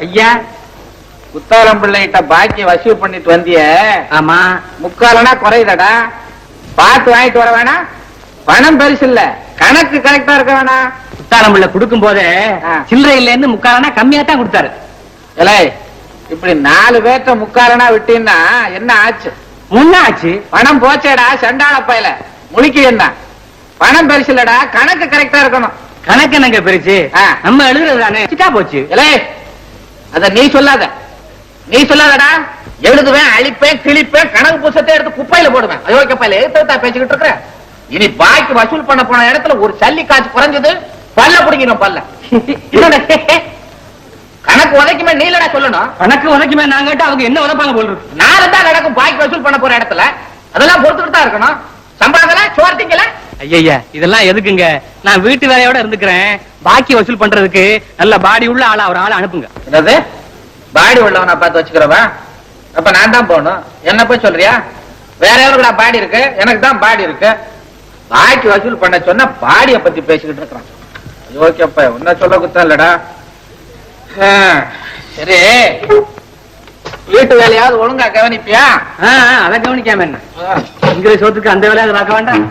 ஐயா, குத்தாலம் பிள்ளைகிட்ட பாக்கி வசூல் பண்ணிட்டு வந்திய? ஆமா. முக்காலனா குறையுதடா. பார்த்து வாங்கிட்டு வர வேணாம். பணம் பெருசு இல்ல, கணக்கு கரெக்டா இருக்க வேணாம். குத்தாலம் பிள்ளை கொடுக்கும் போதே சில்லறை இல்லைன்னு முக்காலனா கம்மியா தான் கொடுத்தாரு. இல்லை, இப்படி 4 பேர்த்த முக்காலனா விட்டீங்கன்னா என்ன ஆச்சு? முன்னாச்சு. பணம் போச்சேடா சண்டாள பையல. முழிக்கு என்ன? பணம் பெருசு இல்லடா, கணக்கு கரெக்டா இருக்கணும். கணக்கு என்னங்க பெருசு? நம்ம எழுதுறது தானே. போச்சு. இல்லை, அத நீ சொல்லாத. நீ சொல்லாதடா. எழுதுவேன், அழிப்பேன், கிழிப்பேன், கணக்கு புத்தகத்தை எடுத்து குப்பையில போடுவேன். அயோக்கிய பையில எதிர்த்தா பேசிக்கிட்டு இருக்கிற. இனி பாக்கி வசூல் பண்ண போன இடத்துல ஒரு சல்லி காசு குறைஞ்சது பல்ல பிடிக்கணும். பல்ல கணக்கு உதைக்குமே நீலடா சொல்லணும். கணக்கு உதைக்குமே நாங்க அவங்க என்ன உதைப்பாங்க போல் இருக்கு. 4 தான் நடக்கும் பாக்கி வசூல் பண்ண போற இடத்துல. அதெல்லாம் பொறுத்துக்கிட்டு தான் இருக்கணும். சம்பளங்கள சோர்த்திங்கள. ஐயா, இதெல்லாம் எதுக்குங்க? நான் வீட்டு வேலையோட இருந்துக்கிறேன். பாக்கி வசூல் பண்றதுக்கு நல்ல பாடி உள்ள ஆளா ஒரு ஆளை அனுப்புங்க. என்னது பாடி உள்ளவனா பார்த்து வச்சுக்கிறவா? அப்ப நான் தான் போகணும். என்ன போய் சொல்றியா? வேற யாருக்குடா பாடி இருக்கு? எனக்கு தான் பாடி இருக்கு. பாக்கி வசூல் பண்ண சொன்னா பாடிய பத்தி பேசிக்கிட்டு இருக்கிறான். ஓகேப்பா, உன்ன சொல்ல குத்தம் இல்லடா. சரி, வீட்டு வேலையாவது ஒழுங்கா கவனிப்பியா? அதை கவனிக்காம என்ன? இங்கிற சோத்துக்கு அந்த வேலையாவது பார்க்க வேண்டாம்.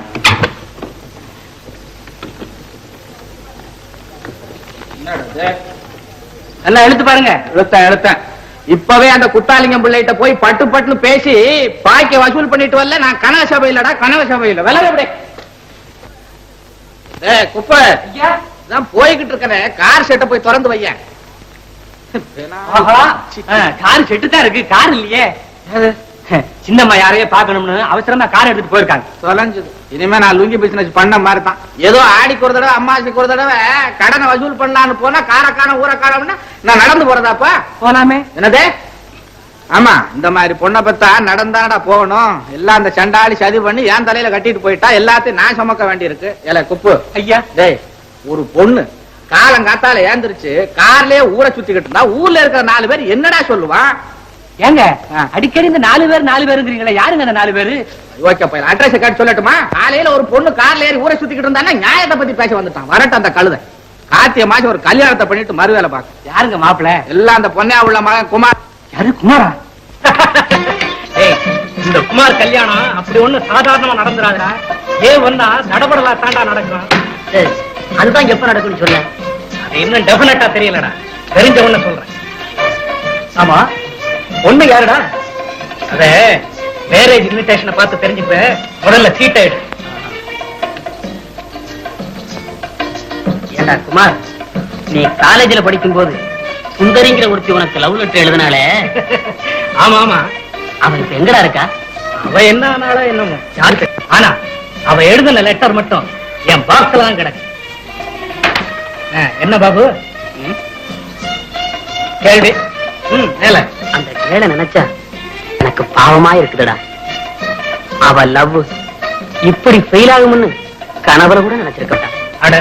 நல்லா எழுத்து பாருங்க. எழுத்தேன். இப்பவே அந்த குத்தாலிங்கம் பிள்ளைகிட்ட போய் பட்டு பட்டுன்னு பேசி பாக்கி வசூல் பண்ணிட்டு வரல. நான் கனக சபையிலடா, கனக சபையில விலக எப்படி குப்பை போய்கிட்டு இருக்கேன். கார் செட்டை போய் திறந்து வையேன். கார் செட்டு தான் இருக்கு, கார் இல்லையே. சின்னம்மா யாரையே பாக்கணும்னு அவசரமா கார் எடுத்துட்டு போயிருக்காங்க. தொலைஞ்சது. இனிமே நான் லுங்கி பிசினஸ் பண்ண மாதிரி தான். ஏதோ ஆடிக்கு ஒரு தடவை அம்மாசிக்கு ஒரு தடவை கடனை வசூல் பண்ணலான்னு போனா காரக்கான ஊரக்காரம்னா நான் நடந்து போறதாப்பா? போலாமே. என்னது? ஆமா, இந்த மாதிரி பொண்ணை பத்தா நடந்தாடா போகணும். எல்லாம் அந்த சண்டாளி சதி பண்ணி என் தலையில கட்டிட்டு போயிட்டா எல்லாத்தையும் நான் சுமக்க வேண்டி இருக்கு. ஏல குப்பு ஐயா, டேய், ஒரு பொண்ணு காலங்காத்தால ஏந்திருச்சு கார்லயே ஊரை சுத்திக்கிட்டு இருந்தா ஊர்ல இருக்கிற 4 பேர் என்னடா சொல்லுவான்? ஏங்க அடிக்கடி இந்த 4 பேருங்கிறீங்களா? யாருங்க அந்த 4 பேரு? ஓகே, அட்ரஸ் கேட்டு சொல்லட்டுமா? காலையில ஒரு பொண்ணு கார்ல ஏறி ஊரை சுத்திக்கிட்டு இருந்தா நியாயத்தை பத்தி பேச வந்துட்டான். வரட்டும் அந்த கழுதை. கார்த்திகை மாசம் ஒரு கல்யாணத்தை பண்ணிட்டு மறுவேலை பார்க்க. யாருங்க மாப்பிள்ள? எல்லாம் அந்த பொண்ணா உள்ள மகன் குமார். யாரு குமாரா? இந்த குமார் கல்யாணம் அப்படி ஒண்ணு சாதாரணமா நடந்துராதா? வந்தா தடபடலா தாண்டா நடக்கும். அதுதான் எப்ப நடக்கும்னு சொல்ல. அது இன்னும் டெபினட்டா தெரியலடா. தெரிஞ்ச ஒண்ணு சொல்றேன். ஆமா, ஒண்ணு யாருடா? அத மேரேஜ் இன்விடேஷனை பார்த்து தெரிஞ்சுக்க. முதல்ல சீட் ஆயிடு. ஏண்டா குமார், நீ காலேஜ்ல படிக்கும் போது சுந்தரிங்கிற ஒருத்தி உனக்கு லவ் லெட்டர் எழுதினாலே? ஆமா ஆமா. அவ இப்ப எங்கடா இருக்கா? அவ என்ன ஆனாலோ என்னமோ யாருக்கு. ஆனா அவ எழுதின லெட்டர் மட்டும் என் பாக்ஸ்ல தான் கிடக்கு. என்ன பாபு கேள்வி? மேல அந்த கேள நினைச்சா எனக்கு பாவமா இருக்குதுடா. அவ லவ் இப்படி ஃபெயில் ஆகும்னு கனவுல கூட நினைச்சிருக்கா. அட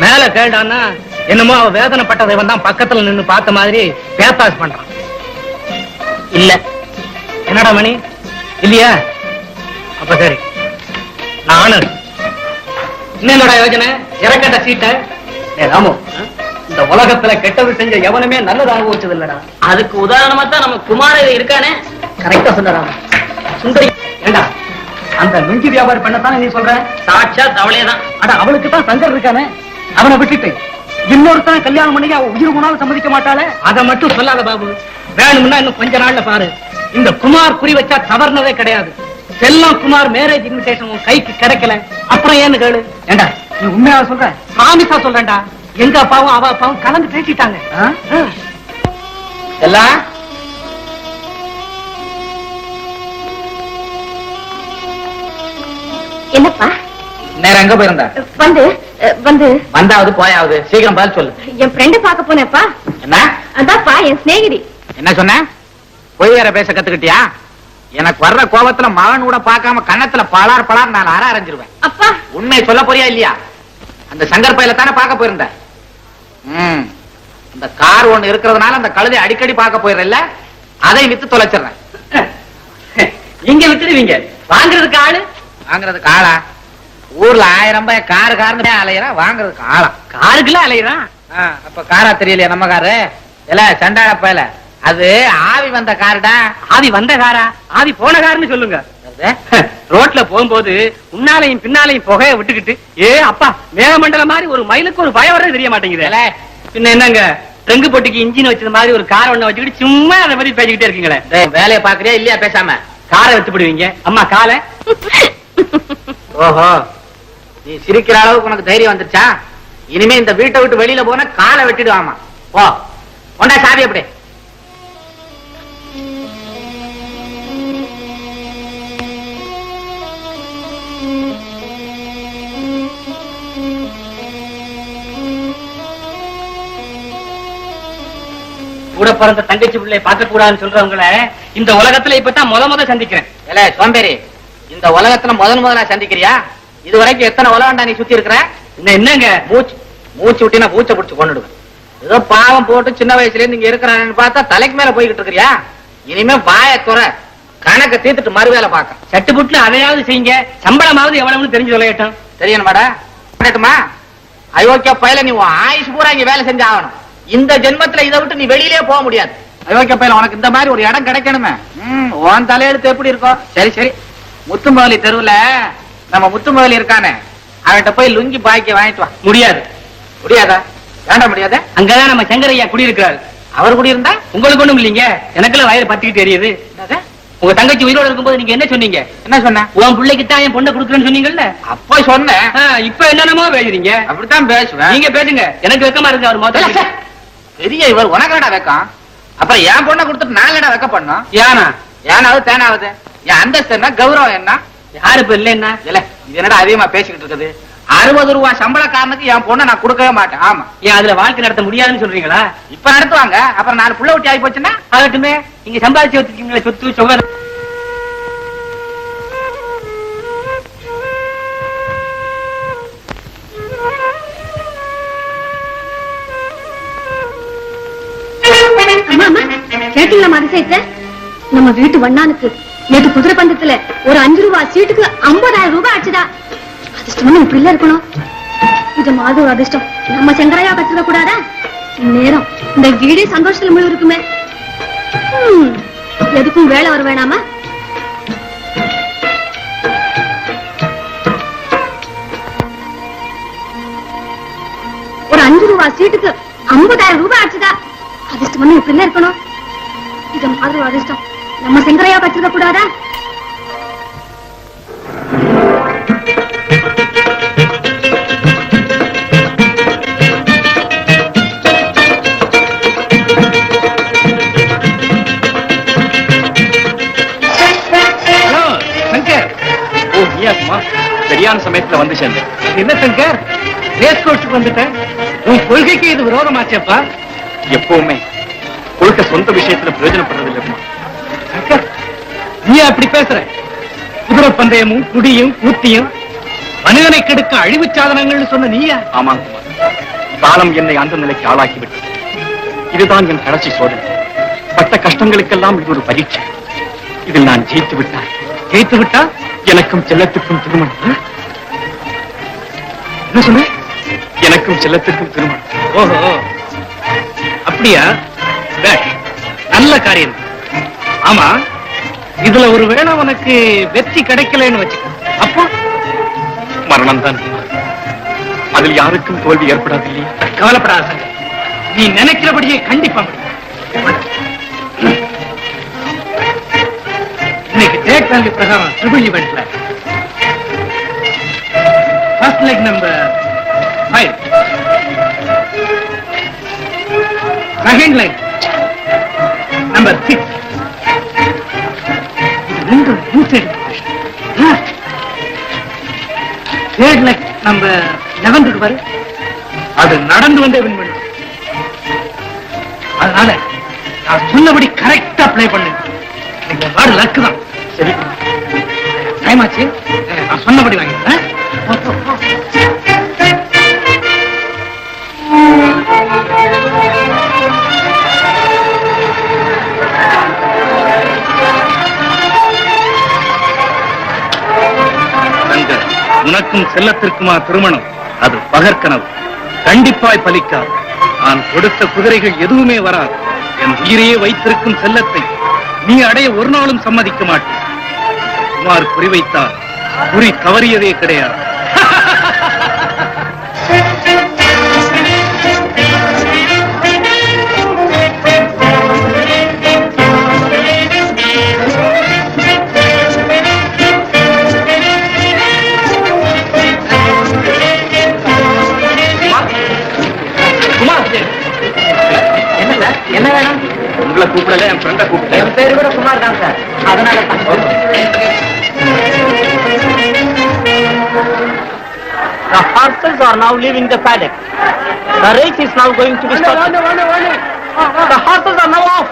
மேல கேட்டான்னா என்னமோ அவ வேதனைப்பட்டதை தான் பக்கத்துல நின்னு பார்த்த மாதிரி பேசாஸ் பண்றான். இல்ல என்னடா மணி, இல்லையா? அப்ப சரி, நானும் என்னோட யோஜனை இறக்கட்ட சீட்டை. ராமு, இந்த உலகத்துல கெட்டது செஞ்ச எவனுமே நல்லது அனுபவிச்சது இல்லடா. அதுக்கு உதாரணமா தான் நம்ம குமார இருக்கானே. கரெக்டா சொன்னாராம். சுந்தரி ஏண்டா அந்த நுஞ்சி வியாபாரம் பண்ணத்தானே நீ சொல்ற? சாட்சா தவளையதான். அட அவளுக்கு தான் சங்கர் இருக்கானே, அவனை விட்டுட்டு இன்னொருத்தன கல்யாணம் பண்ணி அவ உயிர் போனாலும் சம்மதிக்க மாட்டாளே. அதை மட்டும் சொல்லாத பாபு. வேணும்னா இன்னும் கொஞ்ச நாள்ல பாரு, இந்த குமார் குறி வச்சா தவறுனதே கிடையாது. செல்லம் குமார் மேரேஜ் இன்விடேஷன் உன் கைக்கு கிடைக்கல, அப்புறம் ஏன்னு கேளு. ஏண்டா நீ உண்மையா சொல்ற? சாமிசா சொல்றேன்டா. எங்க அப்பாவும் அவ அப்பாவும் கலந்து பேசிட்டாங்க. எல்லாம் என்னப்பா நேரம் எங்க போயிருந்த? வந்து வந்து வந்தாவது போயாவது சீக்கிரம் பதில் சொல்லு. என் ஃப்ரெண்ட் பார்க்க போனேப்பா. என்ன? அதான்ப்பா என் சிநேகிதி. என்ன சொன்ன? பொய் வேற பேச கத்துக்கிட்டியா? எனக்கு வர்ற கோபத்துல மகன் கூட பார்க்காம கண்ணத்துல பலார் பலார் நான் அரைஞ்சிருவேன். அப்பா உண்மை சொல்ல போறியா இல்லையா? அந்த சங்கர் பையில தானே பார்க்க போயிருந்த. அந்த கார் ஒண்ணு இருக்கிறதுனால அந்த கழுதை அடிக்கடி பார்க்க போயிடல. அதை வித்து தொலைச்சிடுறேன். இங்க வித்துடுவீங்க, வாங்குறதுக்கு ஆளு. வாங்குறதுக்கு ஆளா? ஊர்ல 1000 ரூபாய் காரு காருன்னு அலையிறா, வாங்குறதுக்கு ஆளா? காருக்குள்ள அலையிறான். அப்ப காரா தெரியலையா நம்ம காரு? இல்ல சண்டாள பயல, அது ஆவி வந்த காருடா. ஆவி வந்த காரா? ஆவி போன காருன்னு சொல்லுங்க. ரோட்ல போகும்போது முன்னாலையும் பின்னாலையும் புகைய விட்டுக்கிட்டு அப்பா மேகமண்டலம் மாதிரி ஒரு மைலுக்கு ஒரு பயம் வர்றது தெரிய மாட்டேங்குது. பின்ன என்னங்க, ரெங்கு பொட்டிக்கு இன்ஜின் வச்சது மாதிரி ஒரு காரை ஒண்ணு வச்சுக்கிட்டு சும்மா அதை பத்தி பேசிக்கிட்டே இருக்கீங்களே. வேலையை பாக்குறியா இல்லையா? பேசாம காரை எடுத்துப்படுவீங்க. அம்மா காலை. ஓஹோ, நீ சிரிக்கிற அளவுக்கு உனக்கு தைரியம் வந்துருச்சா? இனிமே இந்த வீட்டை விட்டு வெளியில போன காலை வெட்டிடுவாமா. போ, கொண்டா சாவி. அப்படி கூட பிறந்த தங்கச்சி பிள்ளை பார்க்க கூடாதுன்னு சொல்றவங்களை இந்த உலகத்துல இப்பதான் முத சந்திக்கிறேன். இல்ல சோம்பேறி, இந்த உலகத்துல முதலா சந்திக்கிறியா? இது வரைக்கும் எத்தனை உலகண்டா நீ சுத்தி இருக்கிற? என்னங்க மூச்சு விட்டினா பூச்சை பிடிச்சு கொண்டுடுவேன். ஏதோ பாவம் போட்டு சின்ன வயசுல இருந்து இங்க இருக்கிறான்னு பார்த்தா தலைக்கு மேல போய்கிட்டு இருக்கிறியா? இனிமே வாய துற, கணக்க தீர்த்துட்டு மறுவேலை பார்க்க. சட்டு புட்டு அதையாவது செய்யுங்க, சம்பளமாவது எவ்வளவுன்னு தெரிஞ்சு சொல்லட்டும். தெரியணுமாடா? அயோக்கிய பயில நீ ஆயுஷ் பூரா இங்க வேலை செஞ்சு ஆகணும். இந்த ஜென்மத்துல இதை விட்டு நீ வெளியிலே போக முடியாது. அயோக்கிய பயில, உனக்கு இந்த மாதிரி ஒரு இடம் கிடைக்கணுமே. உன் தலையெழுத்து எப்படி இருக்கும்? சரி சரி, முத்துமோலி தெருவுல நம்ம முத்துமோலி இருக்கானே, அவன்கிட்ட போய் லுங்கி பாய்க்க வாங்கிட்டு வா. முடியாது. முடியாதா? வேண்டாம் முடியாத. அங்கதான் நம்ம சங்கரையா குடியிருக்கிறாரு. அவர் குடியிருந்தா உங்களுக்கு ஒண்ணும் இல்லைங்க, எனக்குள்ள வயிறு பத்திக்கிட்டு தெரியுது. உங்க தங்கச்சி உயிரோட இருக்கும்போது நீங்க என்ன சொன்னீங்க? என்ன சொன்ன? உன் பிள்ளைக்குத்தான் என் பொண்ணை கொடுக்குறேன்னு சொன்னீங்கல்ல. அப்போ சொன்னேன். இப்ப என்னென்னமோ பேசுறீங்க. அப்படித்தான் பேசுவேன். நீங்க பேசுங்க, எனக்கு வெக்கமா இருக்கு. அவர் மொத்தம் பெரிய இவர் உனக்கடா வெக்கம். அப்புறம் என் பொண்ணை கொடுத்துட்டு நாலடா வெக்க பண்ணும். ஏனா ஏனாவது தேனாவது? என் அந்தஸ்து என்ன, கௌரவம் என்ன? யாரு இப்ப இல்ல என்ன இல்ல, இது என்னடா அதிகமா பேசிக்கிட்டு இருக்குது? 60 ரூபாய் சம்பளக்காரனுக்கு என் பொண்ணை நான் கொடுக்கவே மாட்டேன். ஆமா, ஏன் அதுல வாழ்க்கை நடத்த முடியாதுன்னு சொல்றீங்களா? இப்ப நடத்துவாங்க, அப்புறம் 4 புள்ள ஊட்டி ஆகி போச்சுன்னா ஆகட்டுமே. நீங்க சம்பாதிச்சு வச்சிருக்கீங்களா சொத்து சுகர்? கேட்டீங்களா அதிசயத்தை? நம்ம வீட்டு வண்ணானுக்கு நேற்று குதிரை பந்தத்துல ஒரு 5 ரூபாய் சீட்டுக்கு 50,000 ரூபாய் ஆச்சுடா. அதிர்ஷ்டம் இப்படி இல்ல இருக்கணும். இது மாதிரி ஒரு அதிர்ஷ்டம் நம்ம சங்கரையா கத்துக்க கூடாதா? இந்நேரம் இந்த வீடே சந்தோஷத்துல முழு இருக்குமே. எதுக்கும் வேலை வர வேணாமா? ஒரு 5 ரூபாய் சீட்டுக்கு 50,000 ரூபாய் ஆச்சுதா. அதிர்ஷ்டம் இப்படி இல்ல இருக்கணும். இது மாதிரி ஒரு அதிர்ஷ்டம் நம்ம சங்கரையா கத்துக்க கூடாதா? சரியான சமயத்துல வந்து சேர்ந்தேன். என்ன சங்கர், ரேஸ் கோர்ஸுக்கு வந்துட்டேன். உன் கொள்கைக்கு இது விரோதமாச்சப்பா. எப்பவுமே கொள்கை சொந்த விஷயத்துல பிரயோஜனப்படுறது இல்லையா சங்கர்? நீ அப்படி பேசுற? குதிரை பந்தயமும் குடியும் கூத்தியும் மனிதனை கெடுக்க அழிவு சாதனங்கள்னு சொன்ன நீயா? ஆமாங்க, காலம் என்னை அந்த நிலைக்கு ஆளாக்கி விட்டது. இதுதான் என் கடைசி சோதனை. பட்ட கஷ்டங்களுக்கெல்லாம் இது ஒரு பரீட்சை. இதில் நான் ஜெயித்து விட்டா எனக்கும் செல்லத்துக்கும் திருமணம். என்ன சொன்ன? எனக்கும் செல்லத்துக்கும் திருமணம். ஓஹோ, அப்படியா? நல்ல காரியம். ஆமா, இதுல ஒரு வேளை உனக்கு வெற்றி கிடைக்கலன்னு வச்சுக்க, அப்போ மரணம் தான். அதில் யாருக்கும் தோல்வி ஏற்படாது இல்லையா? கவலைப்படாத, நீ நினைக்கிறபடியே கண்டிப்பா இன்னைக்கு டேக் வேல்யூ பிரகாரம் ட்ரிபிள் ஈவென்ட்ல first leg number 5, second leg number 6, third leg number 11 இருக்கு பாரு, அது நடந்து வந்தே வின் பண்ணு. அதனால நான் சொன்னபடி கரெக்டா ப்ளே பண்ணு. லக்கு தான். சரி, டைம் ஆச்சு, நான் சொன்னபடி வாங்கிக்கிறேன். உனக்கும் செல்லத்திற்குமா திருமணம்? அது பகற்கனவு, கண்டிப்பாய் பலிக்காது. நான் கொடுத்த குதிரைகள் எதுவுமே வராது. என் உயிரையே வைத்திருக்கும் செல்லத்தை நீ அடைய ஒரு நாளும் சம்மதிக்க மாட்டேன். குமார் குறிவைத்தார், குறி தவறியதே கிடையாது. என்ன வேணும்? உங்களை கூப்பிடல, என் ஃப்ரெண்ட கூப்பிட்டேன். என் பேரு கூட குமார் தான் சார். அதனால The horses are now leaving the paddock. The race is now going to be started. The horses are now off.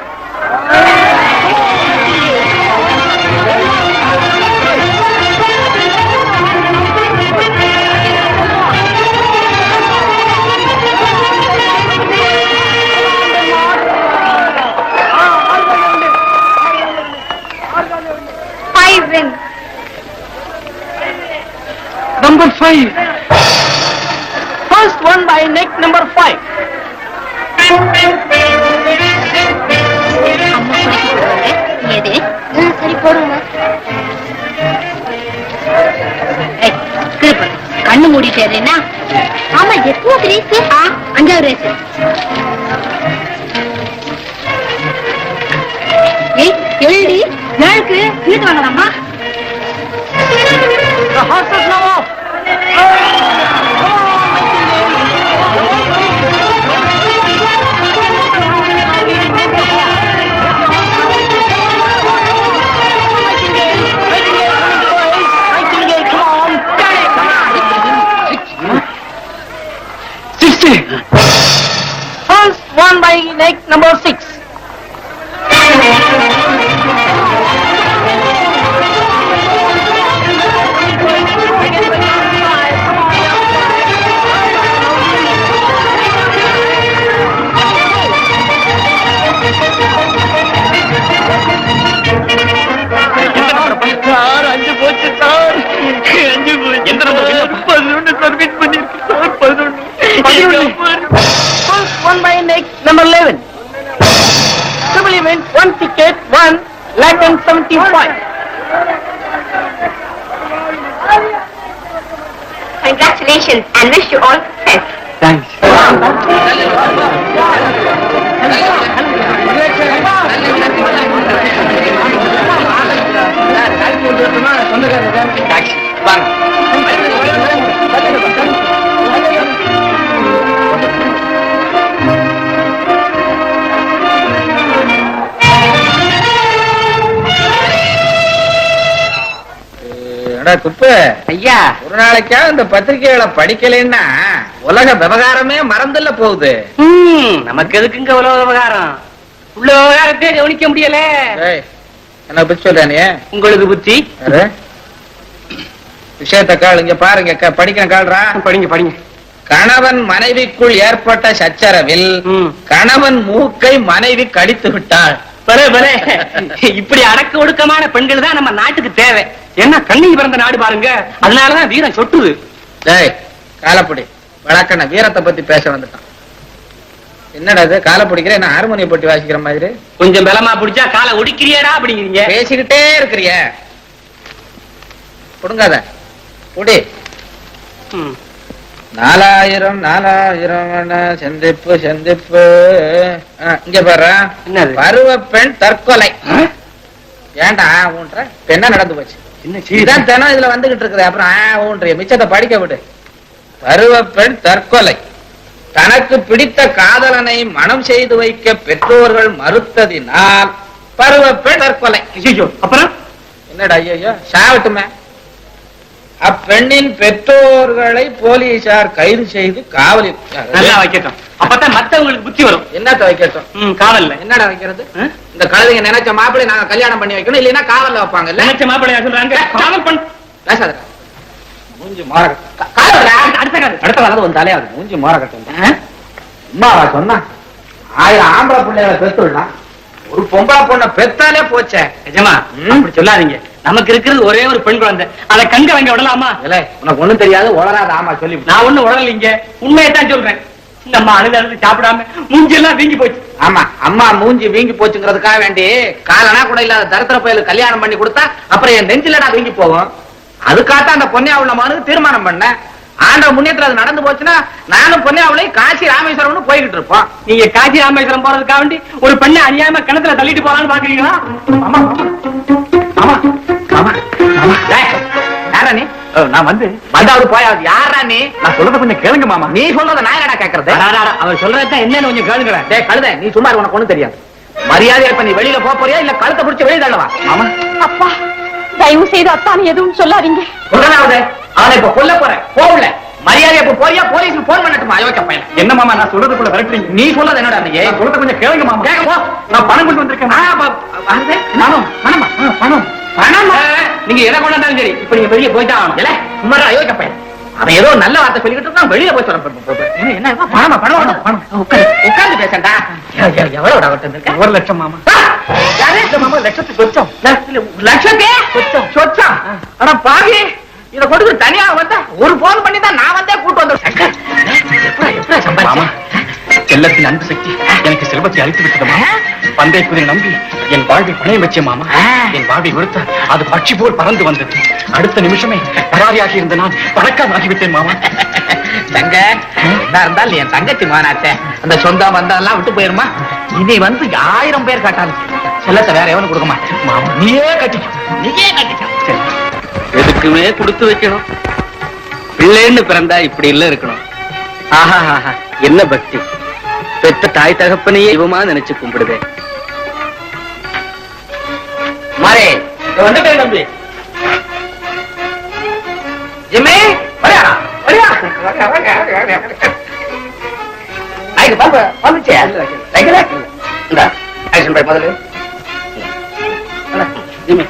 Number 5. First one by neck number 5. சரி போடுங்க. கண்ணு மூடிட்டேன்னா ஆமா. எத்தனை ரேஸ்? 5வது ரேஸ். எழுதி நாளுக்கு வீட்டு வாங்கலாமா? The horses now off. First one by neck number 6. First one by neck number 11. Triple event, 1 ticket, 1 lakh and 75. Congratulations and wish you all success. Thanks. குப்பு ஐயா, ஒரு நாளைக்கா இந்த பத்திரிகைகளை படிக்கலைன்னா உலக விவகாரமே மறந்துல போகுது. நமக்கு எதுக்குங்க உலக விவகாரம்? உள்ள விவகாரத்தையே கவனிக்க முடியல. என்ன பத்தி சொல்றானே? உங்களுக்கு புத்தி. விஷயத்த கால் இங்க பாருங்க, படிக்கிற கால்ரா. படிங்க படிங்க. கணவன் மனைவிக்குள் ஏற்பட்ட சச்சரவில் கணவன் மூக்கை மனைவி கடித்து விட்டாள். இப்படி அடக்க ஒடுக்கமான பெண்கள் தான் நம்ம நாட்டுக்கு தேவை. என்ன கண்ணிக்கு பிறந்த நாடு பாருங்க, அதனாலதான் வீரம் சொட்டுது. காலப்படி வழக்கண்ண வீரத்தை பத்தி பேச வந்துட்டான். என்னடா இது காலை பிடிக்கிற? என்ன ஹார்மோனியம் போட்டு வாசிக்கிற மாதிரி? கொஞ்சம் பலமா பிடிச்சா காலை ஒடிக்கிறியடா அப்படிங்கிறீங்க. பேசிக்கிட்டே இருக்கிறிய, கொடுங்காத குடி. 4000 4000 செந்திப்பு செந்திப்பு. இங்க பாரு, பருவ பெண் தற்கொலை. ஏண்டா ஊன்ற? என்ன நடந்து போச்சு? இதான் தினம் இதுல வந்துகிட்டு இருக்குது. அப்புறம் ஊன்றிய மிச்சத்தை படிக்க விடு. பருவ பெண் தற்கொலை. தனக்கு பிடித்த காதலனை மனம் செய்து வைக்க பெற்றோர்கள் மறுத்ததினால் பருவ பெண் தற்கொலை. அப்புறம் என்னடா? ஐயோ சாவட்டுமே. அப்பெண்ணின் பெற்றோர்களை போலீசார் கைது செய்து காவலில் வைக்கட்டும். அப்பதான் மத்தவங்களுக்கு புத்தி வரும். என்னத்த வைக்கட்டும்? காவல்ல என்னடா வைக்கிறது? இந்த கழுதைங்க நினைச்ச மாப்பிள்ளை நாங்க கல்யாணம் பண்ணி வைக்கணும், இல்லைன்னா காவல்ல வைப்பாங்க. நினைச்ச மாப்பிள்ளையா சொல்றாங்க? காவல் பண்ண பேசாத. மூஞ்சி மாற அடுத்த காலத்து வந்தாலே அது மூஞ்சி மாற கட்டும். அம்மாவா சொன்னா 1000 ஆம்பளை பிள்ளைகளை பெத்துடலாம், ஒரு பொம்பளை பொண்ணை பெத்தாலே போச்சே. நிஜமா? அப்படி சொல்லாதீங்க. நமக்கு இருக்கிறது ஒரே ஒரு பெண் குழந்தை, அதை கங்க வாங்க விடலாமா? உனக்கு ஒண்ணும் தெரியாது, உளராத. ஆமா சொல்லி. நான் ஒண்ணும் உடலிங்க, உண்மையைத்தான் சொல்றேன். நம்ம அழுது சாப்பிடாம மூஞ்செல்லாம் வீங்கி போச்சு. ஆமா, அம்மா மூஞ்சி வீங்கி போச்சுங்கிறதுக்காக வேண்டி காலனா கூட இல்லாத தரித்திர பயலுக்கு கல்யாணம் பண்ணி கொடுத்தா அப்புறம் என் நெஞ்சிலடா வீங்கி போகும். அதுக்காக அந்த பொன்னியாவுல மகனுக்கு தீர்மானம் பண்ணேன். ஆண்ட முன்னேற்றம் அது நடந்து போச்சுன்னா நானும் பொன்னியாவுலையும் காசி ராமேஸ்வரம்னு போய்கிட்டு இருப்போம். நீங்க காசி ராமேஸ்வரம் போறதுக்காக வேண்டி ஒரு பெண்ணை அநியாயமா கிணத்துல தள்ளிட்டு போறான்னு பாக்குறீங்களா? ஆமா ஆமா ஆமா ஆமா. யாரா நீ? நான் வந்து வந்தாவது போயாவது. யாரா நீ? நான் சொல்றத கொஞ்சம் கேளுங்க மாமா. நீ சொல்றத நான் என்னடா கேக்குறது? அவர் சொல்றதுதான் என்னன்னு கொஞ்சம் கேளுங்களேன். டேய் கழுத, நீ சும்மா இரு, உனக்கு ஒண்ணும் தெரியாது. மரியாதை இப்ப நீ வெளியில போறியா இல்ல கழுத்தை பிடிச்சு வெளியே தள்ளவா? மாமா அப்பா தயவு செய்து அத்தானு எதுவும் சொல்லாதீங்க. சொல்றாவது அவனை இப்ப கொல்ல போறேன். போகல மரியாதை இப்ப போறியா? போலீஸுக்கு போன் பண்ணட்டுமா? அயோக்கிய பையன். என்ன மாமா நான் சொல்றதுக்குள்ள விரட்டுறீங்க? நீ சொல்றது என்னடா? நீ நான் சொல்றத கொஞ்சம் கேளுங்க மாமா. கேட்க போ. நான் பணம் கொண்டு வந்திருக்கேன். பணம் பணமா? பணம் பணமா? நீங்க எதை கொண்டாந்தாலும் சரி இப்ப நீங்க வெளியே போய்தான் ஆகணும். இல்ல சும்மா அயோக்கிய பையன். அவன் ஏதோ நல்ல வார்த்தை சொல்லிக்கிட்டு இருக்கான். வெளியில போய் சொல்ல என்ன பணமா? பணம் பணம் உட்கார்ந்து பேசண்டா. எவ்வளவு வந்திருக்க? 1 லட்சம் மாமா. யாரு? மாமா லட்சத்துக்கு சொச்சம். லட்சத்தே சொச்சம். ஆனா பாவி இத கொடுத்து தனியா வந்தா ஒரு போன் பண்ணி தான் நான் வந்தே கூட்டு வந்தேன். எப்படி மாமா செல்லத்தின் அன்பு சக்தி எனக்கு செல்வத்தை அழித்து விட்டது மாமா. பந்தய குதிரை நம்பி என் வாழ்வை பணையம் வச்சேன் மாமா. என் வாழ்வை வெறுத்த அது பட்சி போல் பறந்து வந்தது. அடுத்த நிமிஷமே பராரியாகி இருந்த நான் பணக்காரன் ஆகிவிட்டேன் மாமா. தங்க என்ன இருந்தாலும் என் தங்கச்சி மானாச்சே, அந்த சொந்த பந்தம் எல்லாம் விட்டு போயிருமா? இனி வந்து 1000 பேர் காட்டாலும் செல்லத்தை வேற எவனும் கொடுக்க மாட்டேன் மாமா நீயே கட்டிக்க. சரி. எதுக்குமே கொடுத்து வைக்கணும். பிள்ளைன்னு பிறந்தா இப்படி இல்ல இருக்கணும். ஆஹா என்ன பக்தி! பெத்த தாய் தகப்பனையே இவமா நினைச்சு கும்பிடுதே. மாறே வந்துட்டேன் தம்பி. ஜிம்மி வரியா வரியா? ஐக்கு பாப்பா வந்துச்சே. ரைகல இந்த ஆக்ஷன் பை முதல்ல. ஜிம்மி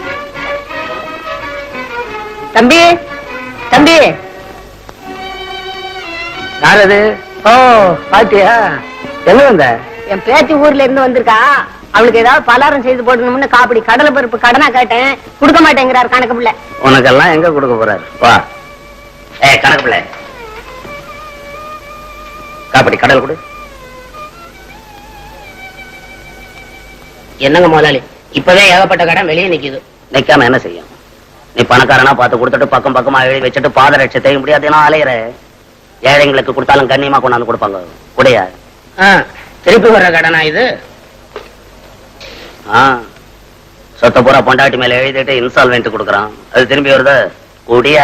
தம்பி தம்பி யாரது? ஓ பாத்தியா? என்ன வந்த? என் பேத்தி ஊர்ல இருந்து வந்திருக்கா. அவளுக்கு ஏதாவது பலாரம் செய்து போடணும்னு காப்படி கடலை பருப்பு கடனா கேட்டேன். கொடுக்க மாட்டேங்கிறார் கணக்கு பிள்ளை. உனக்கெல்லாம் எங்க கொடுக்க போறாரு? வா. கணக்கு பிள்ளை காப்படி கடல் கொடு. என்னங்க முதலாளி, இப்பவே ஏகப்பட்ட கடன் வெளியே நிக்குது. நிக்காம என்ன செய்யும்? நீ பணக்காரனா பார்த்து கொடுத்துட்டு பக்கம் பக்கமா எழுதி வச்சுட்டு பாதரட்சை செய்ய முடியாது அலையிற. ஏழைங்களுக்கு கொடுத்தாலும் கண்ணியமா கொண்டாந்து கொடுப்பாங்க. உடைய திருப்பி வர்ற கடனா இது? சொத்த பூரா பொண்டாட்டி மேல எழுதிட்டு இன்ஸ்டால்மெண்ட் கொடுக்கறான். அது திரும்பி வருது கூடிய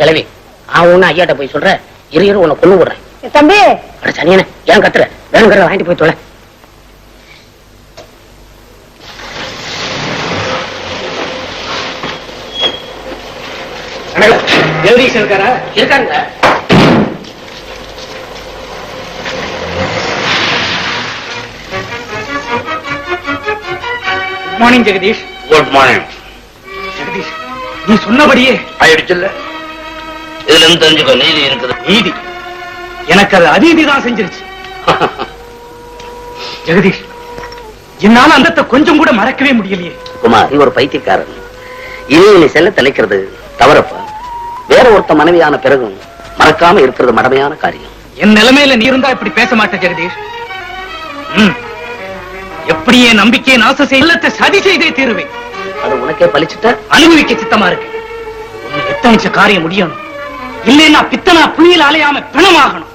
கிளவி. ஒண்ணு ஐயாட்ட போய் சொல்ற, இரு உன்னை கொண்டு விடுறேன். தம்பி சனியன ஏன் கத்துற? வேணுங்கிற வாங்கிட்டு போய் தொலை. ஜெகதீஷ் இருக்காரா? இருக்காங்க. Good morning Jagadish. Good morning. Jagadish நீ சொன்னபடியே ஆயிடுச்சுல்ல? இதுல இருந்து தெரிஞ்சுக்கோ, நீதி இருக்குது. நீதி எனக்கு அது அதீதிதான் செஞ்சிருச்சு. ஜெகதீஷ் என்னால அந்த கொஞ்சம் கூட மறக்கவே முடியலையே. குமார், நீ ஒரு பைத்தியக்காரன். இனி நீ செல்ல தலைக்கிறது தவறப்பா. வேற ஒருத்த மனைவியான பிறகும் மறக்காம இருக்கிறது மடமையான காரியம். என் நிலைமையில நீ இருந்தா இப்படி பேச மாட்டேன் ஜெகதீஷ். எப்படியே நம்பிக்கையை நாச செல்லத்தை சதி செய்தே தீருவேன். அது உனக்கே பலிச்சுட்ட அனுபவிக்க சித்தமா இருக்கு. எத்தனிச்ச காரியம் முடியணும். இல்லைன்னா பித்தனா புலியில் அலையாம பிணமாகணும்.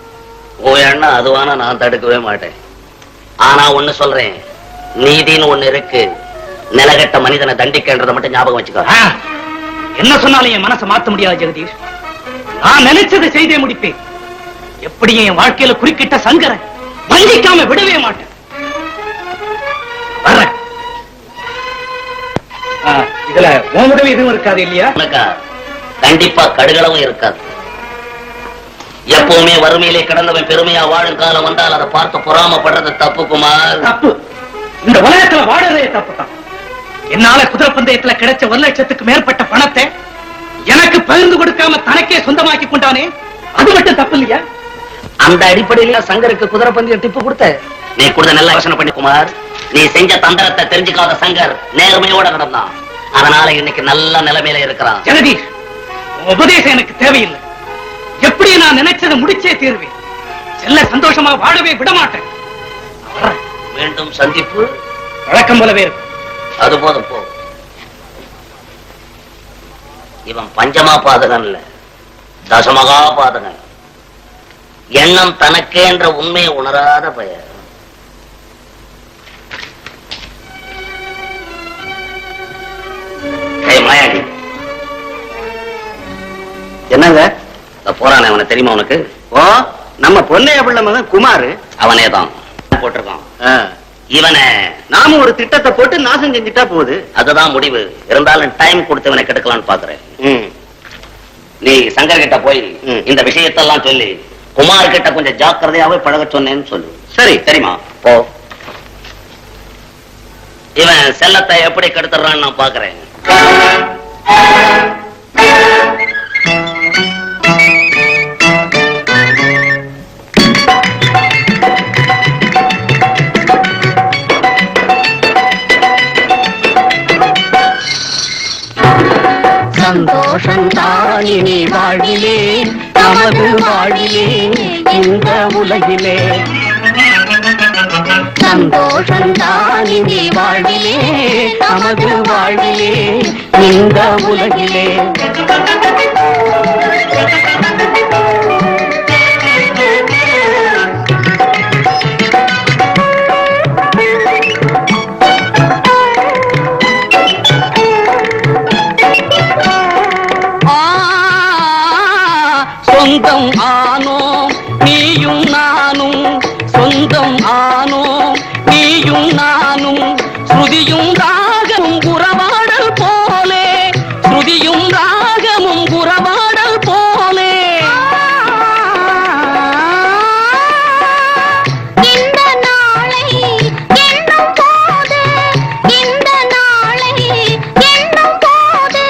ஓ எண்ணா அதுவானா நான் தடுக்கவே மாட்டேன். ஆனா ஒண்ணு சொல்றேன், நீதின்னு ஒண்ணு இருக்கு. நிலகட்ட மனிதனை தண்டிக்கின்றதை மட்டும் ஞாபகம் வச்சுக்கோ. என்ன சொன்னாலும் என் மனசை மாத்த முடியாது ஜெகதீஷ். நான் நினைச்சதை செய்தே முடிப்பேன். எப்படி என் வாழ்க்கையில குறுக்கிட்ட சங்கரை வஞ்சிக்காம விடவே மாட்டேன். வர்றேன். இதுல உன் உதவி எதுவும் இருக்காது இல்லையா? கண்டிப்பா கடுகளவும் இருக்காது. எப்பவுமே வறுமையிலே கிடந்தவன் பெருமையா வாழும் காலம் வந்தால் அதை பார்த்து பொறாமப்படுறது தப்பு குமார். தப்பு. இந்த உலகத்துல வாழறதே தப்பு தான். என்னால குதிரை பந்தயத்துல கிடைச்ச 1 லட்சத்துக்கு மேற்பட்ட பணத்தை எனக்கு பகிர்ந்து கொடுக்காம தனக்கே சொந்தமாக்கி கொண்டானே, அது மட்டும் தப்பு இல்லையா? அந்த அடிப்படையில சங்கருக்கு குதிரை பந்தயம் டிப்பு கொடுத்த நீ கூட நல்லா யோசனை பண்ணி குமார். நீ செஞ்ச தந்திரத்தை தெரிஞ்சுக்காத சங்கர் நேர்மையோட நடந்தான். அதனால இன்னைக்கு நல்ல நிலைமையில இருக்கிறான். ஜெகதீஷ் உபதேசம் எனக்கு தேவையில்லை. எப்படி நான் நினைச்சதை முடிச்சே தீர்வேன். செல்ல சந்தோஷமா வாழவே விட மாட்டேன். மீண்டும் சந்திப்பு வழக்கம் போலவே இருக்கும். அது போதும் போ. இவன் பஞ்சமா பாதகன் இல்ல, தசமகா பாதகன். எண்ணம் தனக்கே என்ற உண்மையை உணராத பெயர். மாயாண்டி, என்னங்க போறானே அவனை தெரியுமா உனக்கு? ஓ, நம்ம பொன்னைய பிள்ளை மகன் குமார். அவனே தான் போட்டிருக்கான். இவனை நாம ஒரு திட்டத்தை போட்டு நாசம் செஞ்சுட்டா போகுது. அதுதான் முடிவு. இருந்தாலும் டைம் கொடுத்து இவனை கெடுக்கலான்னு பாக்குறேன். நீ சங்கர் கிட்ட போய் இந்த விஷயத்தெல்லாம் சொல்லி குமார் கிட்ட கொஞ்சம் ஜாக்கிரதையாவே பழக சொன்னேன்னு சொல்லு. சரி. தெரியுமா? போ. இவன் செல்லத்தை எப்படி கெடுத்துறான்னு நான் பாக்குறேன். சந்தோஷம் தானினி வாழ்விலே, நமது வாழ்விலே, இந்த உலகிலே. சந்தோஷம் தானினி வாழ்விலே, நமது வாழ்விலே, இந்த உலகிலே. சொந்தம் ஆனோம் நீயும் நானும், சொந்தம் ஆனோம் நீயும் நானும். ஸ்ருதியும் ராகமும் உறவாடல் போலே, ஸ்ருதியும் ராகமும் உறவாடல் போலே. இந்த நாளை எண்ணும் போது, இந்த நாளை எண்ணும் போது,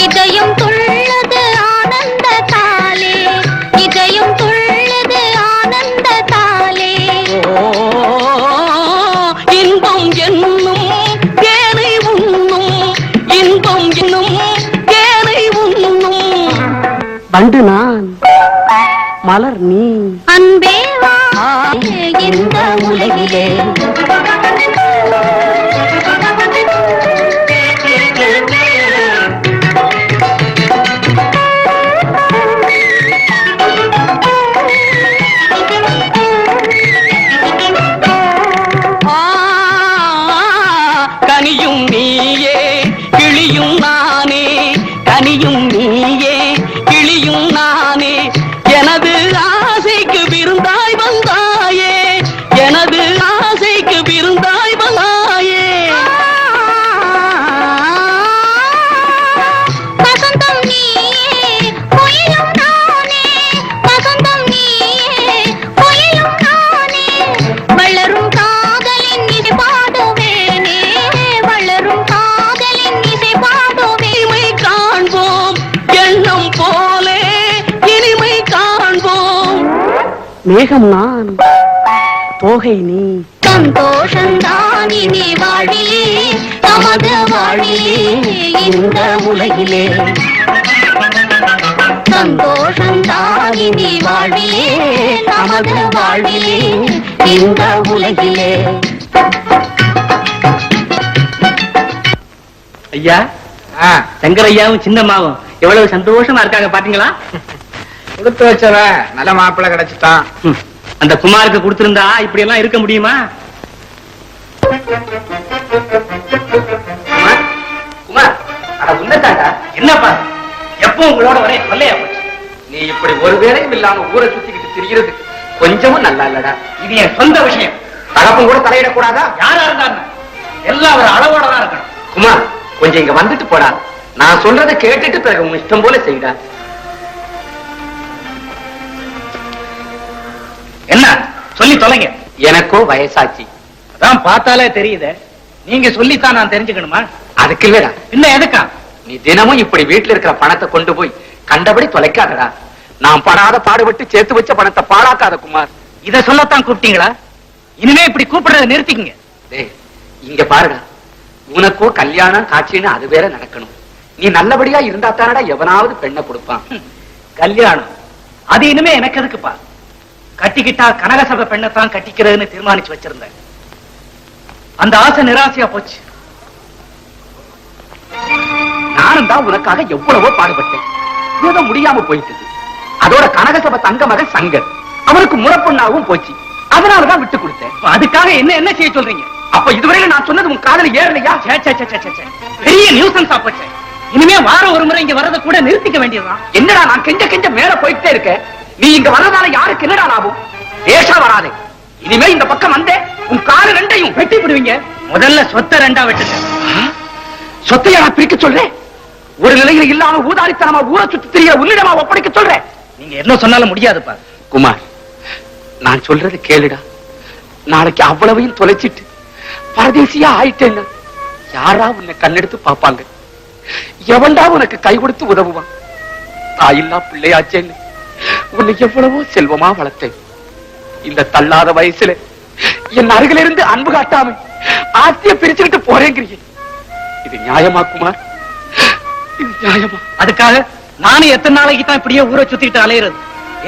இதயம் துள்ளது ஆனந்த தாலே, இதயம் துள்ளது ஆனந்த தாலே. இன்பம் என்னும் தேனை உண்ணும், இன்பம் என்னும் தேனை உண்ணும். வண்டு நான், மலர் நீ, அன்பே வா இந்த உலகிலே. கனியும் நீயே கிளியும் நானே, கனியும் நீயே கிளியும் நானே. எனது ஆசைக்கு விருந்தாய் வந்தாயே, எனது ஆசைக்கு விருந்தாய் வந்தாயே. வசந்தம் நீயே குயிலும் நானே, வசந்தம் நீயே குயிலும் நானே. வளரும் காதலின் இசை பாடுவேனே, வளரும் காதலின் இசை பாடுவேன். இனிமை காண்போம் எண்ணம் போலே, இனிமை காண்போம். மேகம் நான், தோகை நீ. சந்தோஷந்தான் இனி வாழிலே, நமது வாழிலே, இந்த உலகிலே. சந்தோஷந்தான் இனி வாழிலே, நமது வாழ்விலே, இந்த உலகிலே. ஐயா, சங்கரையாவும் சின்னம்மாவும் எவ்வளவு சந்தோஷமா இருக்காங்க பாத்தீங்களா? கொடுத்து வச்சவன் நல்ல மாப்பிள்ளை கிடைச்சிட்டான். அந்த குமாருக்கு கொடுத்திருந்தா இப்படி எல்லாம் இருக்க முடியுமா? குமார், அட உன்னதாண்டா. என்னப்பா எப்போ உங்களோட வரே சொல்லையா போச்சு? நீ இப்படி ஒரு வேளையும் இல்லாம ஊரை சுத்திக்கிட்டு திரிகிறது கொஞ்சமும் நல்லா இல்லடா. இது என் சொந்த விஷயம். தகப்பம் கூட தலையிடக்கூடாதா? யாரா இருந்தாங்க எல்லாம் ஒரு அளவோட தான் இருக்கணும். குமார், கொஞ்சம் இங்க வந்துட்டு போடா. நான் சொல்றதை கேட்டுட்டு பிறகு உங்க இஷ்டம் போல செய்டா. என்ன சொல்லி தொலைங்க. எனக்கோ வயசாச்சு. அதான் பார்த்தாலே தெரியுது. நீங்க சொல்லித்தான் நான் தெரிஞ்சுக்கணுமா? அதுக்கு இல்லடா. என்ன எதுக்கா? நீ தினமும் இப்படி வீட்டுல இருக்கிற பணத்தை கொண்டு போய் கண்டபடி தொலைக்காதடா. நான் படாத பாடுபட்டு சேர்த்து வச்ச பணத்தை பாழாக்காத குமார். இத சொல்லத்தான் கூப்பிட்டீங்களா? இனிமே இப்படி கூப்பிடுறத நிறுத்திக்கங்க. டேய், இங்க பாருடா. உனக்கோ கல்யாணம் காட்சின்னு அது வேற நடக்கணும். நீ நல்லபடியா இருந்தா தானடா எவனாவது பெண்ணை கொடுப்பான். கல்யாணம் அது இனிமே எனக்கு எதுக்குப்பா? கட்டிக்கிட்டா கனகசபை பெண்ணத்தான் கட்டிக்கிறதுன்னு தீர்மானிச்சு வச்சிருந்தேன். அந்த ஆசை நிராசையா போச்சு. நானும் தான் உனக்காக எவ்வளவோ பாடுபட்டேன். ஏதோ முடியாம போயிட்டு. அதோட கனகசபை தங்க மகன் சங்கர் அவனுக்கு முறப்பொண்ணாவும் போச்சு. அதனாலதான் விட்டு கொடுத்தேன். அதுக்காக என்ன செய்ய சொல்றீங்க? அப்ப இதுவரையில நான் சொன்னது உன் காதல ஏறலையா? பெரிய நியூசன்ஸா போச்சு. இனிமே வாரம் ஒரு முறை இங்க வரத கூட நிறுத்திக்க வேண்டியதுதான். என்னடா நான் கெஞ்ச மேல போயிட்டே இருக்கேன். நீ இங்க வர்றதால யாருக்கு என்னடா லாபம்? ஏஷா வராதே. இனிமே இந்த பக்கம் வந்தே உன் கால ரெண்டையும் வெட்டி விடுவீங்க. முதல்ல சொத்தை ரெண்டா வெட்டுங்க. சொத்தையா நான் பிரிக்க சொல்றேன்? ஒரு நிலையில இல்லாம ஊதாரித்தனமா ஊரை சுத்தி தெரிய உன்னிடமா ஒப்படைக்க சொல்றேன். நீங்க என்ன சொன்னாலும் முடியாதுப்பா. குமார், நான் சொல்றது கேளுடா. நாளைக்கு அவ்வளவையும் தொலைச்சிட்டு பரதேசியா ஆயிட்டேன்னா யாரா உன்னை கண்ணெடுத்து பாப்பாங்க? எவன்டா உனக்கு கை கொடுத்து உதவுவான்? தாயில்லா பிள்ளையாச்சேன்னு உன்னை எவ்வளவோ செல்வமா வளர்த்தேன். இந்த தள்ளாத வயசுல என் அருகில இருந்து அன்பு காட்டாம ஆத்திய பிரிச்சுக்கிட்டு போறேங்கிறீங்க. இது நியாயமா குமார்? இது நியாயமா? அதுக்காக நானும் எத்தனை நாளைக்கு தான் இப்படியே ஊரை சுத்திட்டு அலையிறது?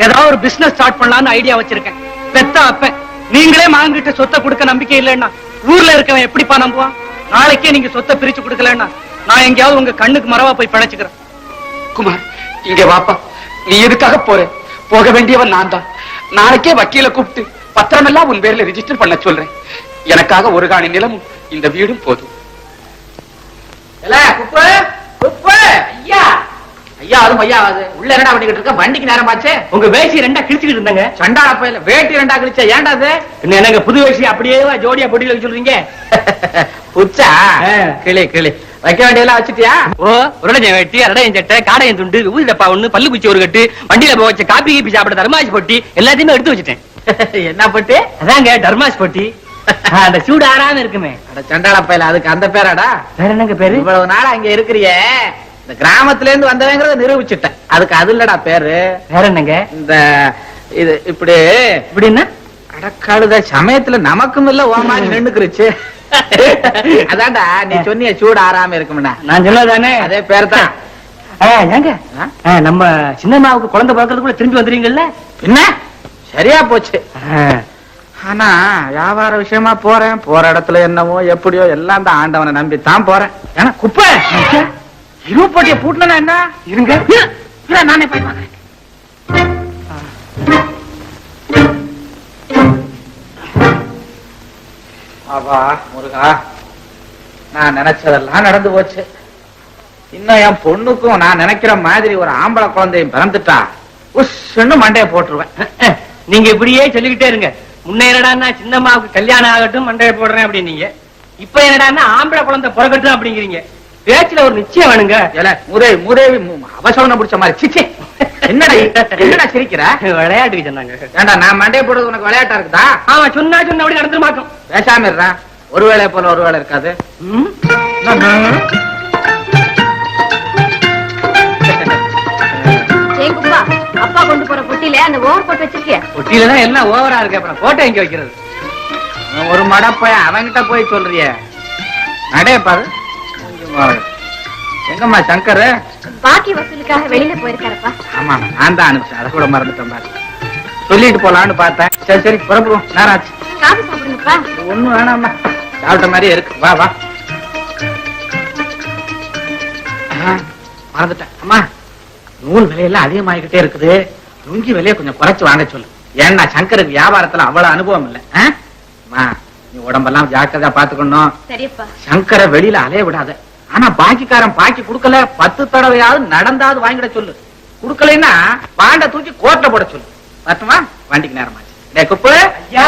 ஏதாவது ஒரு பிசினஸ் ஸ்டார்ட் பண்ணலாம்னு ஐடியா வச்சிருக்கேன். பெத்தா அப்ப நீங்களே மகன்கிட்ட சொத்தை கொடுக்க நம்பிக்கை இல்லைன்னா ஊர்ல இருக்கவன் எப்படிப்பா நம்புவான்? நாளைக்கே நீங்க சொத்தை பிரிச்சு கொடுக்கலன்னா நான் எங்கேயாவது உங்க கண்ணுக்கு மரவா போய் பிழைச்சுக்கிறேன். குமார், இங்க வாப்பா. நீ எதுக்காக போற? போக வேண்டியவன் நான் தான். நாளைக்கே வக்கீல கூப்பிட்டு பத்திரம் எல்லாம் உன் பேர்ல ரிஜிஸ்டர் பண்ண சொல்றேன். எனக்காக ஒரு காணி நிலமும் இந்த வீடும் போதும். ஐயா அதுவும் ஐயா அது உள்ள என்னடா பண்ணிக்கிட்டு இருக்க? வண்டிக்கு நேரமாச்சே. உங்க வேசி ரெண்டா கிழிச்சுக்கிட்டு இருந்தாங்க. சண்டால போயில வேட்டி ரெண்டா கிழிச்சா ஏன்டா அது? என்னங்க புது வேசி அப்படியே ஜோடியா பொட்டியில வைக்க சொல்றீங்க? புச்சா கிளி கிளி வைக்க வேண்டியதெல்லாம் வச்சுட்டியா? ஓ, உருளைஞ்ச வெட்டி, அரடையன் சட்டை, காடையன் துண்டு, ஊதி டப்பா ஒண்ணு, பல்லு குச்சி ஒரு கட்டு, வண்டியில போய் வச்ச காப்பி கீப்பி சாப்பிட தர்மாஸ் பொட்டி எல்லாத்தையுமே எடுத்து வச்சுட்டேன். என்ன பொட்டி? அதாங்க தர்மாஸ் பொட்டி. அந்த சூடு ஆறாம இருக்குமே. சண்டால பையில அதுக்கு அந்த பேராடா? வேற என்னங்க பேரு? இவ்வளவு நாள் அங்க இருக்கிறியே, இந்த கிராமத்துல இருந்து வந்தவங்கிறத நிரூபிச்சுட்டேன். அதுக்கு அது இல்லடா பேரு. வேற என்னங்க? இந்த இது இப்படி இப்படின்னா அடக்காடுத சமயத்துல நமக்கும் இல்ல ஓ மாதிரி நின்னுக்குருச்சு. அதான்டா நீ சொன்னிய சூடு ஆறாம இருக்கும்டா. நான் சொன்னதானே அதே பேர் தான். ஏங்க நம்ம சின்னம்மாவுக்கு குழந்தை பிறக்கிறதுக்குள்ள திரும்பி வந்துறீங்கல்ல? என்ன சரியா போச்சு. ஆனா வியாபார விஷயமா போறேன். போற இடத்துல என்னவோ எப்படியோ எல்லாம் தான் ஆண்டவனை நம்பி தான் போறேன். ஏன்னா குப்பை இருவு போட்டிய பூட்டினா என்ன? இருங்க நானே போய் பாக்குறேன். ஆவா முருகா, நான் நினைச்சதெல்லாம் நடந்து போச்சு. இன்னும் என் பொண்ணுக்கும் நான் நினைக்கிற மாதிரி ஒரு ஆம்பளை குழந்தையும் பிறந்துட்டா உஷ்ன்னு மண்டைய போட்டுருவேன். நீங்க இப்படியே சொல்லிக்கிட்டே இருங்க. முன்ன என்னடான்னா சின்னம்மாவுக்கு கல்யாணம் ஆகட்டும் மண்டைய போடுறேன் அப்படின்னீங்க. இப்ப என்னடான்னா ஆம்பளை குழந்தை பிறக்கட்டும் அப்படிங்கிறீங்க. பேச்சுல ஒரு நிச்சயம் வேணுங்க. மூதேவி அவசரம் பிடிச்ச மாதிரி. சிச்சி, என்னடா சிரிக்கிற? விளையாட்டுக்கு சொன்னாங்க. ஏண்டா நான் மண்டைய போடுறது உனக்கு விளையாட்டா இருக்குதா? ஆமா, சொன்னா அப்படி நடந்துட மாட்டோம். பேசாம இருறா. ஒரு வேளை போல ஒரு வேளை இருக்காது. அப்பா கொண்டு போற பொட்டியில அந்த ஓவர் போட்டு வச்சிருக்கிய? பொட்டியில தான் எல்லாம் ஓவரா இருக்கு. அப்புறம் கோட்டை எங்க வைக்கிறது? ஒரு மடப்ப அவன்கிட்ட போய் சொல்றிய நடைய பாரு. எங்கம்மா சங்கர்? பாக்கி வசூலுக்காக வெளியில போயிருக்காரப்பா. ஆமா, நான் தான் அனுப்பிச்சேன். அதை கூட மறந்துட்டேன் பாரு. சொல்லிட்டு போலான்னு பார்த்தேன். சரி சரி புறப்படுவோம், நேரம் ஆச்சு. காபி சாப்பிடுங்கப்பா. ஒண்ணும் வேணாம்மா, சாப்பிட்ட மாதிரியே இருக்கு. வா வா. மறந்துட்டேன் அம்மா, நூல் விலையெல்லாம் அதிகமாகிக்கிட்டே இருக்குது. லுங்கி விலையை கொஞ்சம் குறைச்சு வாங்க சொல்லு. ஏன்னா சங்கருக்கு வியாபாரத்துல அவ்வளவு அனுபவம் இல்ல. நீ உடம்பெல்லாம் ஜாக்கிரதா பாத்துக்கணும். சரியப்பா. சங்கரை வெளியில அலைய விடாத. ஆனா பாக்கிக்காரன் பாக்கி குடுக்கல 10 தடவையாவது நடந்தாவது வாங்கிட சொல்லு. குடுக்கலைன்னா வாண்ட தூக்கி கோட்டை போட சொல்லு. பார்த்துமா, வண்டிக்கு நேரமாச்சு. டே குப்பு, ஐயா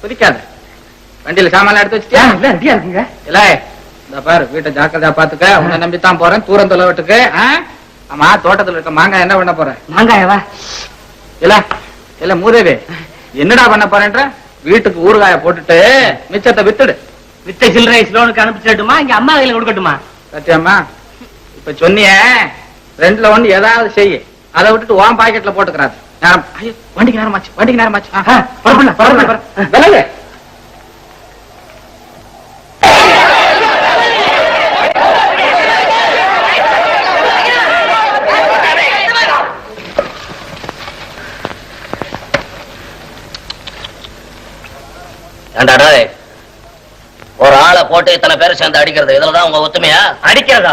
குதிக்காத. வண்டியில சாமான் எடுத்து வச்சுட்டியா? இல்ல, ரெடியா இருக்குங்க. இல்ல இந்த பாரு, வீட்டை ஜாக்கிரதா பாத்துக்க. உன்னை நம்பித்தான் போறேன். தூரம் தொலைவட்டுக்கு. ஆமா, தோட்டத்துல இருக்க மாங்காய் என்ன பண்ண போற? மாங்காயவா? இல்ல இல்ல மூதேவி, என்னடா பண்ண போறேன்ற? வீட்டுக்கு ஊறுகாய போட்டுட்டு மிச்சத்தை வித்துடு. வித்த சில்லறை லோனுக்கு அனுப்பிச்சிட்டுமா? இங்க அம்மா கையில கொடுக்கட்டுமா? சத்தியம்மா, இப்ப சொன்னிய 2ல 1 ஏதாவது செய்ய. அதை விட்டுட்டு உன் பாக்கெட்ல போட்டுக்கிறாரு. நேரம் வண்டிக்கு நேரமாச்சு. வண்டிக்கு நேரமாச்சு. விலகு. ஒரு ஆளை போட்டு இத்தனை பேரை சேர்ந்து அடிக்கிறது இதுலதான் உங்க ஒத்துமையா? அடிக்கிறதா?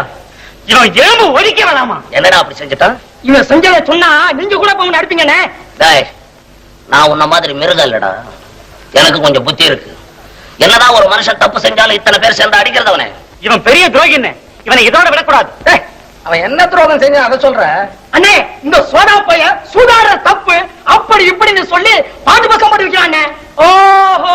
இவன் எலும்பு ஒடிக்க வேணாமா? என்னடா அப்படி செஞ்சுட்டான்? இவன் செஞ்சதை சொன்னா நீங்க கூட போங்க அடிப்பீங்கண்ணே. டேய், நான் உன்ன மாதிரி மிருகம் இல்லடா, எனக்கு கொஞ்சம் புத்தி இருக்கு. என்னதான் ஒரு மனுஷன் தப்பு செஞ்சாலும் இத்தனை பேர் சேர்ந்து அடிக்கிறது அவனே. இவன் பெரிய துரோகின்னு, இவனை இதோட விடக்கூடாது. அவன் என்ன துரோகம் செஞ்சா அதை சொல்ற? அண்ணே, இந்த சோதா பைய சூதாட தப்பு அப்படி இப்படின்னு சொல்லி பாட்டு பக்கம் போட்டு வைக்கிறானே. ஓஹோ,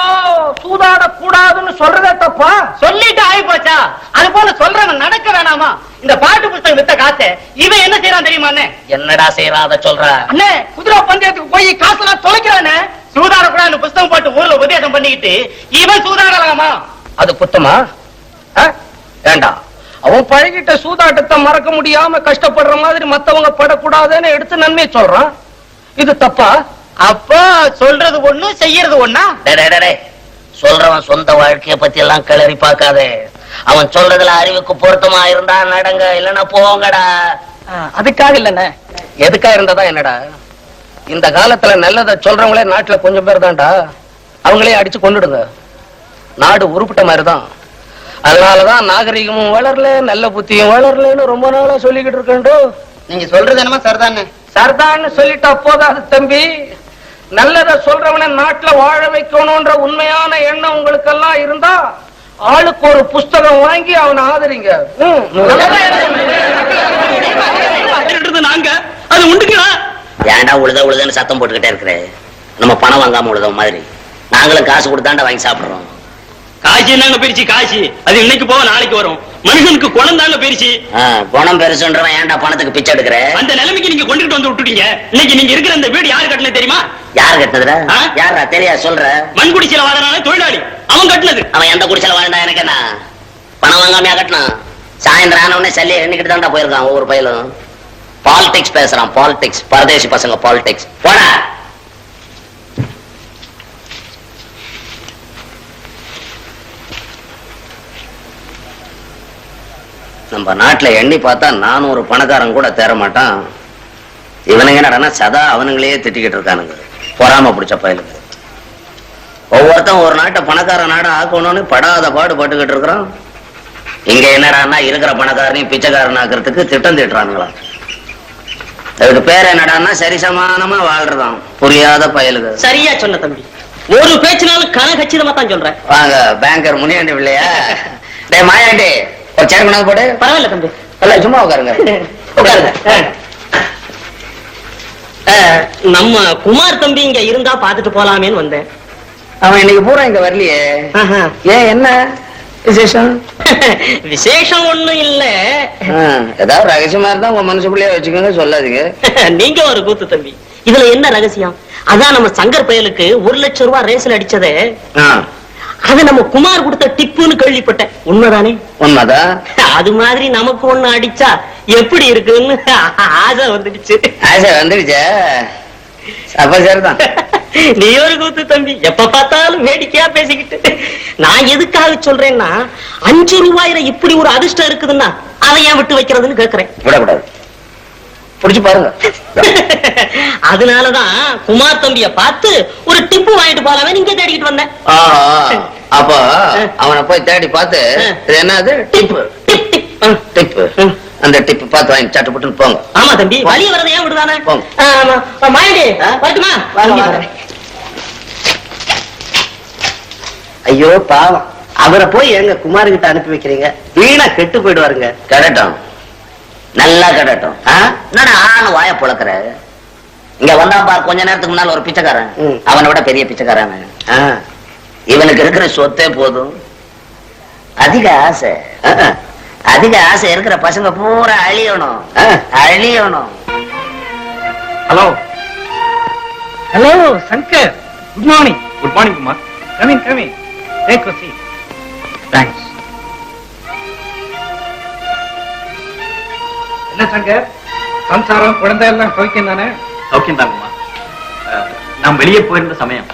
சூதாட கூடாதுன்னு சொல்றதே தப்பா? சொல்லிட்டு ஆகி போச்சா? அது போல சொல்றவன் நடக்க வேணாமா? இந்த பாட்டு புத்தகம் வித்த காசு இவன் என்ன செய்யறான் தெரியுமா அண்ணே? என்னடா செய்யறான் அதை சொல்ற? அண்ணே, குதிரை பந்தயத்துக்கு போய் காசெல்லாம் தொலைக்கிறானே. சூதாட கூடாதுன்னு புத்தகம் போட்டு ஊர்ல உபதேசம் பண்ணிக்கிட்டு இவன் சூதாடலாமா? அது குத்தமா? வேண்டாம், அவன் பழகிட்ட சூதாட்டத்தை மறக்க முடியாம கஷ்டப்படுற மாதிரி மத்தவங்க படக்கூடாதுன்னு எடுத்து நன்மை சொல்றான். இது தப்பா? அப்போ சொல்றது ஒண்ணு செய்யறது ஒண்ணா? சொல்றவன் சொந்த வாழ்க்கைய பத்தி எல்லாம் கிளறி பார்க்காதே. அவன் சொல்றதுல அறிவுக்கு பொருத்தமா இருந்தா நடங்க, இல்லன்னா போங்கடா. அதுக்காக இல்லண்ணே. எதுக்கா இருந்ததா என்னடா? இந்த காலத்துல நல்லத சொல்றவங்களே நாட்டுல கொஞ்சம் பேர் தான்டா. அவங்களே அடிச்சு கொண்டுடுங்க, நாடு உருப்பிட்ட மாதிரிதான். அதனாலதான் நாகரிகமும் வளரல, நல்ல புத்தியும் வளரலன்னு ரொம்ப நாளா சொல்லிக்கிட்டு இருக்கேன். நீங்க சொல்றது என்னமா சரிதானே? சர்தான்னு சொல்லிட்டா போதாது தம்பி. நல்லத சொல்றவன நாட்டுல வாழ வைக்கணும்ன்ற உண்மையான எண்ணம் உங்களுக்கு எல்லாம் இருந்தா ஆளுக்கு ஒரு புஸ்தகம் வாங்கி அவனை ஆதரிங்க. நாங்க அது உண்டுங்களா? ஏன்டா உழுதுன்னு சத்தம் போட்டுக்கிட்டே இருக்கிற? நம்ம பணம் வாங்காம உழுத மாதிரி நாங்களும் காசு கொடுத்தாண்டா வாங்கி சாப்பிடுறோம். காசி என்னங்க பெருச்சு காசி? அது இன்னைக்கு போக நாளைக்கு வரும். மனுஷனுக்கு குணம் தாங்க பெருச்சு. குணம் பெருசுன்றவன் ஏன்டா பணத்துக்கு பிச்சை எடுக்கிற? அந்த நிலைமைக்கு நீங்க கொண்டுட்டு வந்து விட்டுட்டீங்க. இன்னைக்கு நீங்க இருக்கிற இந்த வீடு யாரு கட்டினது தெரியுமா? யாரு கட்டினதுடா? யாரா தெரியாது சொல்ற? மண் குடிசையில வாழறான தொழிலாளி அவன் கட்டினது. அவன் எந்த குடிசையில வாழ்ந்தா எனக்கு என்ன? பணம் வாங்காமையா கட்டினான்? சாயந்தரம் ஆன உடனே சல்லியை எண்ணிக்கிட்டு தான்டா போயிருக்கான் ஒவ்வொரு பயிலும். பாலிடிக்ஸ் பேசுறான், பாலிடிக்ஸ். பரதேசி பசங்க பாலிடிக்ஸ். போடா. நம்ம நாட்டுல எண்ணி பார்த்தா 400 பணக்காரன் கூட தேர மாட்டான். இவனுங்க என்னடா சதா அவனுங்களே திட்டிக்கிட்டு இருக்கானுங்க, பொறாம பிடிச்ச பயலுங்க. ஒவ்வொருத்தன் ஒரு நாட்டை பணக்கார நாடா ஆக்கணும்னு படாத பாடு பட்டுக்கிட்டு இருக்கிறான். இங்க என்னடான்னா இருக்கிற பணக்காரனையும் பிச்சைக்காரன் ஆக்குறதுக்கு திட்டம் திட்டுறானுங்களா. அதுக்கு பேர் என்னடான்னா சரிசமானமா வாழ்றதான் புரியாத பயலுங்க. சரியா சொன்ன தம்பி, ஒரு பேச்சுனாலும் கனகச்சிதமா தான் சொல்றேன். வாங்க பேங்கர் முனியாண்டி இல்லையா? டே மாயாண்டி, ஒரு சேர் கொண்டாந்து போடு. பரவாயில்ல தம்பி, எல்லாம் சும்மா உட்காருங்க. உட்காருங்க. நம்ம குமார் தம்பி இங்க இருந்தா பாத்துட்டு போலாமேன்னு வந்தேன். அவன் இன்னைக்கு பூரா இங்க வரலையே. ஏன், என்ன விசேஷம்? விசேஷம் ஒண்ணும் இல்ல. ஏதாவது ரகசியமா இருந்தா உங்க மனசுக்குள்ளேயே வச்சுக்கோங்க, சொல்லாதீங்க. நீங்க ஒரு கூத்து தம்பி, இதுல என்ன ரகசியம்? அதான் நம்ம சங்கர் பயலுக்கு 1 லட்சம் ரூபாய் ரேஸ்ல அடிச்சதே, அது நம்ம குமார் கொடுத்த டிப்புன்னு கேள்விப்பட்டேன். உண்மைதானே? உண்மைதான். அது மாதிரி நமக்கு ஒண்ணு அடிச்சா எப்படி இருக்குன்னு ஆசை வந்துடுச்சு. ஆசை வந்துடுச்சா? அப்ப சரிதான். நீ ஒரு கூத்து தம்பி, எப்ப பார்த்தாலும் வேடிக்கையா பேசிக்கிட்டு. நான் எதுக்காக சொல்றேன்னா, 5 ரூபாயில இப்படி ஒரு அதிர்ஷ்டம் இருக்குதுன்னா அதை ஏன் விட்டு வைக்கிறதுன்னு கேக்குறேன். விடக்கூடாது, புடிச்சு பாருங்க. அதனாலதான் குமார் தம்பிய பார்த்து ஒரு டிப்பு வாங்கிட்டு போலாமே நீங்க தேடிக்கிட்டு வந்தேன். அப்ப அவனை போய் தேடி பார்த்து என்னது டிப்பு டிப்பு அந்த டிப்பு பார்த்து வாங்கி சட்டு புட்டுன்னு போங்க. ஆமா தம்பி, வழி வரதை ஏன் விடுதானே? மாயண்டி வரட்டுமா? ஐயோ பாவம், அவரை போய் எங்க குமார் கிட்ட அனுப்பி வைக்கிறீங்க, வீணா கெட்டு போயிடுவாருங்க. கடட்டும், நல்லா கடட்டும். என்னடா ஆன வாய புழக்கிற? இங்க வந்தா பார், கொஞ்ச நேரத்துக்கு முன்னால ஒரு பிச்சைக்காரன், அவனை விட பெரிய பிச்சைக்காரன். இவனுக்கு இருக்கிற சொத்தே போதும். அதிக ஆசை, அதிக ஆசை இருக்கிற பசங்க பூரா அழியணும், அழியணும். Hello hello Shankar, good morning. Good morning Kumar. Coming coming, take a seat. Thanks. என்ன சங்கர், சம்சாரம் குழந்தை எல்லாம் சௌக்கியம் தானே? சௌக்கியம் தான் குமார். நான் வெளியே போயிருந்த சமயம்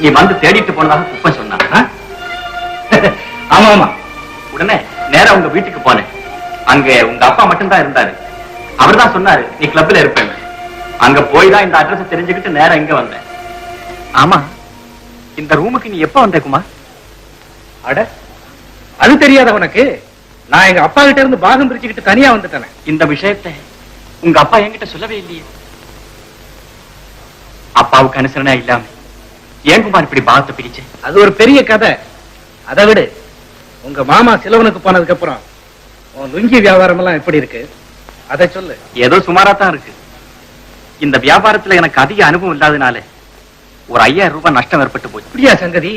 நீ வந்து தேடிட்டு போனதாக குப்பன் சொன்னான். ஆமா ஆமா. உடனே நேரா உங்க வீட்டுக்கு போனேன். அங்க உங்க அப்பா மட்டும்தான் இருந்தாரு. அவர் தான் சொன்னாரு நீ கிளப்ல இருப்பேன். அங்க போய் தான் இந்த அட்ரஸ் தெரிஞ்சுக்கிட்டு நேரா இங்க வந்தேன். ஆமா, இந்த ரூமுக்கு நீ எப்ப வந்த குமார்? அட அது தெரியாத உனக்கு? நான் எங்க அப்பா கிட்ட இருந்து பாகம் பிரிச்சுக்கிட்டு தனியா வந்துட்டேன். இந்த விஷயத்தை உங்க அப்பா என்கிட்ட சொல்லவே இல்லையே. அப்பாவுக்கு அனுசரணை இல்லாம ஏன் குமார் இப்படி பாகத்தை பிரிச்சு? அது ஒரு பெரிய கதை. அதை விடு, உங்க மாமா சிலவனுக்கு போனதுக்கு அப்புறம் உன் லுங்கி வியாபாரம் எல்லாம் எப்படி இருக்கு அதை சொல்லு. ஏதோ சுமாரா தான் இருக்கு. இந்த வியாபாரத்துல எனக்கு அதிக அனுபவம் இல்லாதனால ஒரு 5000 ரூபாய் நஷ்டம் ஏற்பட்டு போச்சு. இப்படியா சங்கதி?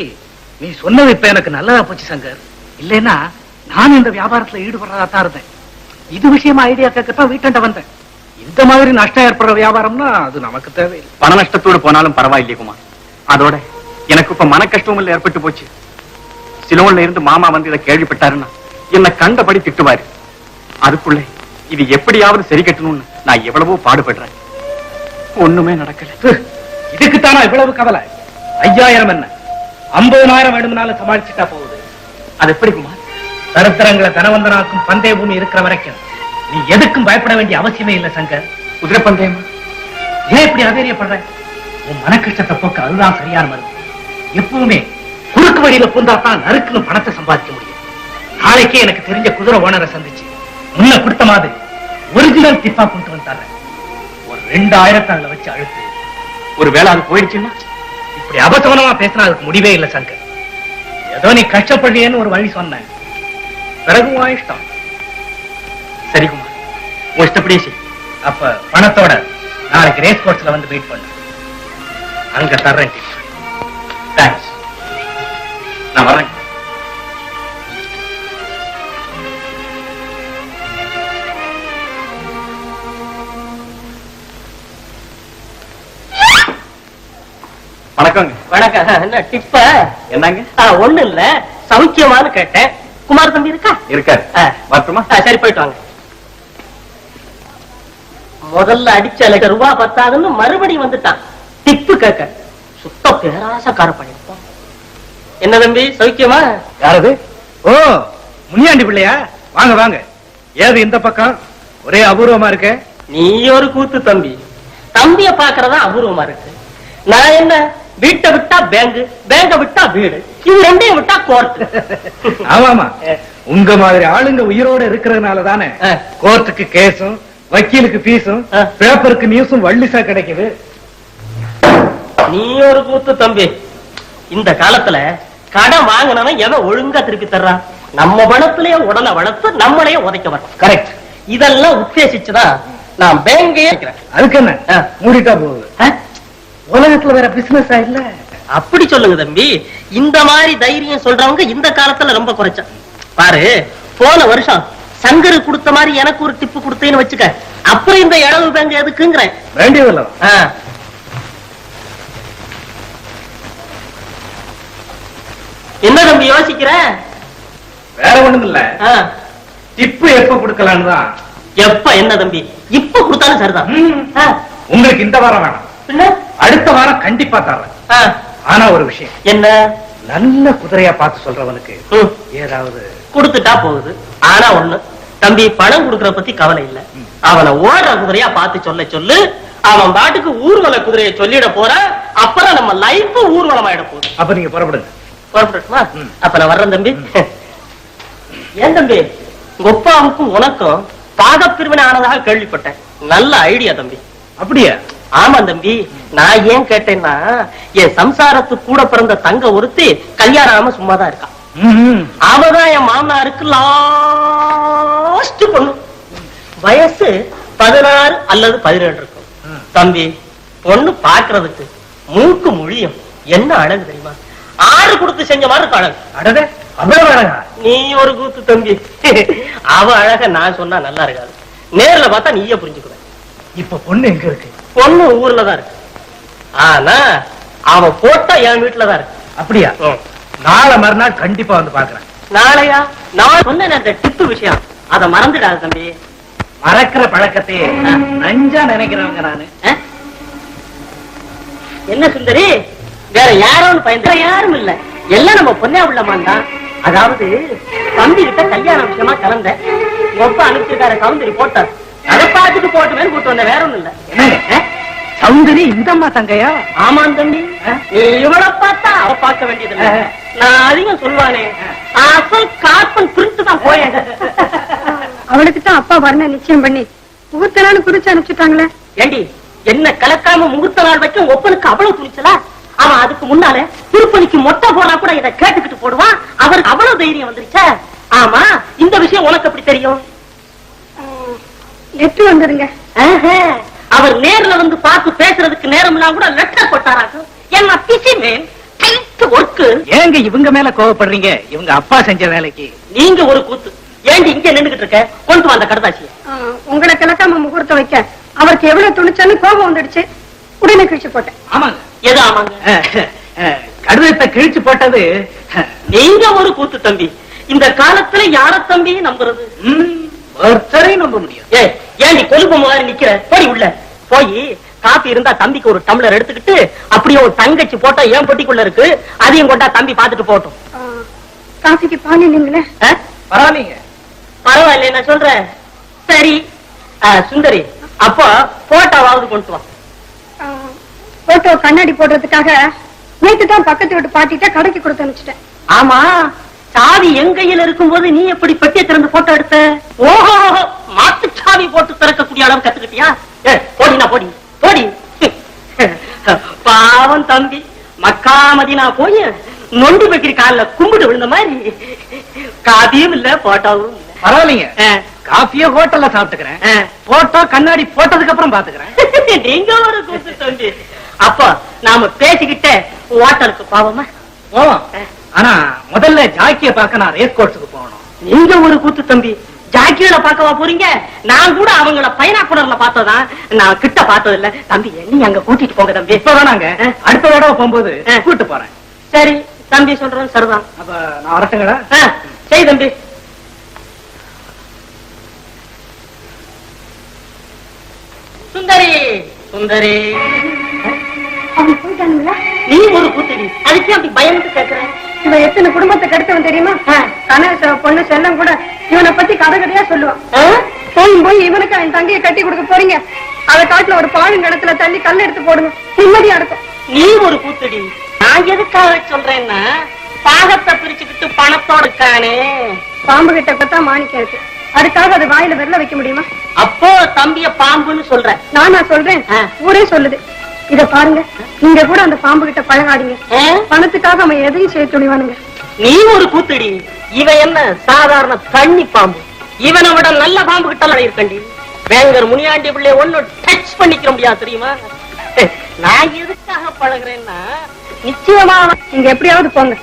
நீ சொன்னது இப்ப எனக்கு நல்லதா போச்சு சங்கர். இல்லைன்னா நான் இந்த வியாபாரத்துல ஈடுபடுறதா தான் இருந்தேன். இது விஷயமா ஐடியா கேட்கத்தான் வீட்டாண்ட வந்தேன். இந்த மாதிரி நஷ்டம் ஏற்படுற வியாபாரம்னா அது நமக்கு தேவையில்லை. பண நஷ்டத்தோடு போனாலும் பரவாயில்லையே குமார். அதோட எனக்கு இப்ப மன கஷ்டமும் ஏற்பட்டு போச்சு. சிலோன்ல இருந்து மாமா வந்து இதை கேள்விப்பட்டாருன்னா என்ன கண்டபடி திட்டுவாரு. அதுக்குள்ள இது எப்படியாவது சரி கட்டணும்னு நான் எவ்வளவோ பாடுபடுறேன். ஒண்ணுமே நடக்கல. இதுக்குத்தானா இவ்வளவு கவலை? 5000 என்ன 50,000 வேணும்னாலும் சமாளிச்சுட்டா போகுது. அது எப்படி குமார்? தரித்திரங்களை தனவந்தனாக்கும் பந்தய பூமி இருக்கிற வரைக்கும் நீ எதுக்கும் பயப்பட வேண்டிய அவசியமே இல்லை சங்கர். குதிரை பந்தயம் ஏன் இப்படி ஆதரியப்படுற? உன் மன கஷ்டத்தை போக்க அதுதான் சரியான மருந்து. எப்பவுமே குறுக்கு வழியில பூந்தாத்தான் நறுக்குன்னு பணத்தை சம்பாதிக்க முடியும். நாளைக்கே எனக்கு தெரிஞ்ச குதிரை ஓனரை சந்திச்சு முன்ன கொடுத்த மாதிரி ஒரிஜினல் டிப்பா கொண்டு வந்தாங்க. ஒரு 2000 அதுல வச்சு அழுத்து. ஒரு வேளை அது போயிடுச்சுன்னா? இப்படி அபசவனமா பேசினா அதுக்கு முடிவே இல்லை சங்கர். ஏதோ நீ கஷ்டப்படுறியன்னு ஒரு வழி சொன்னேன். பிறகு உன் இஷ்டம். சரி குமார், உன் இஷ்டப்படியே செய். அப்ப பணத்தோட நாளைக்கு ரேஸ் கோர்ஸ்ல வந்து வெயிட் பண்ணு. அங்க தர்றேன். தேங்க்ஸ். நான் வரேன். வணக்கங்க. வணக்கம். என்ன டிப்ப? என்னங்க? ஒண்ணு இல்ல, சௌக்கியமானு கேட்டேன். குமார் தம்பி இருக்கா? இருக்காரு. வரட்டுமா? சரி, போயிட்டு வாங்க. முதல்ல அடிச்ச லட்சம் ரூபாய் பத்தாதுன்னு மறுபடியும் வந்துட்டான் டிப்பு கேட்க. சுத்த பேராசக்கார பண்ணிருப்பான். என்ன தம்பி, சௌக்கியமா? யாரது? ஓ, முனியாண்டி பிள்ளையா? வாங்க வாங்க. ஏது இந்த பக்கம் ஒரே அபூர்வமா இருக்கு? நீ ஒரு கூத்து தம்பி. தம்பிய பாக்குறதா அபூர்வமா இருக்கு. நான் என்ன, வீட்டை விட்டா பேங்க், பேங்க விட்டா வீடு, இது ரெண்டையும் விட்டா கோர்ட். ஆமாமா, உங்க மாதிரி ஆளுங்க உயிரோட இருக்கிறதுனால தானே கோர்ட்டுக்கு கேஸும் வக்கீலுக்கு பீஸும் பேப்பருக்கு நியூஸும் வள்ளிசா கிடைக்குது. நீ ஒரு கூத்து தம்பி. இந்த காலத்துல கடன் வாங்கினவன் எவன் ஒழுங்கா திருப்பி தர்றான்? நம்ம பணத்திலேயே உடலை வளர்த்து நம்மளையே உதைக்க வரோம். கரெக்ட். இதெல்லாம் உத்தேசிச்சுதான் நான் பேங்கையே வைக்கிறேன். அதுக்கு என்ன, மூடிட்டா போகுது. உலகத்துல வேற பிசினஸ் இல்ல. அப்படி சொல்லுங்க தம்பி. இந்த மாதிரி தைரியம் சொல்றவங்க இந்த காலத்துல ரொம்ப குறைச்சா. பாரு, போன வருஷம் சங்கரு கொடுத்த மாதிரி எனக்கு ஒரு டிப்பு கொடுத்தேன்னு வச்சுக்க, அப்புறம் இந்த இளவு பேங்க் எதுக்குங்கிறேன். வேண்டியதில்ல. என்ன தம்பி யோசிக்கிற? வேற ஒண்ணும் இல்ல, டிப்பு எப்ப கொடுக்கலான்னு தான். எப்ப என்ன தம்பி, இப்ப கொடுத்தாலும் சரிதான். உங்களுக்கு இந்த வாரம் வேணாம், அடுத்த வாரம் கண்டிப்பா தரேன். ஆனா ஒரு விஷயம். என்ன? நல்ல குதிரையா பார்த்து சொல்றவனுக்கு ஏதாவது கொடுத்துட்டா போகுது. ஆனா ஒண்ணு தம்பி, பணம் கொடுக்கற பத்தி கவலை இல்ல. அவனை ஓடுற குதிரையா பார்த்து சொல்ல சொல்லு. அவன் பாட்டுக்கு ஊர்வல குதிரையை சொல்லிட போற. அப்புறம் நம்ம லைஃப் ஊர்வலமாயிட போகுது. அப்ப நீங்க புறப்படுங்க. புறப்பட்டுமா? அப்ப நான் வர்றேன் தம்பி. ஏன் தம்பி, கொப்பாவுக்கும் உனக்கும் பாகப்பிரிவினை ஆனதாக கேள்விப்பட்டேன். நல்ல ஐடியா தம்பி. அப்படியா? ஆமா தம்பி. நான் ஏன் கேட்டேன்னா, என் சம்சாரத்து கூட பிறந்த தங்க ஒருத்தி கல்யாணம் ஆகாம சும்மாதான் இருக்கான். அவதான் என் மாமனாருக்கு லாஸ்ட் பொண்ணு. வயசு 16 அல்லது 17 இருக்கும். தம்பி, பொண்ணு பாக்குறதுக்கு மூக்கு மொழியும் என்ன அழகு தெரியுமா? 6 கொடுத்து செஞ்ச மாதிரி இருக்கு அழகு. அடடே, அவ்வளவு அழகா? நீ ஒரு கூத்து தம்பி. அவ அழக நான் சொன்னா நல்லா இருக்காது. நேர்ல பார்த்தா நீயே புரிஞ்சுக்குவ. இப்ப பொண்ணு எங்க இருக்கு? பொண்ணு ஊர்லதான் இருக்கு. ஆனா அவ போட்டா என் வீட்டுலதான் இருக்கு. அப்படியா? நாளை மறுநாள் கண்டிப்பா வந்து பாக்குறேன். நாளையா? நான் சொன்ன அந்த டிப்பு விஷயம் அத மறந்துடாது தம்பி. மறக்கிற பழக்கத்தை நஞ்சா நினைக்கிறவங்க நானு. என்ன சுந்தரி, வேற யாரும் பயந்து யாரும் இல்ல, எல்லாம் நம்ம பொண்ணே உள்ளமான் தான். அதாவது தம்பி கிட்ட கல்யாண விஷயமா கலந்த ஒப்ப அனுப்பிச்சிருக்காரு. சௌந்தரி போட்டார், அதை பார்த்துட்டு போட்டுவேன்னு கூட்டு வந்த, வேற ஒண்ணும் இல்ல. என்ன சௌந்தரி இந்தம்மா தங்கையா? ஆமாம் தம்பி. நீ இவளை பார்த்தா அவ பார்க்க வேண்டியது இல்ல. நான் அதிகம் சொல்லுவானே, அசல் கார்பன் பிரிண்ட் தான் போயேன். அவளுக்கு தான் அப்பா வர்ண நிச்சயம் பண்ணி முகூர்த்த நாள் குறிச்சு அனுப்பிச்சுட்டாங்களே. ஏண்டி என்ன கலக்காம முகூர்த்த நாள் வைக்க ஒப்பனுக்கு அவ்வளவு துணிச்சலா? அவன் அதுக்கு முன்னால திருப்பணிக்கு மொட்டை போனா கூட இதை கேட்டுக்கிட்டு போடுவான். அவருக்கு அவ்வளவு தைரியம் வந்துருச்சா? ஆமா, இந்த விஷயம் உனக்கு எப்படி தெரியும்? லெட்டர் வந்துருங்க. அவர் நேர்ல வந்து பார்த்து பேசுறதுக்கு நேரம் எல்லாம் கூட லெட்டர் போட்டாராக்கும். என்ன பிசிமேன் ஒர்க்கு. ஏங்க இவங்க மேல கோவப்படுறீங்க? இவங்க அப்பா செஞ்ச வேலைக்கு நீங்க ஒரு கூத்து. ஏண்டி இங்க நின்னுகிட்டு இருக்க? கொண்டு வந்த கடதாசிய. உங்களை கிளக்காம முகூர்த்தம் வைக்க அவருக்கு எவ்வளவு துணிச்சன்னு கோபம் வந்துடுச்சு. உடனே கிழிச்சு போட்டேன். ஆமாங்க. எது ஆமாங்க? கடிதத்தை கிழிச்சு போட்டது நீங்க ஒரு கூத்து தம்பி. இந்த காலத்துல யார தம்பி நம்புறது? ஒருத்தரையும் நம்ப முடியும். ஏன் நீ கொழுப்பு மாதிரி நிக்கிற? போய் உள்ள போய் காப்பி இருந்தா தம்பிக்கு ஒரு டம்ளர் எடுத்துக்கிட்டு அப்படியே ஒரு தங்கச்சி போட்டா ஏன் பொட்டிக்குள்ள இருக்கு அதையும் கொண்டா தம்பி பாத்துட்டு போட்டோம். காஃபிக்கு பால் இல்லைங்களே. பரவாயில்லைங்க. பரவாயில்ல நான் சொல்றேன். சரி சுந்தரி, அப்போ போட்டோவாவது கொண்டு வா. போட்டோ கண்ணாடி போடுறதுக்காக நேத்து தான் பக்கத்து வீட்டு பாட்டிட்ட கடைக்கு கொடுத்து அனுப்பிச்சிட்டேன். ஆமா, சாவி என் கையில இருக்கும்போது நீ எப்படி பெட்டியை திறந்து போட்டோ எடுத்த? ஓஹோ, மாத்து சாவி போட்டு திறக்கக்கூடிய அளவு கத்துக்கிட்டியா? போடினா போடி போடி. பாவம் தம்பி, மக்கா மதினா போய் நொண்டி வைக்கிற காலில் கும்பிட்டு விழுந்த மாதிரி காபியும் இல்ல போட்டோவும் இல்ல. பரவாயில்லைங்க, காஃபியோ ஹோட்டல்ல சாப்பிட்டுக்கிறேன். போட்டோ கண்ணாடி போட்டதுக்கு அப்புறம் பாத்துக்கிறேன். நீங்க ஒரு கூத்து தம்பி. அப்போ நாம பேசிக்கிட்டே ஹோட்டலுக்கு போவோமா? போவோம். ஆனா முதல்ல ஜாக்கிய பார்க்க நான் ரேஸ் கோர்ஸுக்கு போகணும். நீங்க ஒரு கூத்து தம்பி. ஜாக்கியில பார்க்கவா போறீங்க? நான் கூட அவங்கள பைனாக்குலர்ல பார்த்ததான், நான் கிட்ட பார்த்தது இல்ல தம்பி. நீ அங்க கூட்டிட்டு போங்க தம்பி. இப்பதான் நாங்க அடுத்த தடவை போகும்போது கூட்டு போறேன். சரி தம்பி, சொல்றேன் சரிதான். அப்ப நான் வரட்டுங்களா? சரி தம்பி. சுந்தரி சுந்தரி, அவங்க போயிட்டானுங்களா? நீ ஒரு கூத்தடி. அதுக்கே அப்படி பயந்து கேட்கிறேன். இவன் எத்தனை குடும்பத்தை கெடுத்தவன் தெரியுமா? கணேச பொண்ணு செல்லம் கூட இவனை பத்தி கதை கதையா சொல்லுவான். போய் இவனுக்கு என் தங்கையை கட்டி கொடுக்க போறீங்க, அதை காட்டுல ஒரு பாழும் கிணத்துல தள்ளி கல் எடுத்து போடுங்க, நிம்மதியா இருக்கும். நீ ஒரு கூத்தடி. நான் எதுக்காக சொல்றேன்னா, பாகத்தை பிரிச்சுக்கிட்டு பணத்தோடு இருக்கானே. பாம்பு கிட்ட பத்தா மாணிக்கம் இருக்கு, அதுக்காக அது வாயில வெள்ள வைக்க முடியுமா? அப்போ தம்பிய பாம்புன்னு சொல்ற? நானா சொல்றேன்? ஊரே சொல்லுது. இத பாருங்க, நீங்க கூட அந்த பாம்பு கிட்ட பழகாதீங்க. பணத்துக்காக அவன் எதையும் செய்ய துணிவானுங்க. நீ ஒரு கூத்தடி. இவன் என்ன சாதாரண தண்ணி பாம்பு? இவனை விட நல்ல பாம்பு கிட்ட இருக்கண்டி. வேங்கர் முனியாண்டி பிள்ளை ஒண்ணு டச் பண்ணிக்க முடியாது தெரியுமா? நான் எதுக்காக பழகுறேன்னா, நிச்சயமா நீங்க எப்படியாவது போங்க.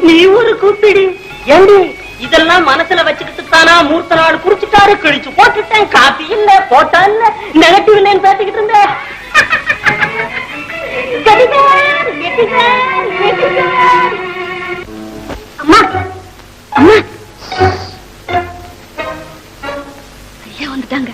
நீ ஒரு கூத்தடி. ஏண்டி இதெல்லாம் மனசுல வச்சுக்கிட்டு தானா மூர்த்த நாள் குடிச்சுட்டாரு, கிழிச்சு போட்டுட்டேன், காப்பி இல்ல போட்டா இல்ல, நெகட்டிவ் இல்லைன்னு பேசிக்கிட்டு இருந்தேன். அம்மா அம்மா, ஐயா வந்துட்டாங்க.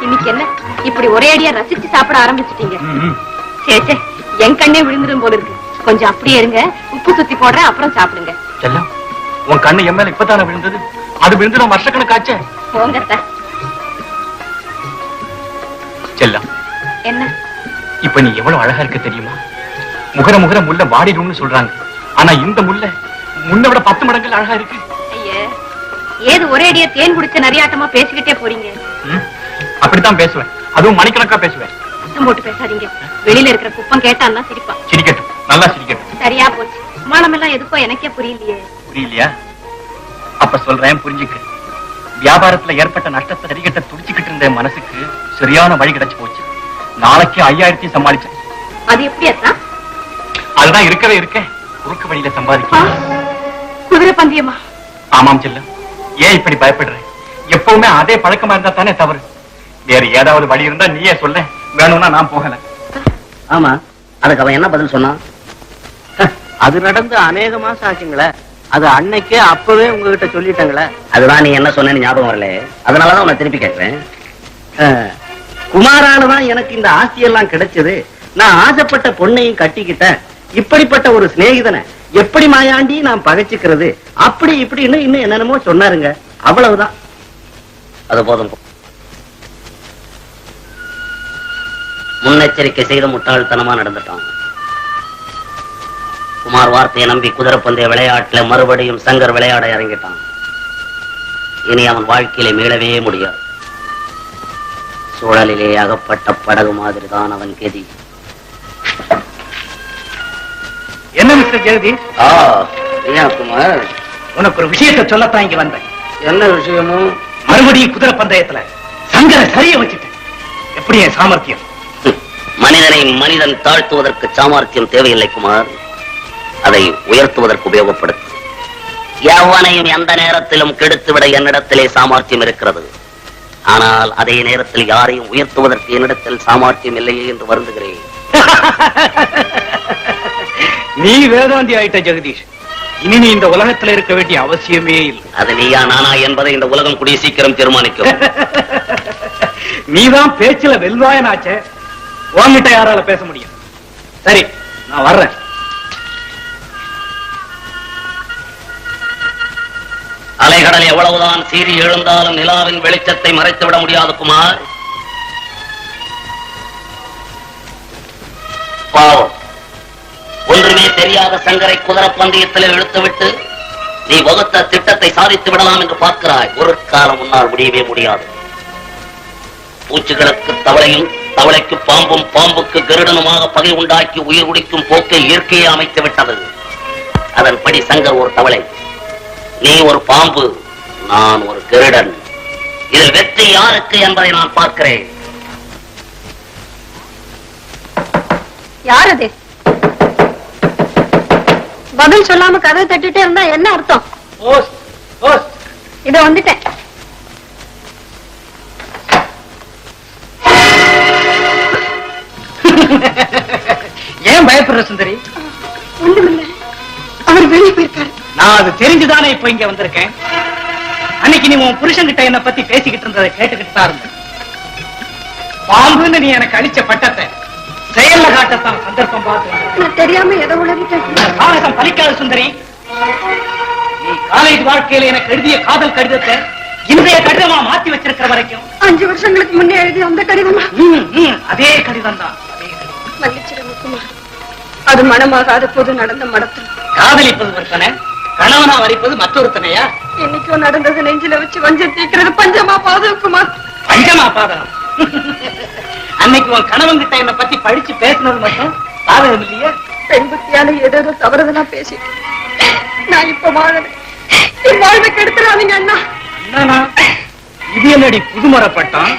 இன்னைக்கு என்ன இப்படி ஒரே அடியா ரசிச்சு சாப்பிட ஆரம்பிச்சிட்டீங்க? சேச்சே, என் கண்ணே விழுந்துடும் போல இருக்கு. கொஞ்சம் அப்படியே இருங்க, உப்பு சுத்தி போடுறேன், அப்புறம் சாப்பிடுங்க. செல்லம், உன் கண்ணு என் மேல இப்பதானே விழுந்தது? அது விழுந்து நான் வருஷக்கணக்காச்சே. போங்க செல்லம், என்ன இப்ப நீ எவ்வளவு அழகா இருக்க தெரியுமா? முகர முல்ல வாடிடும்னு சொல்றாங்க, ஆனா இந்த முல்ல முன்ன விட 10 மடங்கு அழகா இருக்கு. ஐயா, ஏது ஒரே அடியா தேன் குடிச்ச நரியாட்டமா பேசிக்கிட்டே போறீங்க? அப்படித்தான் பேசுவேன், அதுவும் மணிக்கணக்கா பேசுவேன். சத்தம் போட்டு பேசாதீங்க, வெளியில இருக்கிற குப்பம் கேட்டான்னா சிரிப்பா. சிரிக்கட்டும், நல்லா சிரிக்கட்டும். சரியா போச்சு. விமானம் எல்லாம் எதுக்கோ எனக்கே புரியலையே. புரியலையா? அப்ப சொல்றேன், புரிஞ்சுக்க. வியாபாரத்துல ஏற்பட்ட நஷ்டத்தை சரிகட்ட துடிச்சுக்கிட்டு இருந்த மனசுக்கு சரியான வழி கிடைச்சு போச்சு. நாளைக்கு 5000 சமாளிச்சேன். அது எப்படி அத்தா? அதுதான் இருக்கவே இருக்க, குறுக்கு வழியில சம்பாதிக்க. குதிரை பந்தயமா? ஆமாம் செல்லம், ஏன் இப்படி பயப்படுற? எப்பவுமே அதே பழக்கமா இருந்தா தானே தவறு. வேற ஏதாவது வழி இருந்தா நீயே சொல்ல, வேணும்னா நான் போகல. ஆமா, அதுக்கு அவன் என்ன பதில் சொன்னான்? அது நடந்து அநேக மாசம் ஆச்சுங்களே, அது அன்னைக்கே அப்பவே உங்ககிட்ட சொல்லிட்டாங்களே. அதுதான் நீ என்ன சொன்னேன்னு ஞாபகம் வரல, அதனாலதான் உன்னை திருப்பி கேட்கிறேன். குமாரானதான் எனக்கு இந்த ஆஸ்தியெல்லாம் கிடைச்சது, நான் ஆசைப்பட்ட பொண்ணையும் கட்டிக்கிட்டேன், இப்படிப்பட்ட ஒரு சிநேகிதனை எப்படி மாயாண்டி நாம் பகைச்சுக்கிறது அப்படி இப்படின்னு இன்னும் என்னென்னமோ சொன்னாருங்க. அவ்வளவுதான். அது போதும். முன்னெச்சரிக்கை செய்த முட்டாள்தனமா நடந்துட்டான். குமார் வார்த்தையை நம்பி குதிரைப்பந்தய விளையாட்டுல மறுபடியும் சங்கர் விளையாட இறங்கிட்டான். இனி அவன் வாழ்க்கையில மீளவே முடியாது. சூழலிலே அகப்பட்ட படகு மாதிரி தான் அவன் கதி. என்ன மிஸ்டர் ஜெகதி? குமார், உனக்கு ஒரு விஷயத்தை சொல்லத்தான் இங்க வந்தேன். என்ன விஷயமும்? மறுபடியும் குதிரை பந்தயத்துல சங்கரை சரிய வச்சுட்டேன். எப்படி என் சாமர்த்தியம்? மனிதனை மனிதன் தாழ்த்துவதற்கு சாமர்த்தியம் தேவையில்லை குமார், அதை உயர்த்துவதற்கு உபயோகப்படுத்து. எவனையும் எந்த நேரத்திலும் கெடுத்துவிட என்னிடத்திலே சாமர்த்தியம் இருக்கிறது. ஆனால் அதே நேரத்தில் யாரையும் உயர்த்துவதற்கு என்னிடத்தில் சாமர்த்தியம் இல்லையே என்று வருந்துகிறேன். நீ வேதாந்தி ஆயிட்ட ஜெகதீஷ். இனி நீ இந்த உலகத்துல இருக்க வேண்டிய அவசியமே இல்லை. அது நீயா நானா என்பதை இந்த உலகம் கூடிய சீக்கிரம் தீர்மானிக்கும். நீதான் பேச்சுல வெல்வாயனாச்சே, உன்கிட்ட யாரால பேச முடியும்? சரி, நான் வர்றேன். அலைகடல் எவ்வளவுதான் சீறி எழுந்தாலும் நிலாவின் வெளிச்சத்தை மறைத்து விட முடியாது குமார். பாவம், ஒன்றுமே தெரியாத சங்கரை குதிரை பந்தயத்தில் இழுத்துவிட்டு நீ வகுத்த திட்டத்தை சாதித்து விடலாம் என்று பார்க்கிறாய். ஒரு காலம் முன்னால் முடியவே முடியாது. பூச்சிகளுக்கு தவளையும், தவளைக்கு பாம்பும், பாம்புக்கு கருடனுமாக பகை உண்டாக்கி உயிர் குடிக்கும் போக்கை இயற்கையை அமைத்து விட்டது. அதன்படி சங்கர் ஒரு தவளை, நீ ஒரு பாம்பு, நான் ஒரு கருடன். இதில் வெற்றி யாருக்கு என்பதை நான் பார்க்கிறேன். யார் அது? பதில் சொல்லாம கதை தட்டிட்டே இருந்தா என்ன அர்த்தம்? இத வந்துட்டேன். ஏன் பயப்படுற சுந்தரி? ஒண்ணுமில்ல, அவர் வெளியே போயிருக்காரு. நான் அது தெரிஞ்சுதானே இப்ப இங்க வந்திருக்கேன். அன்னைக்கு நீ உன் புருஷன் கிட்ட என்ன பத்தி பேசிக்கிட்டு இருந்ததை கேட்டுக்கிட்டு தான் இருந்தேன். பாம்புன்னு நீ எனக்கு அளிச்ச பட்டத்தை செயல்ல காட்டத்தான் சந்தர்ப்பம் பார்த்து நான் தெரியாம எதை உளறிட்டேன். சாகசம் பலிக்காத சுந்தரி. நீ காலேஜ் வாழ்க்கையில எனக்கு எழுதிய காதல் கடிதத்தை இன்றைய கடிதமா மாத்தி வச்சிருக்கிற வரைக்கும் 5 வருஷங்களுக்கு முன்னே எழுதிய அந்த கடிதமா? அதே கடிதம் தான். மன்னிச்சிருங்க குமார், அது மனமாகாத போது நடந்த மடத்தம். காதலிப்பது ஒருத்தனை, கணவனா வரிப்பது மற்றொருத்தனையா? என்னைக்கும் நடந்தது நெஞ்சில வச்சு வஞ்சம் தீக்கிறது பஞ்சமா பாதம் குமார். பஞ்சமா பாதகம்? அன்னைக்கு உன் கணவன் கிட்ட என்ன பத்தி படிச்சு பேசினது மட்டும் பாதகம் இல்லையே? பெண் புத்தியால ஏதோ தவறுதெல்லாம் பேசி நான் இப்ப வாழறேன். என் வாழ்வை கெடுத்துறாதீங்க அண்ணா. என்னன்னா இது என்னடி புதுமரப்பட்டான்?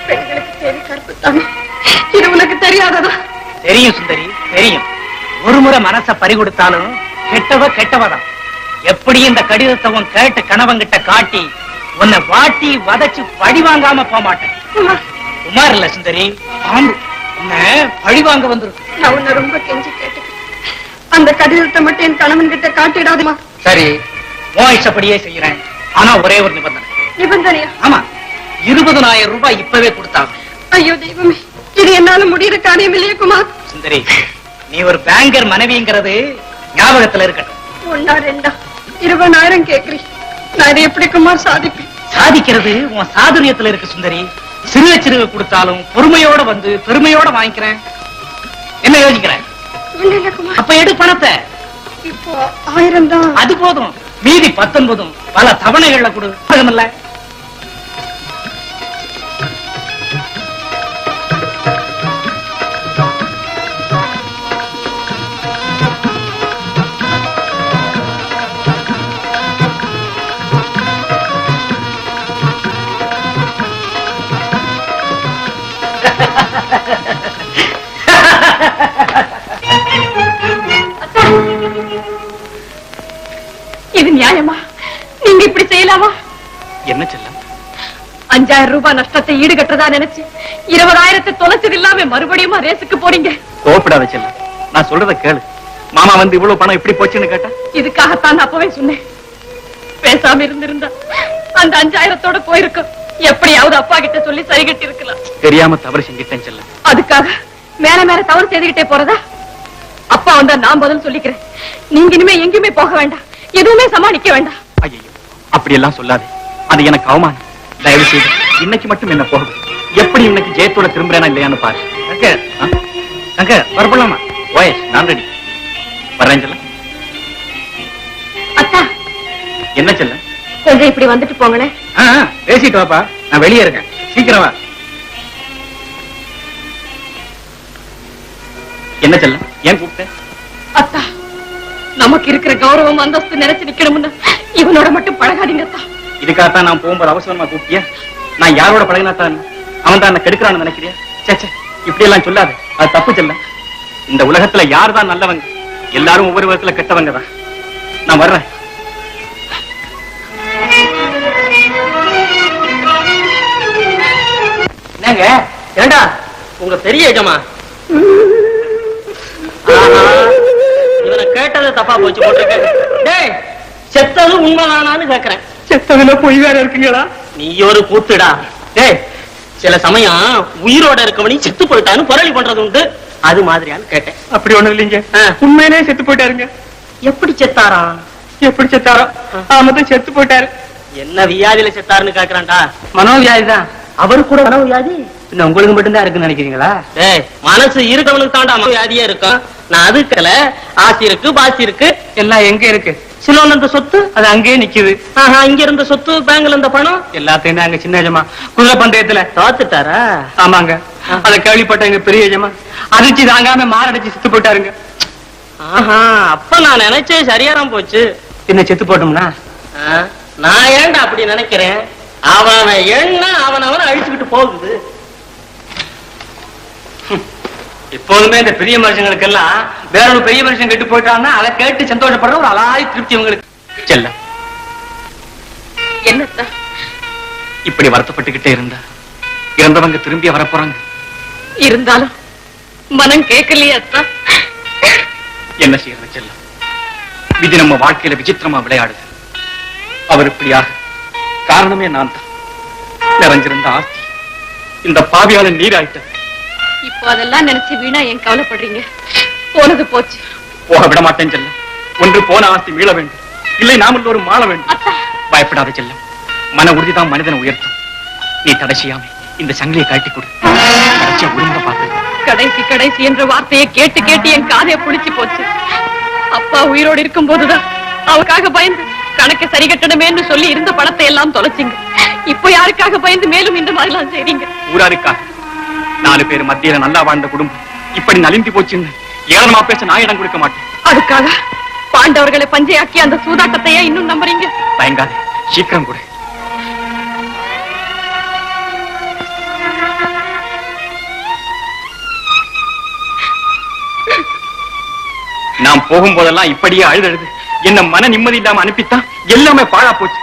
பெண்களுக்கு தேடி கற்புத்தானே, இது உனக்கு தெரியாததா? தெரியும் சுந்தரி, தெரியும். ஒரு முறை மனச பறி கொடுத்தாலும் கெட்டவதான். எப்படி இந்த கடிதத்தை உன் கேட்டு கணவன்கிட்ட காட்டி உன்னை வாட்டி வதச்சு பழி வாங்காம போக மாட்டேன். குமார் இல்ல சுந்தரி, பாம்பு உன்னை பழி வாங்க வந்துரும். நான் உன்னை ரொம்ப கெஞ்சி கேட்டுக்கிறேன், அந்த கடிதத்தை மட்டும் என் கணவன் கிட்ட காட்டிடாதுமா. சரி, உன் இஷ்டப்படியே செய்யறேன். ஆனா ஒரே ஒரு நிபந்தனை. நிபந்தனையா? ஆமா, 20,000 ரூபாய் இப்பவே கொடுத்தாங்க. ஐயோ தெய்வமே, இது என்னால முடிகிற காரியம் இல்லையே குமார். சுந்தரி, நீ ஒரு பேங்கர் மனைவிங்கிறது ஞாபகத்துல இருக்கட்டும். 1 2 20,000 கேக்குறீ, நான் இதை எப்படி குமார் சாதிப்பேன்? சாதிக்கிறது உன் சாதுரியத்துல இருக்கு சுந்தரி. சிறுவ கொடுத்தாலும் பொறுமையோட வந்து பெருமையோட வாங்கிக்கிறேன். என்ன யோசிக்கிறேன்? இல்ல குமார், அப்ப எடு பணத்தை. இப்போ 1000 தான். அது போதும். மீதி 19 பல தவணைகள்ல கொடு. இல்ல இது நியாயமா? நீங்க இப்படி செய்யலாமா? என்ன செல்லம்? 5000 ரூபாய் நஷ்டத்தை ஈடுகட்டுறதா நினைச்சு 20,000 தொலைச்சது இல்லாம மறுபடியும் ரேஸுக்கு போறீங்க. கோபப்படாத செல்லம், நான் சொல்றத கேளு. மாமா வந்து இவ்வளவு பணம் எப்படி போச்சுன்னு கேட்டா? இதுக்காகத்தான் அப்பவே சொன்னேன். பேசாம இருந்திருந்தா அந்த 5000 போயிருக்கும். எப்படியாவது அப்பா கிட்ட சொல்லி சரி கட்டி இருக்கலாம். தெரியாம தவறு செஞ்சிட்டேன் செல்லம். அதுக்காக மேல மேல தவறு செய்துகிட்டே போறதா? அப்பா வந்தா நான் பதில் சொல்லிக்கிறேன். நீங்க இனிமே எங்கேயுமே போக வேண்டாம், எதுவுமே சமாளிக்க வேண்டாம். ஐயோ, அப்படி எல்லாம் சொல்லாது. அது எனக்கு அவமானம். தயவு செய்து இன்னைக்கு மட்டும் என்ன போகுது. எப்படி இன்னைக்கு ஜெயத்தோட திரும்புறேனா இல்லையான்னு பாரு. அங்க வரப்படலாமா? ஓஎஸ், நான் ரெடி. வர்றேன் செல்லம். அத்தா, என்ன செல்லம்? கொஞ்சம் இப்படி வந்துட்டு போங்களேன். பேசிட்டு வாப்பா, நான் வெளியே இருக்கேன், சீக்கிரம் வா. என்ன செல்லம், ஏன் கூப்பிட்டேன்? அத்தா, நமக்கு இருக்கிற கௌரவம் அந்தஸ்து நினைச்சு நிக்கணும்னு இவனோட மட்டும் பழகாதீங்க அத்தா. இதுக்காகத்தான் நான் போகும்போது அவசரமா கூப்பிட்டியா? நான் யாரோட பழகினாத்தான் அவன் தான் என்ன கெடுக்கிறான்னு நினைக்கிறியா? சேச்சே, இப்படி எல்லாம் சொல்லாது, அது தப்பு செல்லம். இந்த உலகத்துல யார் தான் நல்லவங்க? எல்லாரும் ஒவ்வொரு விதத்துல கெட்டவங்க தான். நான் வர்றேன். என்னங்க ஏண்டா உங்க பெரிய எஜமா இவனை கேட்டது தப்பா போச்சு போட்டிருக்க. டேய், செத்தது உண்மைதானான்னு கேக்குறேன். செத்ததுல பொய் வேற இருக்குங்களா? நீ ஒரு கூத்துடா. டேய், சில சமயம் உயிரோட இருக்கவனி செத்து போயிட்டான்னு புரளி பண்றது உண்டு, அது மாதிரியான்னு கேட்டேன். அப்படி ஒண்ணும் இல்லைங்க, ஆ. உண்மையிலே செத்து போயிட்டாருங்க. எப்படி செத்தாரா? எப்படி செத்தாரோ ஆமதான் செத்து போயிட்டாரு. என்ன வியாதியில செத்தாருன்னு கேக்குறான்டா. மனோவியாதி தான். அவரு கூட மனோவியாதி? பின்ன உங்களுக்கு மட்டும்தான் இருக்குன்னு நினைக்கிறீங்களா? டேய், மனசு இருக்கவனுக்கு தாண்டா மனோவியாதியே இருக்கும். நான் அதுக்கல ஆசி இருக்கு, பாசி இருக்கு. எல்லாம் எங்க இருக்கு? சிலோன் அந்த சொத்து அது அங்கேயே நிக்குது. இங்க இருந்த சொத்து, பேங்க்ல இருந்த பணம் எல்லாத்தையும் அங்க சின்ன எஜமா குதிரை பந்தயத்துல தோத்துட்டாரா? ஆமாங்க, அத கேள்விப்பட்ட எங்க பெரிய எஜமா அதிர்ச்சி தாங்காம மாரடிச்சு செத்து போயிட்டாருங்க. அப்ப நான் நினைச்சேன் சரியாரம் போச்சு. என்ன செத்து போட்டோம்னா? நான் ஏன்டா அப்படி நினைக்கிறேன்? அவன் என்ன அவனை அழிச்சுக்கிட்டு போகுது. எப்போதுமே இந்த பெரிய மனுஷங்களுக்கு எல்லாம் வேற ஒரு பெரிய மனுஷன் கெட்டு போயிட்டான்னா அதை கேட்டு சந்தோஷப்படுற ஒரு அலாய் திருப்தி இவங்களுக்கு. செல்லம், என்னத்தா? இப்படி வருத்தப்பட்டுக்கிட்டே இருந்தா இறந்தவங்க திரும்பி வரப்போறாங்க. இருந்தாலும் மனம் கேட்கலையே அத்தா. என்ன செய்யறது செல்லம்? விதி நம்ம வாழ்க்கையில விசித்திரமா விளையாடுது. அவர் இப்படியாக காரணமே நான் தான். நிறைஞ்சிருந்த ஆஸ்தி இந்த பாவியால நீராயிட்ட. இப்போ அதெல்லாம் நினைச்சு வீணா ஏன் கவலைப்படுறீங்க? போனது போச்சு. போக விட மாட்டேன் செல்லம். ஒன்று போன ஆஸ்தி மீள வேண்டும், இல்லை நாம் எல்லோரும் மாள வேண்டும். அத்தா, பயப்படாத செல்லம், மன உறுதிதான் மனிதனை உயர்த்தும். நீ தடைசியாம இந்த சங்கிலியை காட்டி கொடு. கடைசியா ஒழுங்க பார்த்து. கடைசி கடைசி என்ற வார்த்தையை கேட்டு கேட்டு என் காதைய புடிச்சு போச்சு. அப்பா உயிரோடு இருக்கும் போதுதான் அவருக்காக பயந்து கணக்கு சரி கட்டணுமேன்னு சொல்லி இருந்த பணத்தை எல்லாம் தொலைச்சிங்க. இப்போ யாருக்காக பயந்து மேலும் இந்த மாதிரி எல்லாம் செய்றீங்க? ஊராருக்காக. 4 பேர் மத்தியில நல்லா வாழ்ந்த குடும்பம் இப்படி நலிந்து போச்சுன்னு ஏளனமா பேச நான் இடம் கொடுக்க மாட்டேன். அதுக்காக பாண்டவர்களை பஞ்சையாக்கி அந்த சூதாட்டத்தையே இன்னும் நம்புறீங்க? தயங்காதே, சீக்கிரம் கூட. நான் போகும்போதெல்லாம் இப்படியே அழுது என்ன மன நிம்மதி இல்லாம அனுப்பித்தான் எல்லாமே பாழா போச்சு.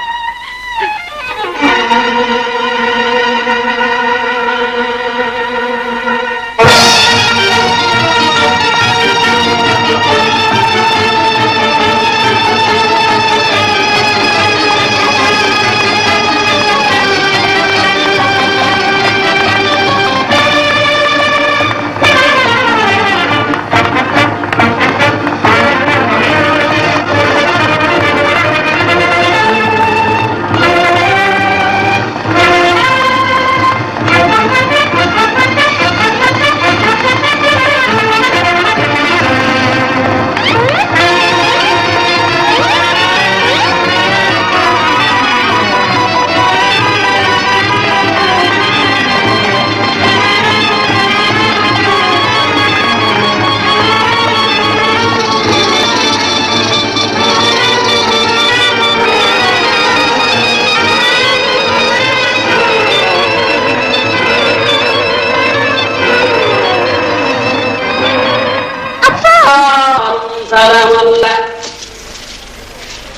சரமல்ல,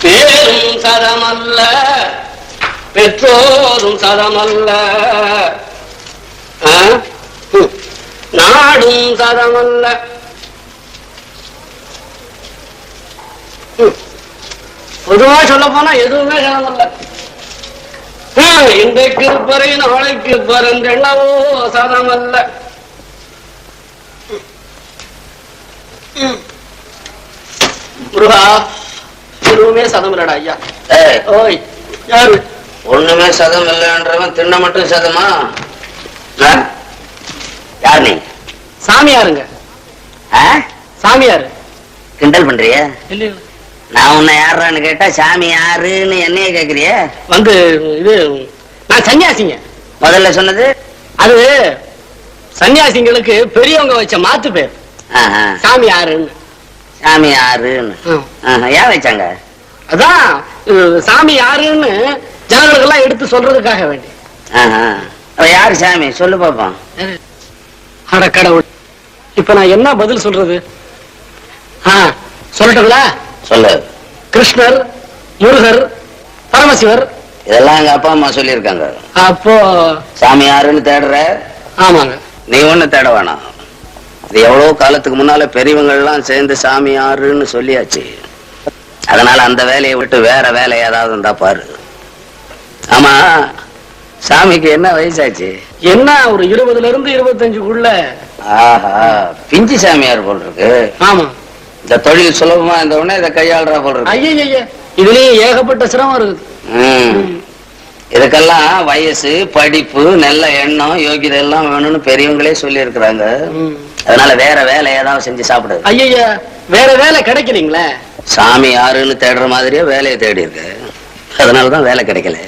பேரும் சரமல்ல, பெற்றோரும் சரமல்ல, நாடும் சரமல்ல. பொதுவா சொல்ல போனா எதுவுமே சரமல்ல. இன்றைக்கு இருப்பறை நாளைக்கு பரந்தெண்ணவோ சரமல்ல. முருகா எதுவுமே சதம் இல்லடா ஐயா. ஏய், ஓய் யாரு? ஒண்ணுமே சதம் இல்லைன்றவன் தின்ன மட்டும் சதமா? ஆ? யார் நீ? சாமியாருங்க. ஆ? சாமியாரு. கிண்டல் பண்றிய? இல்ல நான் உன்னை யாருன்னு கேட்டா சாமி யாருன்னு என்னைய கேக்குறிய? வந்து இது நான் சன்னியாசிங்க. முதல்ல சொன்னது அது சன்னியாசிங்களுக்கு பெரியவங்க வச்ச மாத்து பேர். ஆஹா, சாமி யாருன்னு. சாமி யாருன்னு. ஆஹா, ஏன் வச்சாங்க? அதான் சாமி யாருன்னு ஜனங்களுக்கெல்லாம் எடுத்து சொல்றதுக்காக வேண்டி. ஆஹா, அப்ப யாரு சாமி சொல்லு பாப்போம். அட கடவுள், இப்ப நான் என்ன பதில் சொல்றது? சொல்லட்டுங்களா? சொல்லு. கிருஷ்ணர், முருகர், பரமசிவர். இதெல்லாம் எங்க அப்பா அம்மா சொல்லியிருக்காங்க. அப்போ சாமி யாருன்னு தேடுற? ஆமாங்க. நீ ஒண்ணு தேட வேணாம். இது எவ்வளவு காலத்துக்கு முன்னால பெரியவங்க எல்லாம் சேர்ந்து சாமி யாருன்னு சொல்லியாச்சு. அதனால அந்த வேலையை விட்டு வேற வேலை ஏதாவது இருந்தா பாரு. ஆமா, சாமிக்கு என்ன வயசாச்சு? என்ன ஒரு 20ல இருந்து 25க்குள்ள. ஆஹா, பிஞ்சு சாமியார் போல் இருக்கு. ஆமா, இந்த தொழில் சுலபமா இந்த உடனே இதை கையாளுறா போல் இருக்கு. ஐய இதுலயும் ஏகப்பட்ட சிரமம் இருக்குது. இதுக்கெல்லாம் வயசு, படிப்பு, நல்ல எண்ணம், யோகிதை எல்லாம் வேணும்னு பெரியவங்களே சொல்லி இருக்கிறாங்க. அதனால வேற வேலை ஏதாவது செஞ்சு சாப்பிடு. ஐய வேற வேலை கிடைக்கலீங்களே. சாமி யாருன்னு தேடுற மாதிரியே வேலையை தேடி இருக்கு. அதனாலதான் வேலை கிடைக்கல.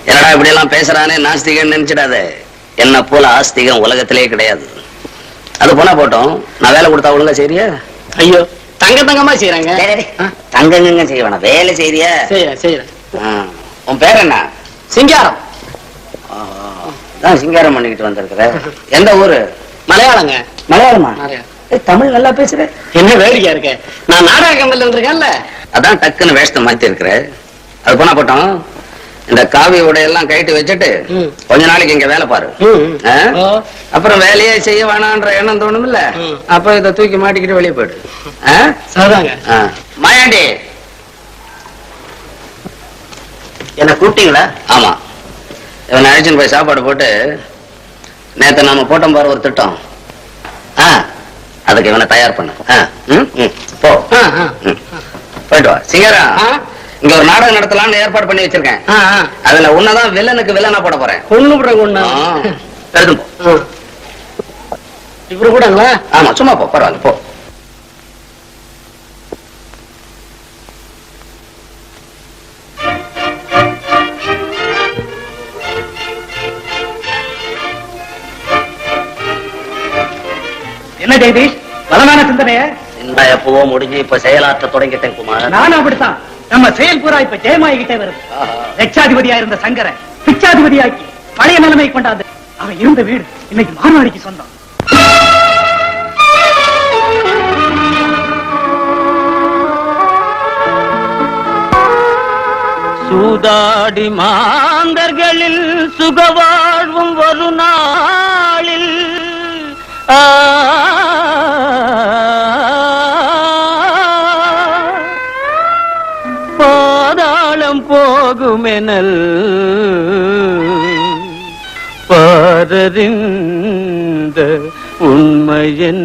என்னடா இப்படி எல்லாம் பேசுறானே நாஸ்திகன்னு நினைச்சிடாத. என்ன போல ஆஸ்திகம் உலகத்திலே கிடையாது. அது போனா போட்டோம், நான் வேலை கொடுத்தா ஒழுங்கா சரியா? ஐயோ, தங்கமா செய்யறாங்க. தங்கங்க செய்ய வேணாம், வேலை செய்யறியா? செய்யறேன். உன் பேர் என்ன? சிங்காரம். சிங்காரம் பண்ணிக்கிட்டு வந்திருக்கிற. எந்த ஊரு? மலையாளங்க. மலையாளமா? தமிழ் நல்லா பேசுற. என்ன வேடிக்கையா இருக்க? நான் நாடக கம்பெனில இருக்கேன்ல, அதான் டக்குன்னு வேஷத்தை மாத்தி இருக்கிற. அது போனா போட்டோம், இந்த காவி உடையெல்லாம் கைட்டு வச்சுட்டு கொஞ்ச நாளைக்கு இங்க வேலை பாரு. அப்புறம் வேலையே செய்ய வேணான்ற எண்ணம் தோணும் இல்ல, அப்ப இதை தூக்கி மாட்டிக்கிட்டு வெளியே போயிடு. மாயாண்டி, என்ன கூப்பிட்டீங்களா? ஆமா, இவன் அழைச்சின்னு போய் சாப்பாடு போட்டு, நேத்து நாம போட்டோம் பாரு ஒரு திட்டம், அதுக்கு இவனை தயார் பண்ண. போ, போயிட்டு வா. சிங்கரா, இங்க ஒரு நாடகம் நடத்தலாம்னு ஏற்பாடு பண்ணி வச்சிருக்கேன். அதுல உன்னதான் வில்லனுக்கு வில்லனா போட போறேன். இவரு கூடங்களா? ஆமா, சும்மா போ, பரவாயில்ல போ. என்ன ஜெயதீஷ், பலமான சிந்தனைய? எப்பவோ முடிஞ்சு இப்ப செயலாற்ற தொடங்கிட்டேன் குமார். நானும் அப்படித்தான். நம்ம செயல் பூரா இப்ப ஜெயமாகிட்டே வருது. லட்சாதிபதியா இருந்த சங்கர பிச்சாதிபதியாக்கி பழைய நிலைமை கொண்டாந்து அவன் இருந்த வீடு இன்னைக்கு மார்வாடிக்கு சொந்தம். சூதாடி மாந்தர்களில் சுகவாழ்வும் ஒரு நாளில் பாதாளம் போகுமெனல் பாரறிந்த உண்மையென்றோ.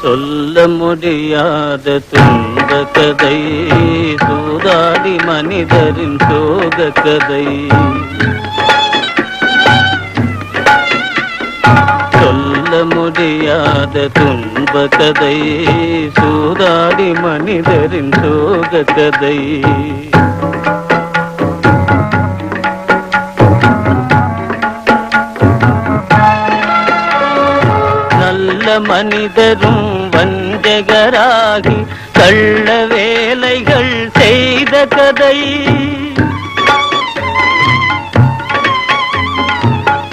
சொல்ல முடியாத துன்ப கதை, சூதாடி மனிதரின் சோக கதை. சொல்ல முடியாத துன்ப கதை, சூதாடி மனிதரின் சோக கதை. நல்ல மனிதரும் வஞ்சகராகி கள்ள வேலைகள் செய்த கதை.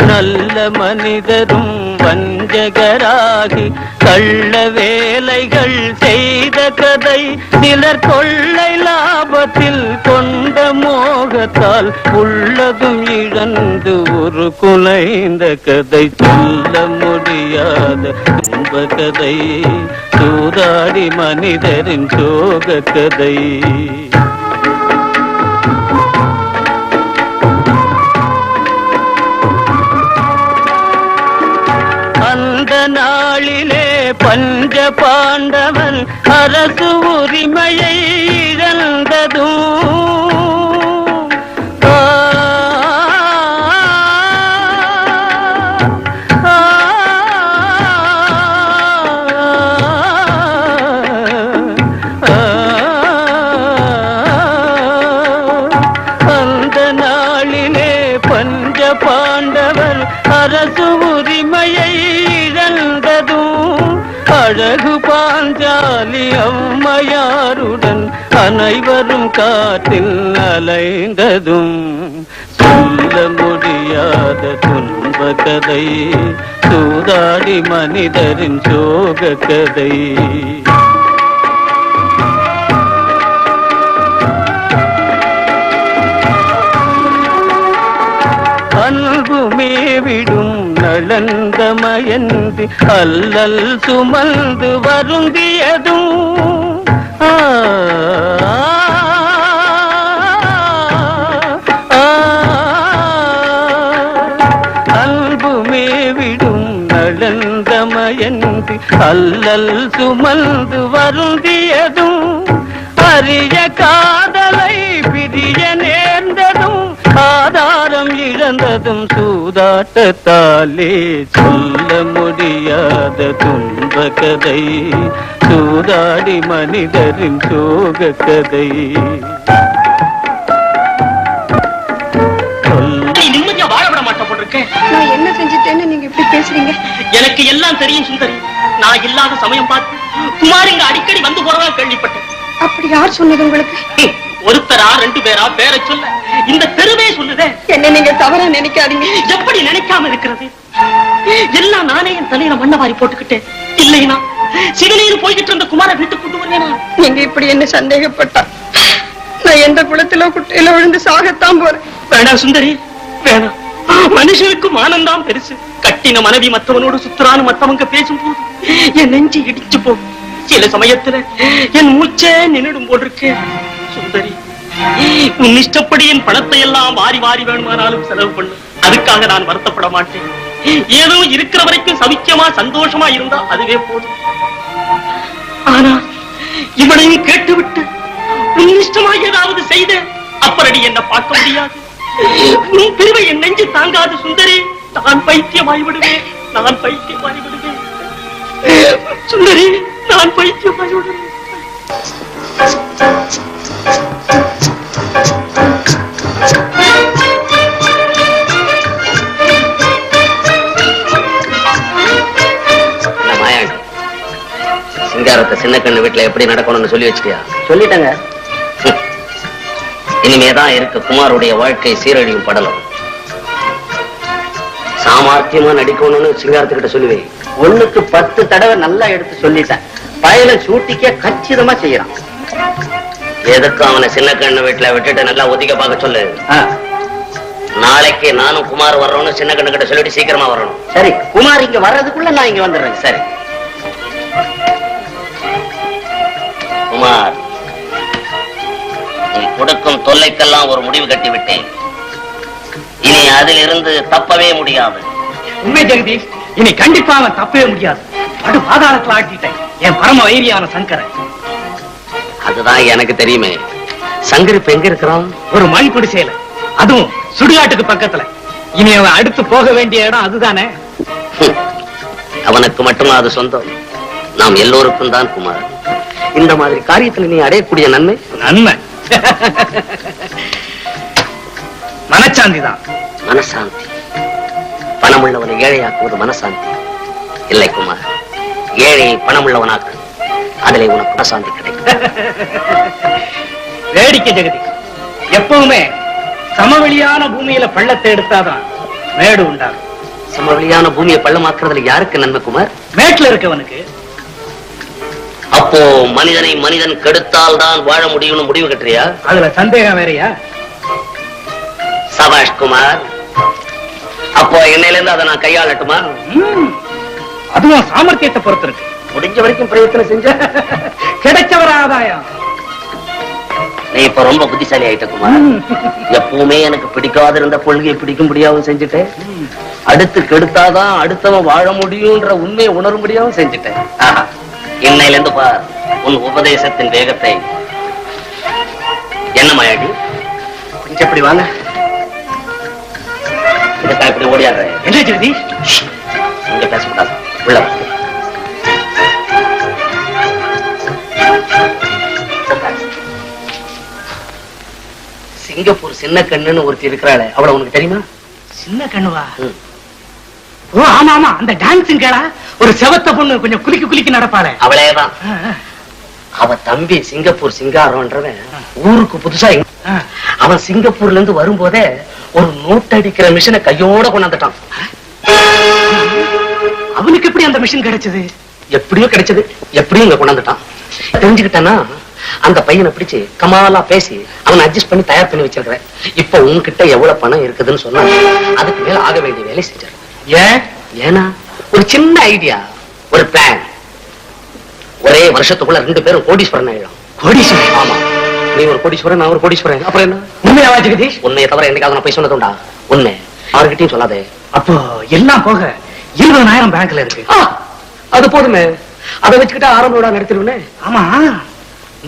நல்ல மனிதரும் வஞ்சகராகி கள்ள வேலைகள் செய்த கதை. சிலர் கொள்ளை லாபத்தில் கொண்ட மோகத்தால் உள்ளதும் இழந்து ஒரு குலைந்த கதை. சொல்ல முடியாத துன்ப கதை, சூதாடி மனிதரின் சோக கதை. பஞ்ச பாண்டவன் அரசு உரிமையை இழந்ததும் அந்த நாளிலே பஞ்ச பாண்டவர் அரசு உரிமையை இழந்ததும் அழகு பாஞ்சாலி அம்மையாருடன் அனைவரும் காற்றில் அலைந்ததும் சொல்ல முடியாத துன்ப கதை சூதாடி மனிதரின் சோக கதை அன்புமே விடும் நலந்தமயந்து அல்லல் சுமந்து வருந்தியதும் அன்புமே விடும் நலந்தமயந்து அல்லல் சுமந்து வருந்தியதும் அரிய காதலை பிரிய நேர்ந்ததும் ஆதாரம் இழந்ததும் சூதாட்டத்தாலே சொல்ல முடியாத துன்ப கதை சூதாடி மனிதரின் சோக கதை நிம்மதியா வாழ விட மாட்டேன் போட்டிருக்கேன். நான் என்ன செஞ்சுட்டேன்னு நீங்க இப்படி பேசுறீங்க? எனக்கு எல்லாம் தெரியும் சுந்தரி. நான் இல்லாத சமயம் பார்த்து குமார் இங்க அடிக்கடி வந்து போறதா கேள்விப்பட்டேன். அப்படி யார் சொன்னது உங்களுக்கு? ஒருத்தரா ரெண்டு பேரா பேரை சொல்ல இந்த தெருவே சொல்லுதே. என்ன நீங்க தவறா நினைக்காதீங்க. எப்படி நினைக்காம இருக்கிறது? எல்லாம் நானே என் தலையில மண்ணை வாரி போட்டுக்கிட்டேன். இல்லைனா சிவநீர் போய்கிட்டு இருந்த குமார வீட்டுக்கு கொண்டு வருவேனா? நீங்க இப்படி என்ன சந்தேகப்பட்டா நான் எந்த குளத்திலோ குட்டையில விழுந்து சாகத்தான் போறேன். வேணாம் சுந்தரி, வேணாம். மனுஷனுக்கு மானம்தான் பெருசு. கட்டின மனைவி மற்றவனோடு சுத்துறான்னு மத்தவங்க பேசும்போது என் நெஞ்சு இடிச்சு போகும். சில சமயத்துல என் மூச்சே நின்னுடும் போட்டிருக்கு. சுந்தரி, உன் இஷ்டப்படி என் பணத்தை எல்லாம் வாரி வாரி வேணுமானாலும் செலவு பண்ணு. அதுக்காக நான் வருத்தப்பட மாட்டேன். ஏதோ இருக்கிற வரைக்கும் சவிக்கியமா சந்தோஷமா இருந்தா அதுவே போதும். ஆனா இவனையும் கேட்டுவிட்டு உன் இஷ்டமா ஏதாவது செய்த அப்படி என்ன பார்க்க முடியாது. உன் பிரிவை என் நெஞ்சு தாங்காது சுந்தரி. நான் பைத்தியமாய் விடுவேன். நான் பைத்தியமாய் விடுவேன் சுந்தரி. நான் பைத்தியமாய் விடுவேன். சிங்காரத்தை சின்ன கண்ணு வீட்டுல எப்படி நடக்கணும்னு சொல்லி வச்சிட்டியா? சொல்லிட்டேங்க. இனிமேதான் இருக்கு குமாருடைய வாழ்க்கை சீரழியும் படலம். சாமர்த்தியமா நடிக்கணும்னு சிங்காரத்துக்கிட்ட சொல்லுவேன். 1க்கு 10 தடவை நல்லா எடுத்து சொல்லிட்டேன். பயல சூட்டிக்க கச்சிதமா செய்யறான். எதுக்கு அவனை சின்ன கண்ணு வீட்டுல விட்டுட்டு நல்லா ஒதுக்க பார்க்க சொல்லு. நாளைக்கு நானும் குமார் வர்றோம்னு சின்ன கண்ணு கிட்ட சொல்லிட்டு சீக்கிரமா வரணும். சரி, குமார் இங்க வர்றதுக்குள்ள நான் இங்க வந்துடுறேன். சரி குமார், நீ கொடுக்கும் தொல்லைக்கெல்லாம் ஒரு முடிவு கட்டி விட்டேன். இனி அதில் இருந்து தப்பவே முடியாது. உண்மை ஜெகதீஷ், இனி கண்டிப்பா அவன் தப்பவே முடியாது. படு பாதாளத்துல ஆட்டிட்டேன் என் பரம வைரியான சங்கரன். அதுதான் எனக்கு தெரியுமே. சங்கர் இப்ப எங்க இருக்கிறான்? ஒரு மண் குடிசையில, அதுவும் சுடுகாட்டுக்கு பக்கத்துல. இனி அவன் அடுத்து போக வேண்டிய இடம் அதுதானே. அவனுக்கு மட்டுமா அது சொந்தம்? நாம் எல்லோருக்கும் தான் குமார். இந்த மாதிரி காரியத்தில் நீ அடையக்கூடிய நன்மை நன்மை மனச்சாந்தி தான். மனசாந்தி. பணமுள்ளவனை ஏழையாக்குவது மனசாந்தி இல்லை குமார். ஏழையை பணமுள்ளவனாக்கு, அதிலே உனக்கு மனசாந்தி கிடைக்கும். வேடிக்கை ஜெகதீஷ், எப்பவுமே சமவெளியான பூமியில பள்ளத்தை எடுத்தாதான் மேடு உண்டாகும். சமவெளியான பூமியை பள்ளமாக்குறதுல யாருக்கு நன்மை குமார்? மேட்ல இருக்கவனுக்கு. அப்போ மனிதனை மனிதன் கெடுத்தால் தான் வாழ முடியும்னு முடிவு கட்டுறியா? அதுல சந்தேகம் வேறையா? சபாஷ் குமார். அப்போ என்னையில இருந்து அதை நான் கையாளட்டுமா? அதுவும் சாமர்த்தியத்தை பொறுத்து இருக்கு. முடிஞ்ச வரைக்கும் பிரயத்தனம் செஞ்ச கிடைச்சவர ஆதாயம். நீ இப்ப ரொம்ப புத்திசாலி ஆயிட்ட குமார். எப்பவுமே எனக்கு பிடிக்காத இருந்த கொள்கையை பிடிக்கும்படியாவும் செஞ்சுட்டேன். அடுத்து கெடுத்தாதான் அடுத்தவன் வாழ முடியும்ன்ற உண்மையை உணரும்படியாவும் செஞ்சுட்டேன். இன்னையில இருந்து பார் உன் உபதேசத்தின் வேகத்தை. என்ன மாயாடி, கொஞ்சம் இப்படி வாங்க. இதுக்கா இப்படி ஓடியாடுறேன்? என்ன ஜெகதி? இங்க பேசக்கூடாது, உள்ள வா. சிங்கப்பூர் சின்ன கண்ணுன்னு ஒருத்தி இருக்கிறாளே, அவளை உனக்கு தெரியுமா? சின்ன கண்ணுவா? ஓ ஆமா ஆமா, அந்த டான்ஸிங் கேளா, ஒரு செவத்த பொண்ணு கொஞ்சம் குலுக்கி நடப்பாளே, அவளேதான். அவ தம்பி சிங்கப்பூர் சிங்காரம்ன்றவன் ஊருக்கு புதுசா அவன் சிங்கப்பூர்ல இருந்து வரும்போதே ஒரு நோட் அடிக்கிற மிஷினை கையோட கொண்டாந்துட்டான். அவனுக்கு எப்படி அந்த மிஷின் கிடைச்சது? எப்படியோ கிடைச்சது, எப்படியும் இங்க கொண்டாந்துட்டான். தெரிஞ்சுக்கிட்டானா அந்த பையனை பிடிச்சு கமாலா பேசி அவனை அட்ஜஸ்ட் பண்ணி தயார் பண்ணி வச்சிருக்கிறேன். இப்ப உன்கிட்ட எவ்வளவு பணம் இருக்குதுன்னு சொன்னா அதுக்கு மேல ஆக வேண்டிய வேலை செஞ்சிரு. ஏன்னா ஒரு சின்ன ஐடியா, ஒரு பிளான். ஒரே வருஷத்துக்குள்ள 2 பேரும் கோடீஸ்வரன் ஆயிடும். கோடீஸ்வரன்? ஆமா, நீ ஒரு கோடீஸ்வரன், நான் ஒரு கோடீஸ்வரன். அப்புறம் என்ன? உண்மையாவா ஜெகதீஷ்? உன்னைய தவிர என்னைக்காவது நான் போய் சொன்னதுண்டா? உண்மை. அவர்கிட்டயும் சொல்லாதே. அப்போ எல்லாம் போக 20,000 பேங்க்ல இருக்கு. அது போதுமே, அதை வச்சுக்கிட்டு ஆரம்ப நடத்திடுவேனே. ஆமா,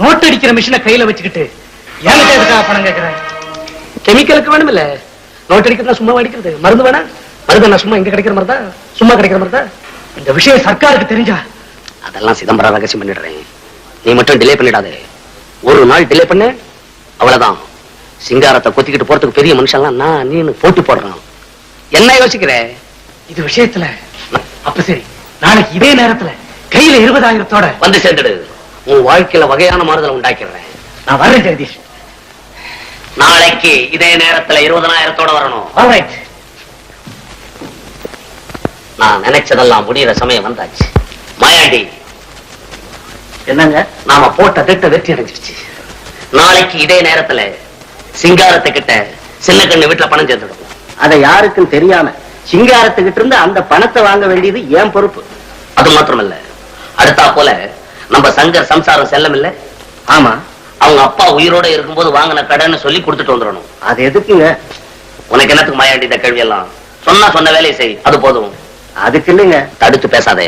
நோட் அடிக்கிற மிஷினை கையில வச்சுக்கிட்டு எனக்கு எதுக்காக பணம் கேட்கிறேன்? கெமிக்கலுக்கு வேணும் இல்ல, நோட் அடிக்கிறதா சும்மா அடிக்கிறது. மருந்து வேணா? மருந்து நான் சும்மா இங்க கிடைக்கிற மாதிரி தான், சும்மா கிடைக்கிற மாதிரி தான். இந்த விஷயம் சர்க்காருக்கு தெரிஞ்சா அதெல்லாம் சிதம்பரம் ரகசியம் பண்ணிடுறேன். நீ மட்டும் டிலே பண்ணிடாதே. ஒரு நாள் டிலே பண்ண அவ்வளவுதான். சிங்காரத்தை கொத்திக்கிட்டு போறதுக்கு பெரிய மனுஷன்லாம் நான் நீனு போட்டி போடுறான். என்ன யோசிக்கிற? இது விஷயத்துல அப்ப சரி, நாளைக்கு இதே நேரத்துல கையில 20,000 வந்து சேர்ந்துடு. உன் வாழ்க்கையில வகையான மாறுதலை உண்டாக்கிறேன். நான் வர்றேன் ஜெகதீஷ். நாளைக்கு இதே நேரத்துல 20,000 வரணும். ஆல்ரைட். நான் நினைச்சதெல்லாம் முடிகிற சமயம் வந்தாச்சு. மாயாண்டி, என்னங்க? நாம போட்ட திட்ட வெற்றி அடைஞ்சிருச்சு. நாளைக்கு இதே நேரத்துல சிங்காரத்தை கிட்ட சின்ன கண்ணு வீட்டுல பணம் சேர்ந்துடும். அதை யாருக்கும் தெரியாம சிங்காரத்துக்கிட்ட இருந்து அந்த பணத்தை வாங்க வேண்டியது ஏன் பொறுப்பு. அது மாத்திரமல்ல, அடுத்தா போல நம்ம சங்கர் சம்சாரம் செல்லம் இல்ல, ஆமா, அவங்க அப்பா உயிரோட இருக்கும்போது வாங்கின கடன்னு சொல்லி கொடுத்துட்டு வந்துடணும். அது எதுக்குங்க? உனக்கு என்னத்துக்கு மாயாண்டி இந்த கேள்வி எல்லாம்? சொன்ன வேலையை செய், அது போதும். அதுக்கு இல்லைங்க. தடுத்து பேசாதே,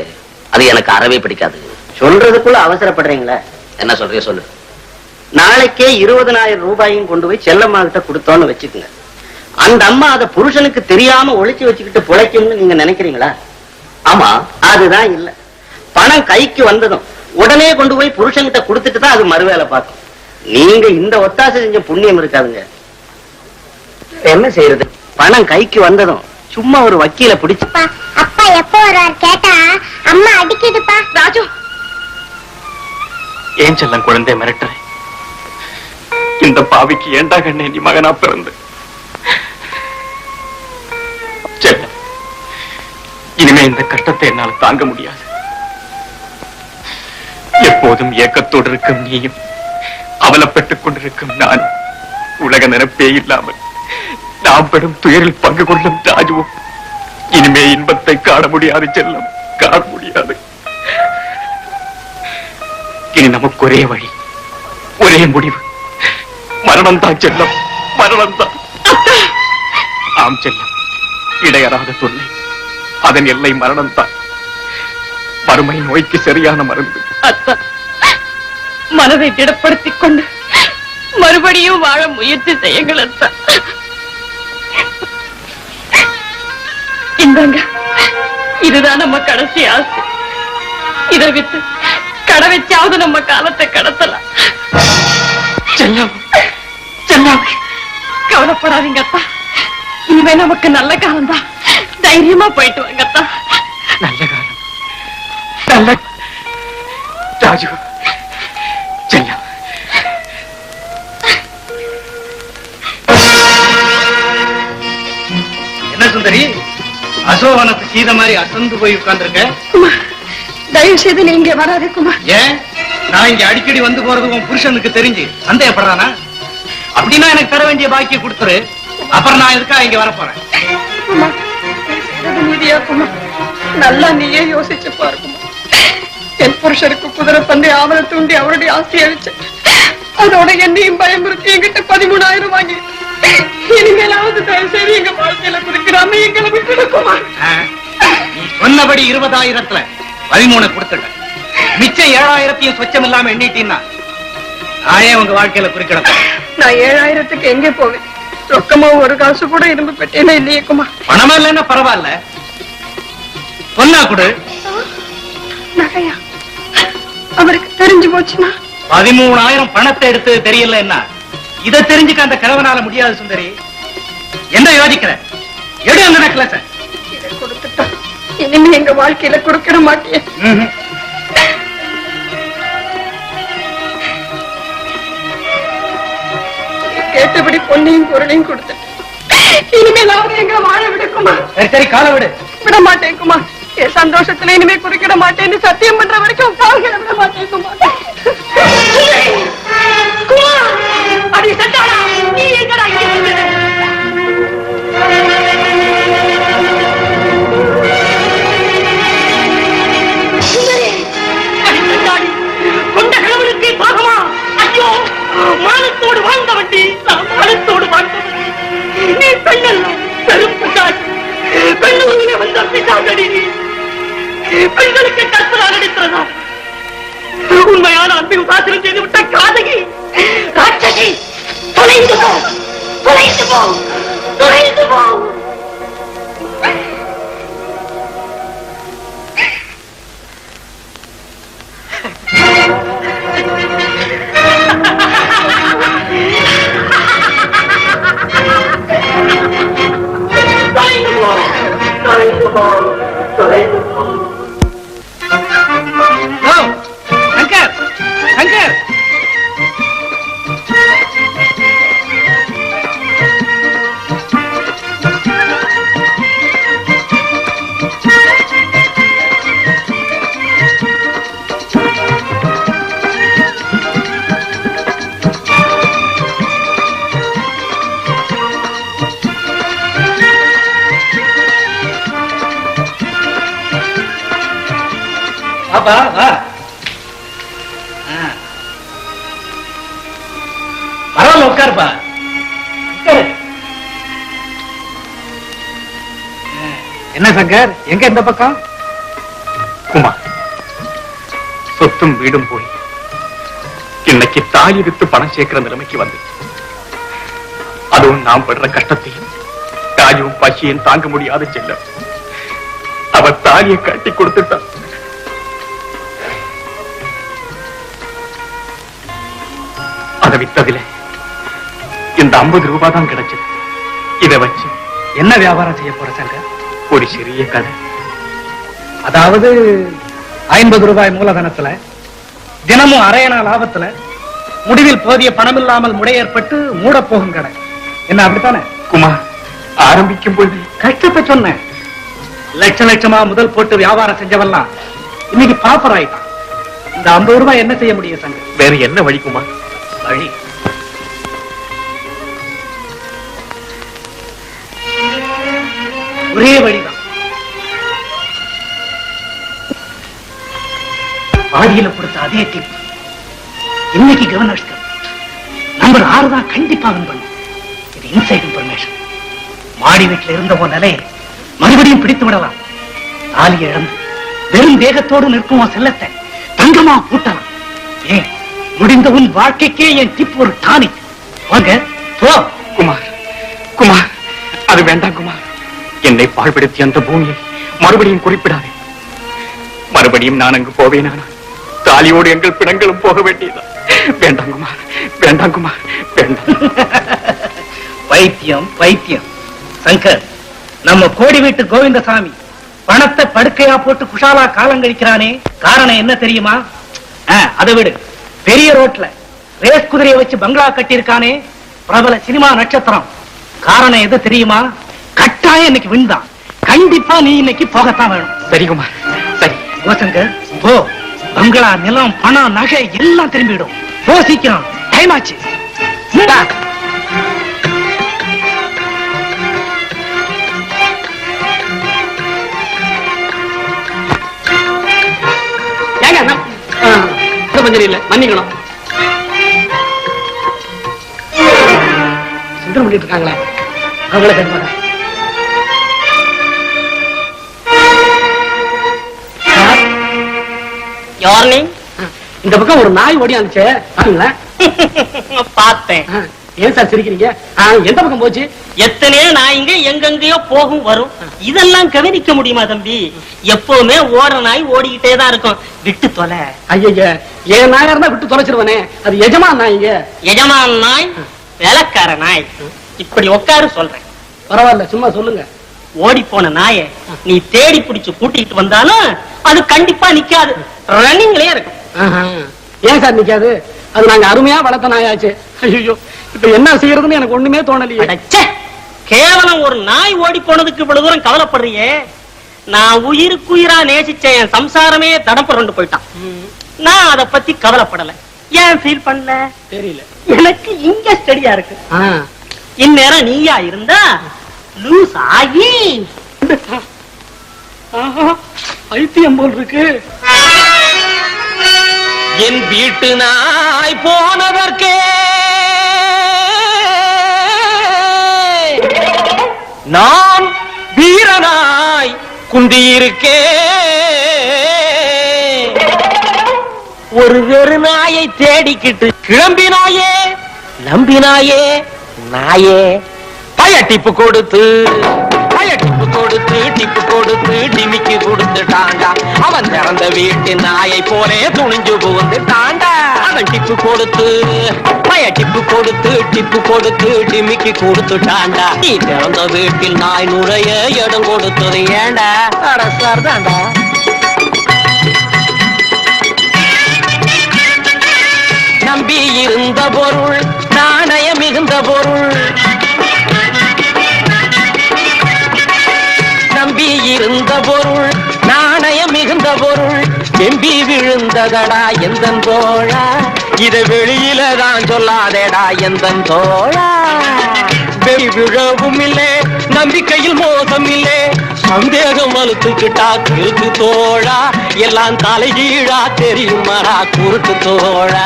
அது எனக்கு அறவே பிடிக்காது. சொல்றதுக்குள்ள அவசரப்படுறீங்களா? என்ன சொல்றிய சொல்லு. நாளைக்கே 20,000 ரூபாயும் கொண்டு போய் செல்லம்மா கிட்ட கொடுத்தோன்னு வச்சுக்கோங்க. அந்த அம்மா அதை புருஷனுக்கு தெரியாம ஒளிச்சு வச்சுக்கிட்டு பிழைக்கும்னு நீங்க நினைக்கிறீங்களா? ஆமா, அதுதான் இல்ல. பணம் கைக்கு வந்ததும் உடனே கொண்டு போய் புருஷன்கிட்ட கொடுத்துட்டு தான் அது மறுவேலை பார்க்கும். நீங்க இந்த ஒத்தாசை செஞ்ச புண்ணியம் இருக்காதுங்க. என்ன செய்யறது? பணம் கைக்கு வந்ததும் சும்மா ஒரு வக்கீல பிடிச்சு அப்பா எப்ப வர்றார் கேட்டா அம்மா அடிக்குதுப்பா. ராஜு, ஏன் செல்லம் குழந்தை மிரட்டுற? இந்த பாவிக்கு ஏண்டா கண்ணே நீ மகனா பிறந்து? செல்லம், இனிமே இந்த கஷ்டத்தை என்னால் தாங்க முடியாது. எப்போதும் ஏக்கத்தோடு இருக்கும் நீயும், அவலப்பட்டுக் கொண்டிருக்கும் நான், உலக நினைப்பே இல்லாமல் நாம் படும் துயரில் பங்கு கொள்ளும் ராஜுவும் இனிமே இன்பத்தை காண முடியாது. செல்லம், காண முடியாது. இனி நமக்கு ஒரே வழி, ஒரே முடிவு, மரணம் தான் செல்லம், மரணம் தான். ஆம் செல்லம், இடையறாத தொல்லை, அதன் எல்லை மரணம் தான். வறுமை நோய்க்கு சரியான மருந்து. அத்தா, மனதை திடப்படுத்திக் கொண்டு மறுபடியும் வாழ முயற்சி செய்யுங்கள் அத்தா. இந்தாங்க, இதுதான் நம்ம கடைசி ஆசை. இதை விட்டு கடை வச்சாவது நம்ம காலத்தை கடத்தலாம். செல்லம், செல்லம், கவலைப்படாதீங்க அத்தா, இனிமே நமக்கு நல்ல காலம் தான். தைரியமா போயிட்டு வாங்க அத்தா. நல்ல காலம், நல்ல ராஜு. செல்லம், என்ன சுந்தரி, அசோகனுக்கு சீத மாதிரி அசந்து போய் உட்கார்ந்துருக்க? தயவு செய்து நீங்க வராதே குமார். ஏன்? நான் இங்க அடிக்கடி வந்து போறது உன் புருஷனுக்கு தெரிஞ்சு சந்தேகப்படுறானா? அப்படின்னா எனக்கு தர வேண்டிய பாக்கிய கொடுத்துரு, அப்புறம் நான் எதுக்கா இங்க வரப்போறேன். நீதியா குமார், நல்லா நீயே யோசிச்சு பாருக்குமா. என் புருஷருக்கு குதிரை பந்தை ஆவலை தூண்டி அவருடைய ஆசையை வச்சு அதோட என்னையும் பயமுறுத்தி என்கிட்ட 13,000 வாங்கி இனிமேலாவது தயவு செய்து எங்க வாழ்க்கையில குறுக்கிறாம எங்களை விட்டுடுக்குமா? நீ சொன்னபடி 20,000த்துல 13 கொடுத்துட்ட. மிச்சம் 7,000 சொச்சம் இல்லாம எண்ணிட்டீன்னா நான் ஏன் உங்க வாழ்க்கையில குறுக்கிடணும்? நான் 7,000க்கு எங்கே போவேன்? ரொக்கமா ஒரு காசு கூட இரும்பு பெட்டேனே இல்லையேக்குமா. பணமா இல்லைன்னா பரவாயில்ல, சொன்னா கொடு. நகையா? அவருக்கு தெரிஞ்சு போச்சுன்னா 13,000 பணத்தை எடுத்து தெரியல என்ன? இதை தெரிஞ்சுக்க அந்த கிழவனால முடியாது சுந்தரி. என்ன யோசிக்கிற? எடு அந்த நெக்லஸ. இதை கொடுத்துட்டா இனிமே எங்க வாழ்க்கையில குறுக்கிட மாட்டியே. கேட்டபடி பொன்னையும் பொருளையும் கொடுத்துட்டு இனிமேலாவது எங்க வாழ விடுக்குமா? சரி சரி, காலை விடு. விட மாட்டேங்குமா. என் சந்தோஷத்துல இனிமே குறுக்கிட மாட்டேன்னு சத்தியம் பண்ற வரைக்கும் கால்களை விட மாட்டேங்குமா. அடி சட்டாளா, நீ எங்கடா இங்க வந்தது? கொண்ட கிழவனுக்கு பாகமா? ஐயோ, மானத்தோடு வாழ்ந்த வண்டி, நான் மானத்தோடு வாழ்ந்த வண்டி. நீ பெண்ணல்ல, பெரும் பிசாசு. பெண்ணுரிமை வந்த பிசாசடி நீ. பெண்களுக்கு கற்பனா நடிக்கிறதா? உண்மையான அன்பையும் சாத்திரம் செய்து விட்ட காதகி, ராட்சசி, தொலைந்து போ, தொலைந்து போ, தொலைந்து போ. சங்கர், சங்கர், வா வா. பரவாயில்ல, உட்காருப்பா. என்ன சங்கர், எங்க இந்த பக்கம்? குமார், சொத்தும் வீடும் போய் இன்னைக்கு தாலி வித்து பணம் சேர்க்கிற நிலைமைக்கு வந்து, அதுவும் நாம் படுற கஷ்டத்தையும் தாயும் பசியும் தாங்க முடியாத செல்ல அவ தாலியை கட்டி கொடுத்துட்டான். அதை வித்ததில இந்த 50 ரூபாய் தான் கிடைச்சது. இதை வச்சு என்ன வியாபாரம் செய்ய போற சங்கர்? ஒரு சிறிய கதை. அதாவது 50 ரூபாய் மூலதனத்துல தினமும் அரையணா லாபத்துல முடிவில் போதிய பணம் இல்லாமல் முடை ஏற்பட்டு மூட போகும் கடை. என்ன அப்படித்தானே? குமார், ஆரம்பிக்கும் போது கஷ்டத்தை சொன்னேன். லட்ச லட்சமா முதல் போட்டு வியாபாரம் செஞ்சவெல்லாம் இன்னைக்கு பாப்பர் ஆயிட்டான். இந்த 50 ரூபாய் என்ன செய்ய முடியும் சங்கர்? வேற என்ன வழி குமார்? வழி ஒரே வழிதான். பாதியில கொடுத்த அதே டிப் இன்னைக்கு கவர்னர்ஸ் நம்பர் 6 தான் கண்டிப்பா வின் பண்ணும். இது இன்சைட் இன்ஃபர்மேஷன். மாடி வீட்டில் இருந்த ஒரு நிலையை மறுபடியும் பிடித்து விடலாம். தாலியை இழந்து வெறும் தேகத்தோடு நிற்கும் உன் செல்லத்தை தங்கமா பூட்டலாம். ஏன், முடிந்த உன் வாழ்க்கைக்கே என் டிப் ஒரு டானிக். வாங்க போ. குமார், குமார், அது வேண்டாம் குமார். என்னை பாழ்படுத்தி அந்த பூமியை மறுபடியும் குறிப்பிடாதே. மறுபடியும் நான் அங்கு போவேனானா தாலியோடு எங்கள் பிணங்களும் போக வேண்டியதான். வேண்டாம் குமார், வேண்டாம் குமார், வேண்டாம். பைத்தியம் பைத்தியம். சங்கர், நம்ம கோடி வீட்டு கோவிந்தசாமி பணத்தை படுக்கையா போட்டு குஷாலா காலம் கழிக்கிறானே, காரணம் என்ன தெரியுமா? அதை விடு. பெரிய ரோட்ல ரேஸ் குதிரையை வச்சு பங்களா கட்டியிருக்கானே பிரபல சினிமா நட்சத்திரம், காரணம் எது தெரியுமா? கட்டாயம் இன்னைக்கு விண்தான். கண்டிப்பா நீ இன்னைக்கு போகத்தான் வேணும். சரி குமார், சரி. சங்கர் போ. பங்களா, நிலம், பணம், நகை எல்லாம் திரும்பிடும். போ சீக்கிரம், டைம் ஆச்சு. கொஞ்சம் இல்ல, மன்னிக்கணும். சுத்தம் பண்ணிட்டு இருக்காங்களே அவங்கள கட்டுவாங்க. யாரு இந்த பக்கம் ஒரு நாய் ஓடியாந்துச்சே பாத்தீங்களா? பார்த்தேன். ஏன் சார் சிரிக்கிறீங்க? எந்த பக்கம் போச்சு? எத்தனையோ நாய்ங்க எங்கெங்கயோ போகும் வரும். இதெல்லாம் கவனிக்க முடியுமா தம்பி? எப்பவுமே ஓடுற நாய் ஓடிக்கிட்டே தான் இருக்கும். விட்டு தொலை. ஐயா ஏன் நாயா இருந்தா விட்டு தொலைச்சிருவனே. அது எஜமான் நாய்ங்க. எஜமான் நாய், வேலைக்கார நாய். இப்படி உட்காரு சொல்றேன். பரவாயில்ல, சும்மா சொல்லுங்க. ஓடி போன நாய நீ தேடி பிடிச்சு கூட்டிட்டு வந்தாலும் அது கண்டிப்பா நிக்காது, ரன்னிங்லயே இருக்கும். ஏன் சார் நிக்காது? அது நாங்க அருமையா வளர்த்த நாயாச்சு. ஐயோ, இப்ப என்ன செய்யறதுன்னு எனக்கு ஒண்ணுமே தோணலையே. கேவலம் ஒரு நாய் ஓடி போனதுக்கு இவ்வளவு தூரம் கவலைப்படுறியே. நான் உயிருக்குயிரா நேசிச்ச என் சம்சாரமே தடம் புரண்டு போயிட்டான். நான் அத பத்தி கவலைப்படல. ஏன் ஃபீல் பண்ணல தெரியல. எனக்கு இங்க ஸ்டடியா இருக்கு. இந்நேரம் நீயா இருந்தா லூஸ் ஆகி ஐத்தியம் போல் இருக்கு. என் வீட்டு நாய் போனதற்கே நான் வீரனாய் குந்தியிருக்கே. ஒரு வெறு நாயை தேடிக்கிட்டு கிளம்பினாயே, நம்பினாயே நாயே. பயட்டிப்பு கொடுத்து டிப்பு கொடுத்து டிமிக்கு கொடுத்துட்டாண்டா. அவன் திறந்த வீட்டு நாயை போலே துணிஞ்சு புகுந்துட்டாண்டா. அவன் டிப்பு கொடுத்து டிப்பு கொடுத்து டிமிக்கு கொடுத்துட்டாண்டா. நீ திறந்த வீட்டில் நாய் நுழைய இடம் கொடுத்தது ஏண்டா? அரசார் தாண்டா. நம்பி இருந்த பொருள் நாணயம் மிகுந்த பொருள். நம்பி இருந்த பொருள் நாணயம் மிகுந்த பொருள். எம்பி விழுந்ததடா எந்தன் தோழா. இதை வெளியில தான் சொல்லாதேடா எந்தன் தோழா. வெளி விழவும் இல்லை, நம்பிக்கையில் மோசம் இல்லை. சந்தேகம் வலுத்துக்கிட்டா கிறுக்கு தோழா. எல்லாம் தலைகீழா தெரியுமாடா குறுக்கு தோழா.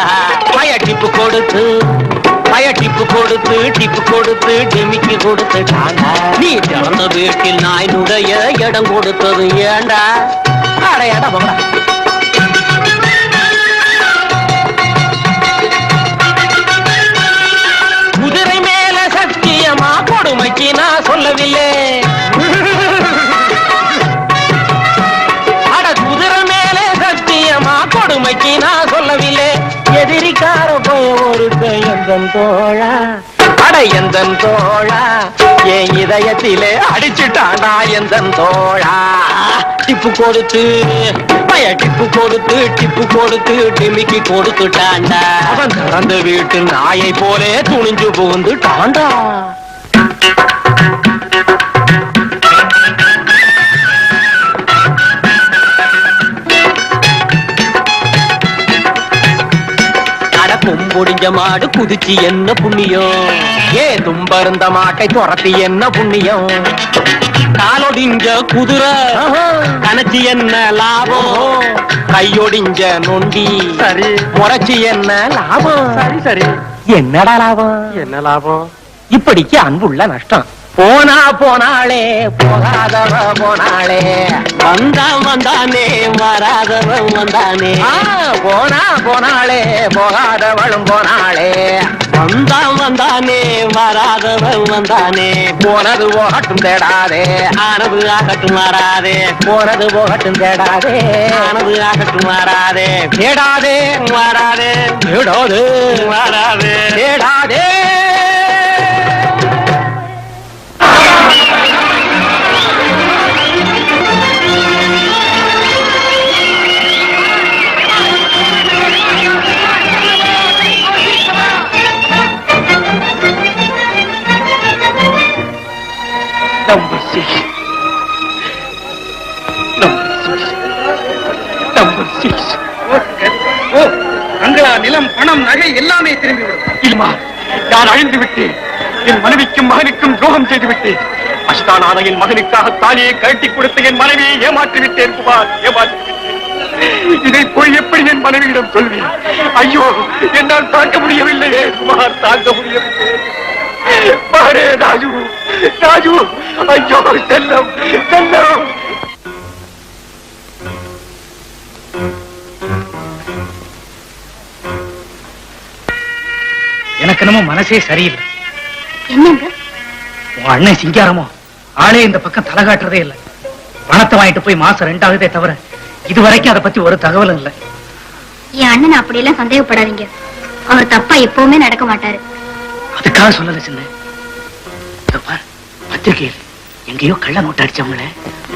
பயட்டிப்பு கொடுத்து டிமிக்கு கொடுத்துட்டாண்டா. நீ திறந்த வீட்டில் நாய் நுடைய இடம் கொடுத்தது ஏண்டா? அடையாடா போகடா. குதிரை மேல சத்தியமா கொடுமைக்கு நான் சொல்லவில்லை. அட குதிரை மேல சத்தியமா கொடுமைக்கு நான் சொல்லவில்லை. எதிரிக்கார போய் ஒருத்த எந்தன் தோழா. அட எந்தன் தோழா, என் இதயத்திலே அடிச்சுட்டாண்டா எந்தன் தோழா. டிப்பு கொடுத்து டிமிக்கி கொடுத்துட்டாண்டா. அவன் திறந்த வீட்டு நாயை போலே துணிஞ்சு புகுந்துட்டாண்டா. கொம்பொடிஞ்ச மாடு குதிச்சு என்ன புண்ணியம்? தும்பருந்த மாட்டை துரத்தி என்ன புண்ணியம்? காலொடிஞ்ச குதிரை கணச்சி என்ன லாபம்? கையொடிஞ்ச நொண்டி சரி முறைச்சி என்ன லாபம்? சரி சரி, என்னடா லாபம்? என்ன லாபம்? இப்படிக்கு அன்புள்ள நஷ்டம். போனாளே போகாதவ போனாளே. வந்தானே வராதவ வந்தானே. போனாளே போகாதவளும் போனாளே. வந்தானே வராதவ வந்தானே. போனது போகட்டும் தேடாதே, ஆனது ஆகட்டும் மாறாதே. போனது போகட்டும் தேடாதே, ஆனது ஆகட்டும் மாறாதே. தேடாதே மாறாதே, தேடாதே மாறாதே, தேடாதே. நிலம் பணம் நகை எல்லாமே திரும்பிவிடும். இல்லமா, நான் அழிந்து விட்டேன். என் மனைவிக்கும் மகனுக்கும் துரோகம் செய்து விட்டேன். அஷ்டானான என் மகனுக்காக தாலியை கழட்டி கொடுத்த என் மனைவியை ஏமாற்றி விட்டேன் குமார், ஏமாற்றி விட்டேன். இதை போய் எப்படி என் மனைவியிடம் சொல்வேன்? ஐயோ, என்னால் தாங்க முடியவில்லையே குமார், தாங்க முடியவில்லை. அடே ராஜு, ராஜு, ஐயோ செல்லம், செல்லம். எனக்கு என்னமோ மனசே சரியில்லை. என்னங்க? உன் அண்ணன் சிங்காரமோ ஆளே இந்த பக்கம் தலை காட்டுறதே இல்லை. பணத்தை வாங்கிட்டு போய் மாசம் 2 ஆகுதே தவிர இதுவரைக்கும் அதை பத்தி ஒரு தகவலும் இல்லை. என் அண்ணன் அப்படியெல்லாம் சந்தேகப்படாதீங்க. அவர் தப்பா எப்பவுமே நடக்க மாட்டாரு. அதுக்காக சொல்லல சின்ன. பத்திரிகையில் எங்கேயோ கள்ள நோட்டு அடிச்சவங்கள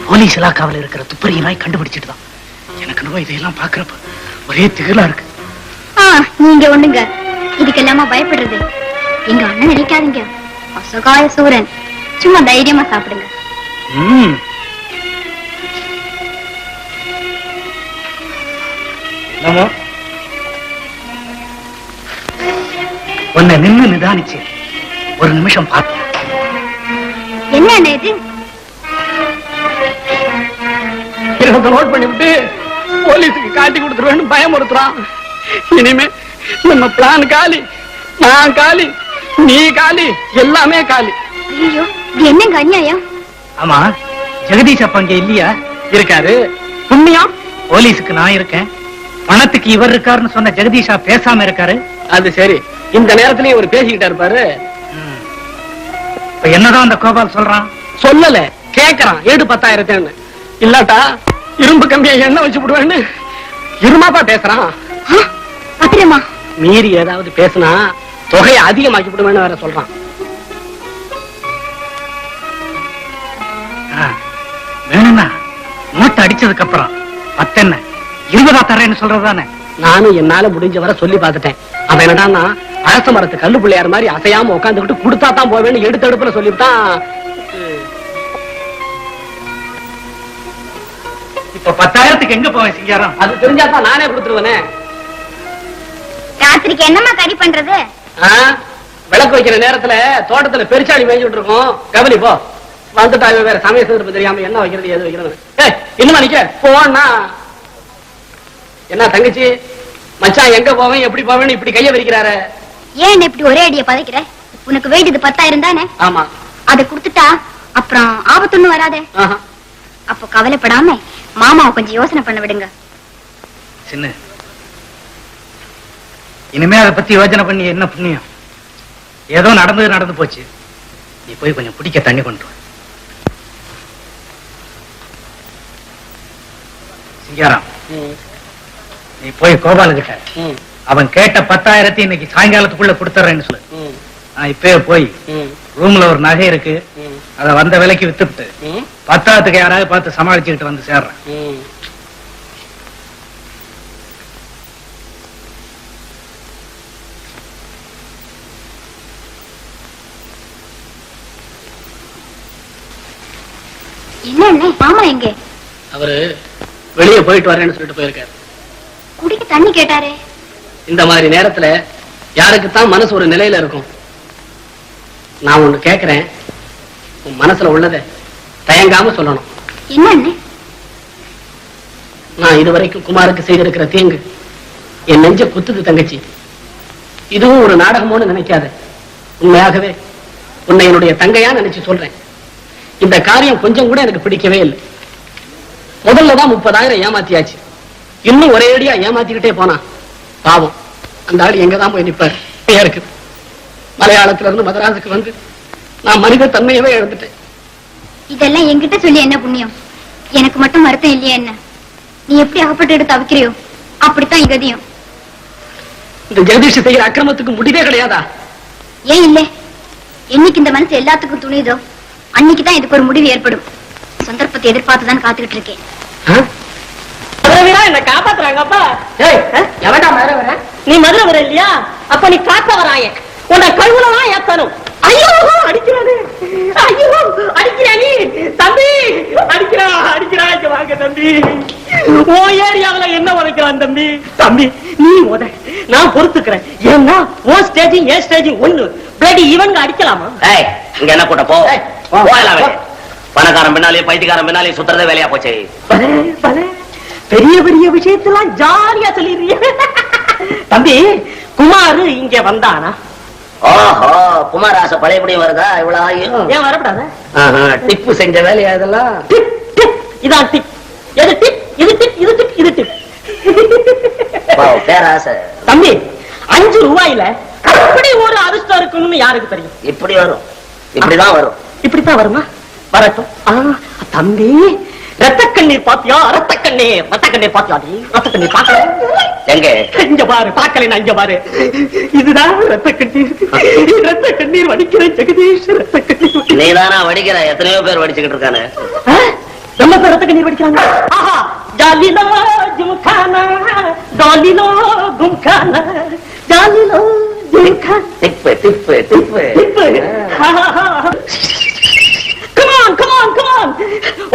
போலீஸ் இலாக்காவில் இருக்கிற துப்பறியனாய் கண்டுபிடிச்சிட்டு தான். எனக்கு என்னவோ இதையெல்லாம் பாக்குறப்ப ஒரே திகிலா இருக்கு. நீங்க ஒண்ணுங்க இதுக்கெல்லாமா பயப்படுறது? எங்க அண்ணன் நினைக்காதீங்க, அசகாய சூரன். சும்மா தைரியமா சாப்பிடுங்க. என்னமோ உன்னை நின்னு நிதானிச்சு ஒரு நிமிஷம் பார்த்து. என்ன அண்ணன் இது? நோட் பண்ணிவிட்டு போலீஸுக்கு காட்டி கொடுத்துருவேன்னு பயமுறுத்துறான். இனிமே நம்ம பிளான் காலி, நான் காலி, நீ காலி, எல்லாமே காலி. ஐயோ, இது என்னங்க அநியாயம்? ஆமா, ஜெகதீஷ் அப்ப அங்க இல்லையா? இருக்காரு. புண்ணியம், போலீஸுக்கு நான் இருக்கேன், பணத்துக்கு இவர் இருக்காருன்னு சொன்ன ஜெகதீஷா பேசாம இருக்காரு. அது சரி, இந்த நேரத்திலேயே இவர் பேசிக்கிட்டா இருப்பாரு. இப்ப என்னதான் அந்த கோபால் சொல்றான்? சொல்லல, கேக்குறான். 7,10,000 இல்லாட்டா இரும்பு கம்பியை எண்ணெய் வச்சு விடுவேன்னு இருமாப்பா பேசுறான். பத்திரமா மீறி ஏதாவது பேசினா தொகையை அதிகமாக்கி விடுவேன்னு வேற சொல்றான். வேணும்னா நோட்டு அடிச்சதுக்கு அப்புறம் 10 20 தரேன்னு சொல்றதுதானே? நானும் என்னால முடிஞ்ச வரை சொல்லி பார்த்துட்டேன். அவன் என்னடான்னா அரச மரத்து கல்லு பிள்ளையார் மாதிரி அசையாம உட்காந்துக்கிட்டு கொடுத்தா தான் போவேன்னு எடுத்து அடுப்புல சொல்லிவிட்டான். இப்ப 10,000க்கு எங்க போவேன் சிங்காரம்? அது தெரிஞ்சாதான் நானே கொடுத்துருவேனே. ராத்திரிக்கு என்னமா கறி பண்றது? விளக்கு வைக்கிற நேரத்துல தோட்டத்துல பெருச்சாடி மேய்ஞ்சிட்டு இருக்கோம். கவனி போ. வந்துட்டா வேற சமய சந்தர்ப்பம் தெரியாம என்ன வைக்கிறது எது வைக்கிறது. இன்னும் நிக்க போனா என்ன தங்கச்சி மச்சான் எங்க போவேன் எப்படி போவேன்னு இப்படி கைய விரிக்கிறாரு. ஏன் இப்படி ஒரே அடிய பதைக்கிற? உனக்கு வெயிட் இது 10,000 தானே? ஆமா. அதை கொடுத்துட்டா அப்புறம் ஆபத்துன்னு வராதே. அப்ப கவலைப்படாம மாமாவை கொஞ்சம் யோசனை பண்ண விடுங்க. சின்ன, இனிமே அதை பத்தி யோசனை பண்ணி என்ன புண்ணியம்? ஏதோ நடந்து போச்சு. நீ போய் கொஞ்சம் குடிக்க தண்ணி கொண்டு வா. சிங்காரம், நீ போய் கோபால கிட்ட அவன் கேட்ட 10,000 இன்னைக்கு சாயங்காலத்துக்குள்ள கொடுத்துறேன்னு சொல்லு. நான் இப்பயே போய் ரூம்ல ஒரு நகை இருக்கு, அத வந்த விலைக்கு வித்துட்டு 10,000க்கு யாராவது பார்த்து சமாளிச்சுக்கிட்டு வந்து சேர்றேன். என்ன மாமா எங்க? அவரு வெளியே போயிட்டு வரேன்னு சொல்லிட்டு போயிருக்காரு. குடிக்க தண்ணி கேட்டாரே. இந்த மாதிரி நேரத்துல யாருக்குத்தான் மனசு ஒரு நிலையில இருக்கும். நான் ஒண்ணு கேக்குறேன், உன் மனசுல உள்ளத தயங்காம சொல்லணும். என்ன? நான் இதுவரைக்கும் குமாருக்கு செய்திருக்கிற தீங்கு என் நெஞ்ச குத்துது தங்கச்சி. இதுவும் ஒரு நாடகமோன்னு நினைக்காத. உண்மையாகவே உன்னை என்னுடைய தங்கையா நினைச்சு சொல்றேன். இந்த காரியம் கொஞ்சம் கூட எனக்கு பிடிக்கவே இல்லை. முதல்லதான் 30,000 ஏமாத்தியாச்சு. இன்னும் ஒரே அடியா ஏமாத்திக்கிட்டே போனா பாவம் அந்த ஆள் எங்கதான் போய் நிப்பாரு. இருக்கு மலையாளத்துல இருந்து மதராசுக்கு வந்து நான் மனித தன்மையவே இழந்துட்டேன். இதெல்லாம் என்கிட்ட சொல்லி என்ன புண்ணியம்? எனக்கு மட்டும் வருத்தம் இல்லையா என்ன? நீ எப்படி அகப்பட்டு எடுத்து தவிக்கிறியோ அப்படித்தான் இகதியும். இந்த ஜெகதீஷ் செய்கிற அக்கிரமத்துக்கு முடிவே கிடையாதா? ஏன் இல்லை? என்னைக்கு இந்த மனசு எல்லாத்துக்கும் துணியுதோ அன்னைக்குதான் இதுக்கு ஒரு முடிவு ஏற்படும். சந்தர்ப்பத்தை எதிர்பார்த்துதான் காத்துக்கிட்டு இருக்கேன். என்ன காப்பாத்துறாங்கப்பா. எவடா மதுரை வர? நீ மதுரை வர இல்லையா? அப்ப நீ காக்க வராய உன்னை கழுவுலதான் ஏத்தணும். ஐயோ அடிக்கிறானே, ஐயோ அடிக்கிறானே தம்பி, அடிக்கிறா இங்க வாங்க தம்பி. ஓ ஏரியாவில என்ன உதைக்கிறான் தம்பி? தம்பி நீ உத, நான் பொறுத்துக்கிறேன். ஏன்னா ஓ ஸ்டேஜ் ஏ ஸ்டேஜ் ஒண்ணு. பிளடி இவங்க அடிக்கலாமா? இங்க என்ன கூட்ட போ. பணக்காரன் பின்னாலே பைத்தியக்காரன் பின்னாலே சுத்துறதே வேலையா போச்சு. பெரிய பெரிய விஷயத்தெல்லாம் ஜாலியா சொல்லிடுறிய. தம்பி குமாரு இங்க வந்தானா? ஓஹோ, குமாராச பழையபடியும் வருதா இவ்வளவு ஆகியும்? ஏன் வரப்படாத? டிப்பு செஞ்ச வேலையா இதெல்லாம்? டிப் டிப் இதான் டிப். எது டிப்? இது டிப், இது டிப், இது டிப். பேராசை. தம்பி, 5 ரூபாயில அப்படி ஒரு அதிர்ஷ்டம் இருக்குன்னு யாருக்கு தெரியும்? இப்படி வரும், இப்படிதான் வரும். இப்படித்தான் வருமா? வரட்டும். தம்பி, ரத்த கண்ணீர் பாத்தியா? ரத்த கண்ணீர், ரத்த கண்ணீர் பாத்தியா? ரத்த கண்ணீர் பாக்கல? எங்க? இங்க பாரு, பாக்கல, இங்க பாரு. இதுதான் ரத்த கண்ணீர். ரத்த கண்ணீர் வடிக்கிற ஜெகதீஷ், ரத்த கண்ணீர். நீதானா வடிக்கிற? எத்தனையோ பேர் வடிச்சுக்கிட்டு இருக்கானு. ரொம்ப பேர் ரத்த கண்ணீர் வடிக்கிறாங்க. ஆஹா, ஜாலிலோ ஜும்கானா, டாலிலோ கும்கானா, ஜாலிலோ ஜும்கானா. டிப்பு டிப்பு டிப்பு டிப்பு. Come on, come on, come on.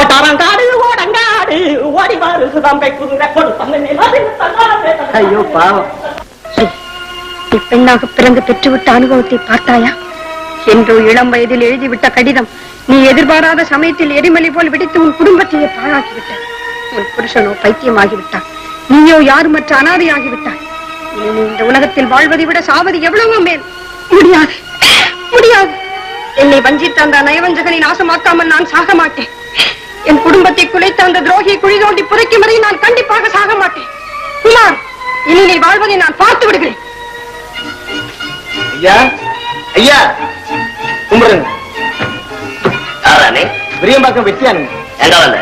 ஒட்டாரங்காடு ஓடங்காடு ஓடி வாரு சுதாம்பை குதிரை கொடு தங்க. ஐயோ பாவம். நீ பெண்ணாக பிறந்து பெற்றுவிட்ட அனுபவத்தை பார்த்தாயா? என்றோ இளம் வயதில் எழுதிவிட்ட கடிதம் நீ எதிர்பாராத சமயத்தில் எரிமலை போல் வெடித்து உன் குடும்பத்தையே பாழாக்கிவிட்டாய். உன் புருஷனோ பைத்தியமாகிவிட்டான். நீயோ யாருமற்ற அனாதையாகிவிட்டாய். இனி நீ இந்த உலகத்தில் வாழ்வதை விட சாவது எவ்வளவோ மேல். முடியாது, முடியாது. என்னை வஞ்சித்த அந்த நயவஞ்சகனை நாசமாக்காமல் நான் சாக மாட்டேன். என் குடும்பத்தை குலைத்த அந்த துரோகியை குழி தோண்டி புதைக்கும் வரை நான் கண்டிப்பாக சாக மாட்டேன். குமார், இனி நீ வாழ்வதை நான் பார்த்து விடுகிறேன். ஐயா, ஐயா, கும்பிடுங்க. யாரானே? விரியம்பாக்கம் வெற்றியானுங்க. எங்க வந்த?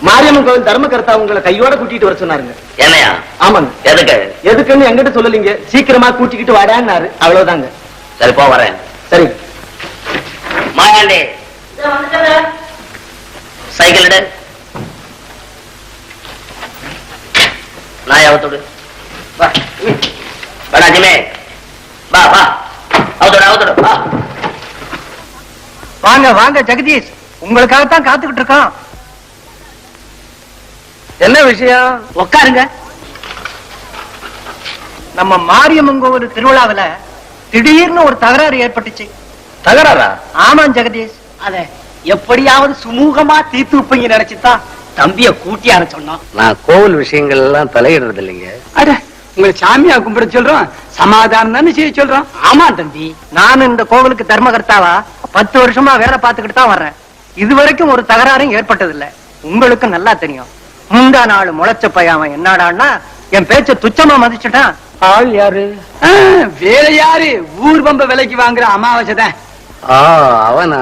மாரியம்மன் கோவில் தர்மகர்த்தா உங்களை கையோட கூட்டிட்டு வர சொன்னாருங்க. என்னையா? ஆமாங்க. எதுக்கு? எதுக்குன்னு எங்கிட்ட சொல்லலீங்க. சீக்கிரமா கூட்டிக்கிட்டு வாடான்னாரு. அவ்வளவுதாங்க. சரி, போ வரேன். சரி. மாயாண்டி, சைக்கிள் எடு. நாய் அவுத்துடு. வடாஜிமே, வா வா, அவுத்துடு அவுத்துடு, வா. வாங்க வாங்க ஜெகதீஷ், உங்களுக்காகத்தான் காத்துக்கிட்டு இருக்கோம். என்ன விஷயம்? உட்காருங்க. நம்ம மாரியம்மன் கோவில் திருவிழாவில திடீர்னு ஒரு தகராறு ஏற்பட்டுச்சு. தகராறா? ஆமாம் ஜெகதீஷ். அத எப்படியாவது சுமூகமா தீர்த்து வைப்பீங்க நினைச்சுதான் தம்பிய கூட்டியார சொன்னோம். நான் கோவில் விஷயங்கள் எல்லாம் தலையிடுறது இல்லைங்க. அட, உங்களை சாமியா கும்பிட சொல்றோம், சமாதானம் தானே செய்ய சொல்றோம். ஆமா தம்பி, நான் இந்த கோவிலுக்கு தர்மகர்த்தாவா 10 வருஷமா வேலை பார்த்துக்கிட்டு தான் வர்றேன். இதுவரைக்கும் ஒரு தகராறும் ஏற்பட்டதில்லை. உங்களுக்கு நல்லா தெரியும். முந்தா நாள் முளைச்ச பையன் என்னடான்னா என் பேச்ச துச்சமா மதிச்சுட்டான். ஆள் யாரு? வேற யாரு? ஊர் பம்ப விலைக்கு வாங்குற அமாவாசை தான். அவனா?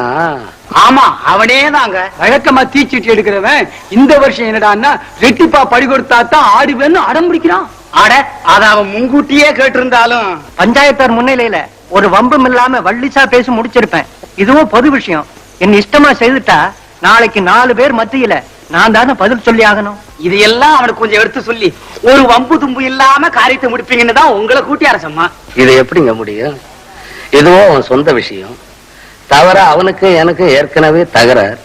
ஆமா அவனே தாங்க. வழக்கமா தீச்சிட்டு எடுக்கிறவன் இந்த வருஷம் என்னடான்னா ரெட்டிப்பா படி கொடுத்தா தான் ஆடுவேன்னு அடம் பிடிக்கிறான். அட, அத அவன் முன்கூட்டியே கேட்டிருந்தாலும் பஞ்சாயத்தார் முன்னிலையில ஒரு வம்பும் இல்லாம வள்ளிசா பேசி முடிச்சிருப்பேன். இதுவும் பொது விஷயம். என் இஷ்டமா செய்துட்டா நாளைக்கு 4 பேர் மத்தியில நான் தானே பதில் சொல்லி ஆகணும். இதையெல்லாம் அவனுக்கு கொஞ்சம் எடுத்து சொல்லி ஒரு வம்பு தும்பு இல்லாம காரியத்தை முடிப்பீங்கன்னு தான் உங்களை கூட்டியார சொன்னா. இது எப்படிங்க முடியும்? இதுவோ அவன் சொந்த விஷயம். தவிர அவனுக்கு எனக்கு ஏற்கனவே தகராறு.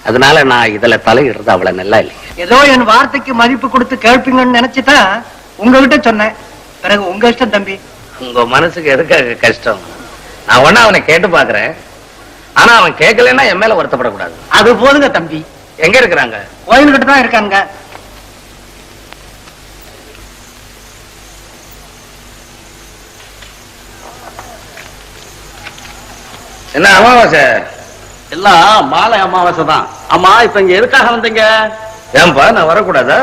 அதனால நான் இதுல தலையிடுறது அவ்வளவு நல்லா இல்லைங்க. ஏதோ என் வார்த்தைக்கு மதிப்பு கொடுத்து கேட்பீங்கன்னு நினைச்சுதான் உங்ககிட்ட சொன்னேன். பிறகு உங்க இஷ்டம் தம்பி. உங்க மனசுக்கு எதுக்காக கஷ்டம்? நான் ஒண்ணு அவனை கேட்டு பாக்குறேன். ஆனா அவன் கேட்கலன்னா என் மேல வருத்தப்படக்கூடாது. அது போதுங்க தம்பி. எங்க இருக்கிறாங்க? கோயில்கிட்ட தான் இருக்காங்க. என்ன அமாவாசை? எல்லாம் மாலை அமாவாசை தான். அம்மா, இப்ப இங்க எதுக்காக வந்தீங்க? ஏன்பா நான் வரக்கூடாதா?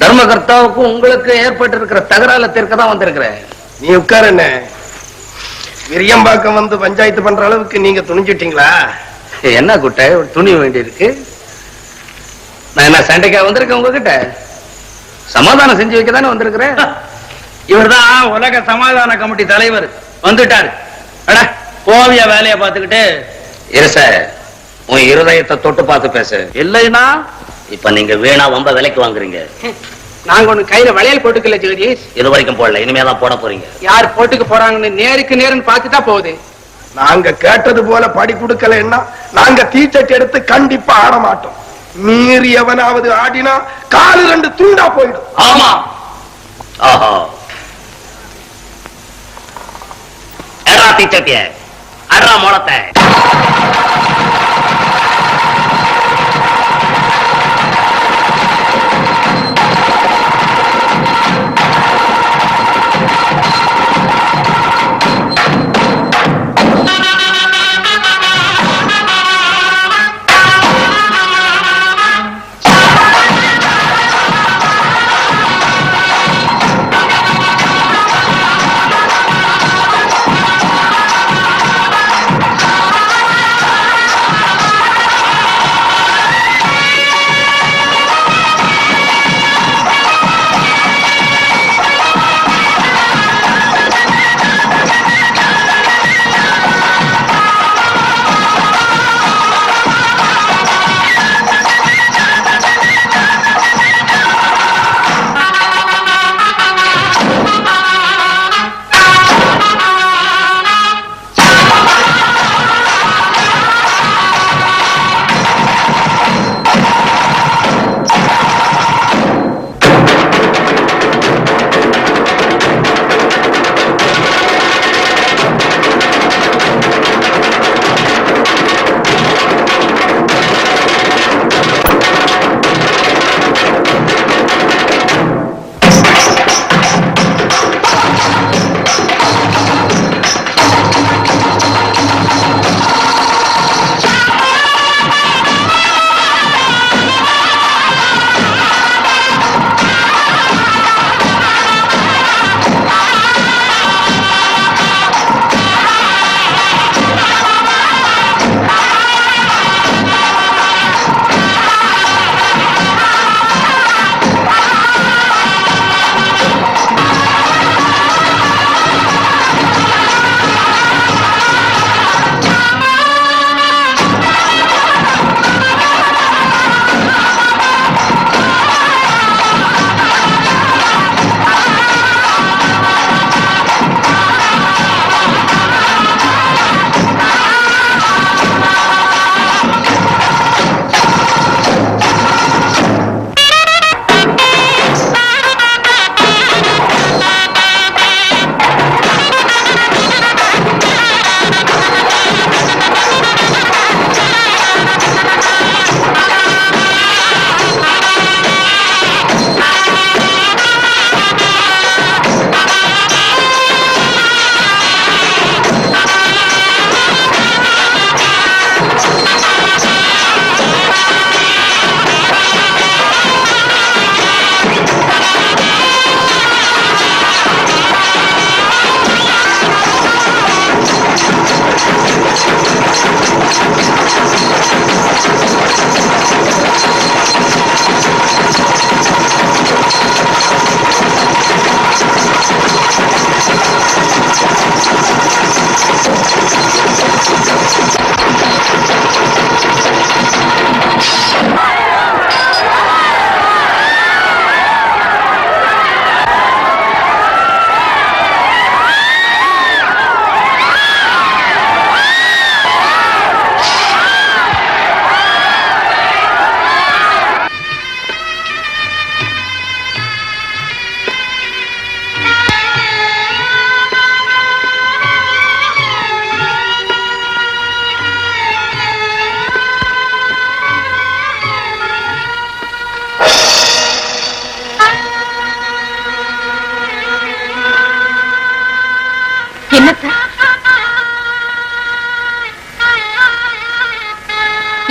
தர்மகர்த்தாவுக்கும் உங்களுக்கு ஏற்பட்டு இருக்கிற தகரால தீர்க்க தான் வந்திருக்கிறேன். நீ உட்காருண்ண. விரியம்பாக்கம் வந்து பஞ்சாயத்து பண்ற அளவுக்கு நீங்க துணிஞ்சிட்டீங்களா? என்ன குட்டை, துணி வேண்டி இருக்கு? நான் என்ன சண்டைக்கா வந்திருக்கேன் உங்ககிட்ட? சமாதானம் செஞ்சு வைக்க தானே வந்திருக்கிறேன். இவர்தான் உலக சமாதான கமிட்டி தலைவர் வந்துட்டாரு. அட, போவிய வேலைய பாத்துக்கிட்டு இருச, உன் இருதயத்தை தொட்டு பார்த்து பேசு. இல்லைன்னா இப்ப நீங்க வீணா வம்ப விலைக்கு வாங்குறீங்க. நாங்க ஒண்ணு கையில வளையல் போட்டுக்கல ஜெகதீஷ். இது வரைக்கும் போடல, இனிமேதான் போட போறீங்க. யார் போட்டுக்கு போறாங்கன்னு நேருக்கு நேரன் பார்த்துட்டா போகுது. நாங்க கேட்டது போல படி கொடுக்கலன்னா நாங்க தீச்சட்டி எடுத்து கண்டிப்பா ஆட மாட்டோம். மீறி எவனாவது ஆடினா காலு 2 துண்டா போயிடும். ஆமா. ஆஹா, எடா தீச்சட்டிய, அடா முளத்தை.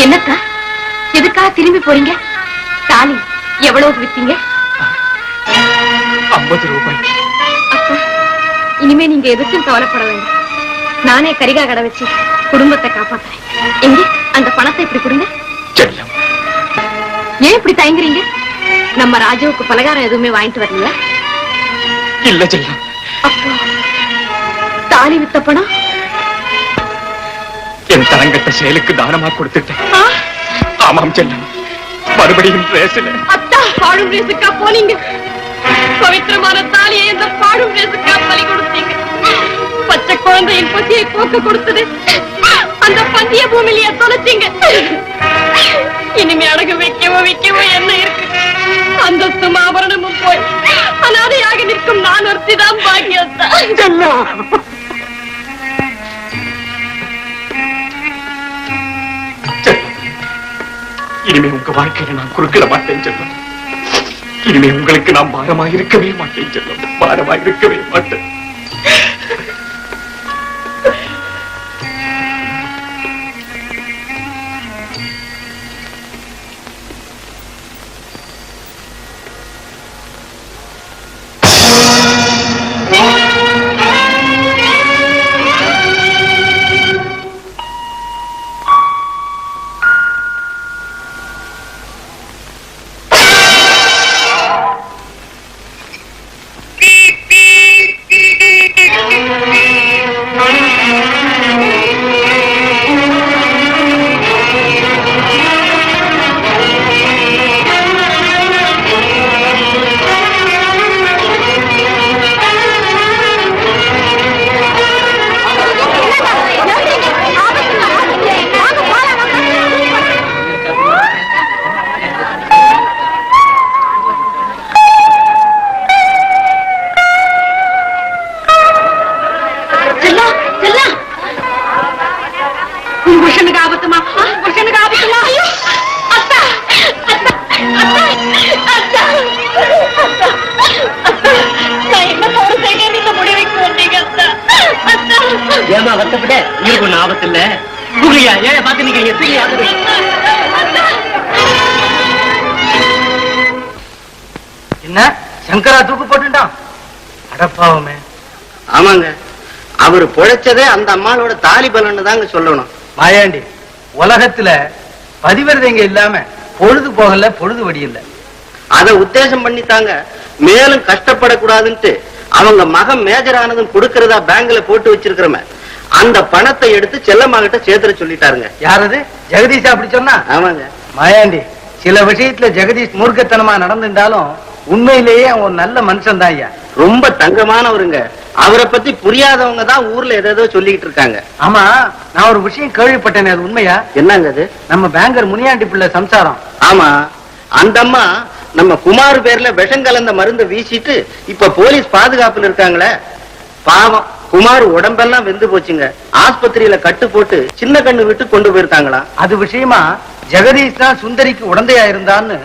என்னக்கா எதுக்காக திரும்பி போறீங்க? தாலி எவ்வளவு வித்தீங்க? 50 ரூபாய். அக்கா, இனிமே நீங்க எதுக்கும் கவலைப்பட வேண்டாம். நானே கரிகா கடை வச்சு குடும்பத்தை காப்பாத்துறேன். எங்க அந்த பணத்தை இப்படி கொடுங்க. செல்லம், ஏன் இப்படி தயங்குறீங்க? நம்ம ராஜுவுக்கு பலகாரம் எதுவுமே வாங்கிட்டு வரலையா? இல்ல செல்லம். அப்போ தாலி வித்த பணம் என் தரங்கட்ட செயலுக்கு தானமா கொடுத்துட்டேன். ஆ? ஆமாம் செல்லம், மறுபடியும் ரேஸ்ல. அத்தா, பாடும் ரேசுக்கா போனீங்க? பவித்திரமான தாலியை இந்த பாடும் ரேசுக்கா பலி கொடுத்தீங்க. பச்சை குழந்தையின் பசியை போக்க கொடுத்தது அந்த பந்திய பூமியிலேயே தொலைச்சீங்க. இனிமே அடகு வைக்கவோ என்ன இருக்கு? அந்தஸ்தும் ஆபரணமும் போய் அனாதையாக நிற்கும் நான் ஒருத்திதான் பாக்கியத்தா. இனிமே உங்க வாழ்க்கையில நான் குறுக்கிட மாட்டேன் செல்லம். இனிமே உங்களுக்கு நான் பாரமாக இருக்கவே மாட்டேன் செல்லம். பாரமாக இருக்கவே மாட்டேன். ஏமா வருத்தப்பட்ட? உங்களுக்கு ஒண்ணு ஆபத்து இல்ல. கூலியா ஏன் பார்த்து நீங்க என்ன சங்கரா தூக்கு போட்டுட்டான்? அடப்பாவமே. ஆமாங்க, அவரு பொழைச்சதே அந்த அம்மாளோட தாலி பலன்னு தாங்க சொல்லணும். மாயாண்டி, உலகத்துல பதிவிரதைங்க இல்லாம பொழுது போகல, பொழுது வடியல. அதை உத்தேசம் பண்ணித்தாங்க மேலும் கஷ்டப்படக்கூடாதுன்ட்டு அவங்க மகன் மேஜர் ஆனதும் கொடுக்கறதா பேங்க்ல போட்டு வச்சிருக்கிறோமே, அந்த பணத்தை எடுத்து செல்லம்மா கிட்ட சேர்த்துற சொல்லிட்டாருங்க. யாரது? ஜெகதீஷ் அப்படி சொன்னா? ஆமாங்க. மாயாண்டி, சில விஷயத்துல ஜெகதீஷ் மூர்க்கத்தனமா நடந்துட்டாலும் உண்மையிலேயே அவன் நல்ல மனுஷன் தான் ஐயா. ரொம்ப தங்கமானவருங்க. அவரை பத்தி புரியாதவங்க தான் ஊர்ல ஏதோ சொல்லிக்கிட்டு இருக்காங்க. ஆமா, நான் ஒரு விஷயம் கேள்விப்பட்டேன், அது உண்மையா? என்னங்க அது? நம்ம பேங்கர் முனியாண்டி பிள்ளை சம்சாரம். ஆமா, அந்த அம்மா நம்ம குமார் பேர்ல விஷம் கலந்த மருந்து வீசிட்டு இப்ப போலீஸ் பாதுகாப்புல இருக்காங்களே. பாவம், குமார் உடம்பெல்லாம் வெந்து போச்சுங்க. ஆஸ்பத்திரியில கட்டு போட்டு சின்ன கண்ணு விட்டு கொண்டு போயிருக்காங்களா. அது விஷயமா ஜெகதீஷ் தான் சுந்தரிக்கு உடந்தையா இருந்தான்னு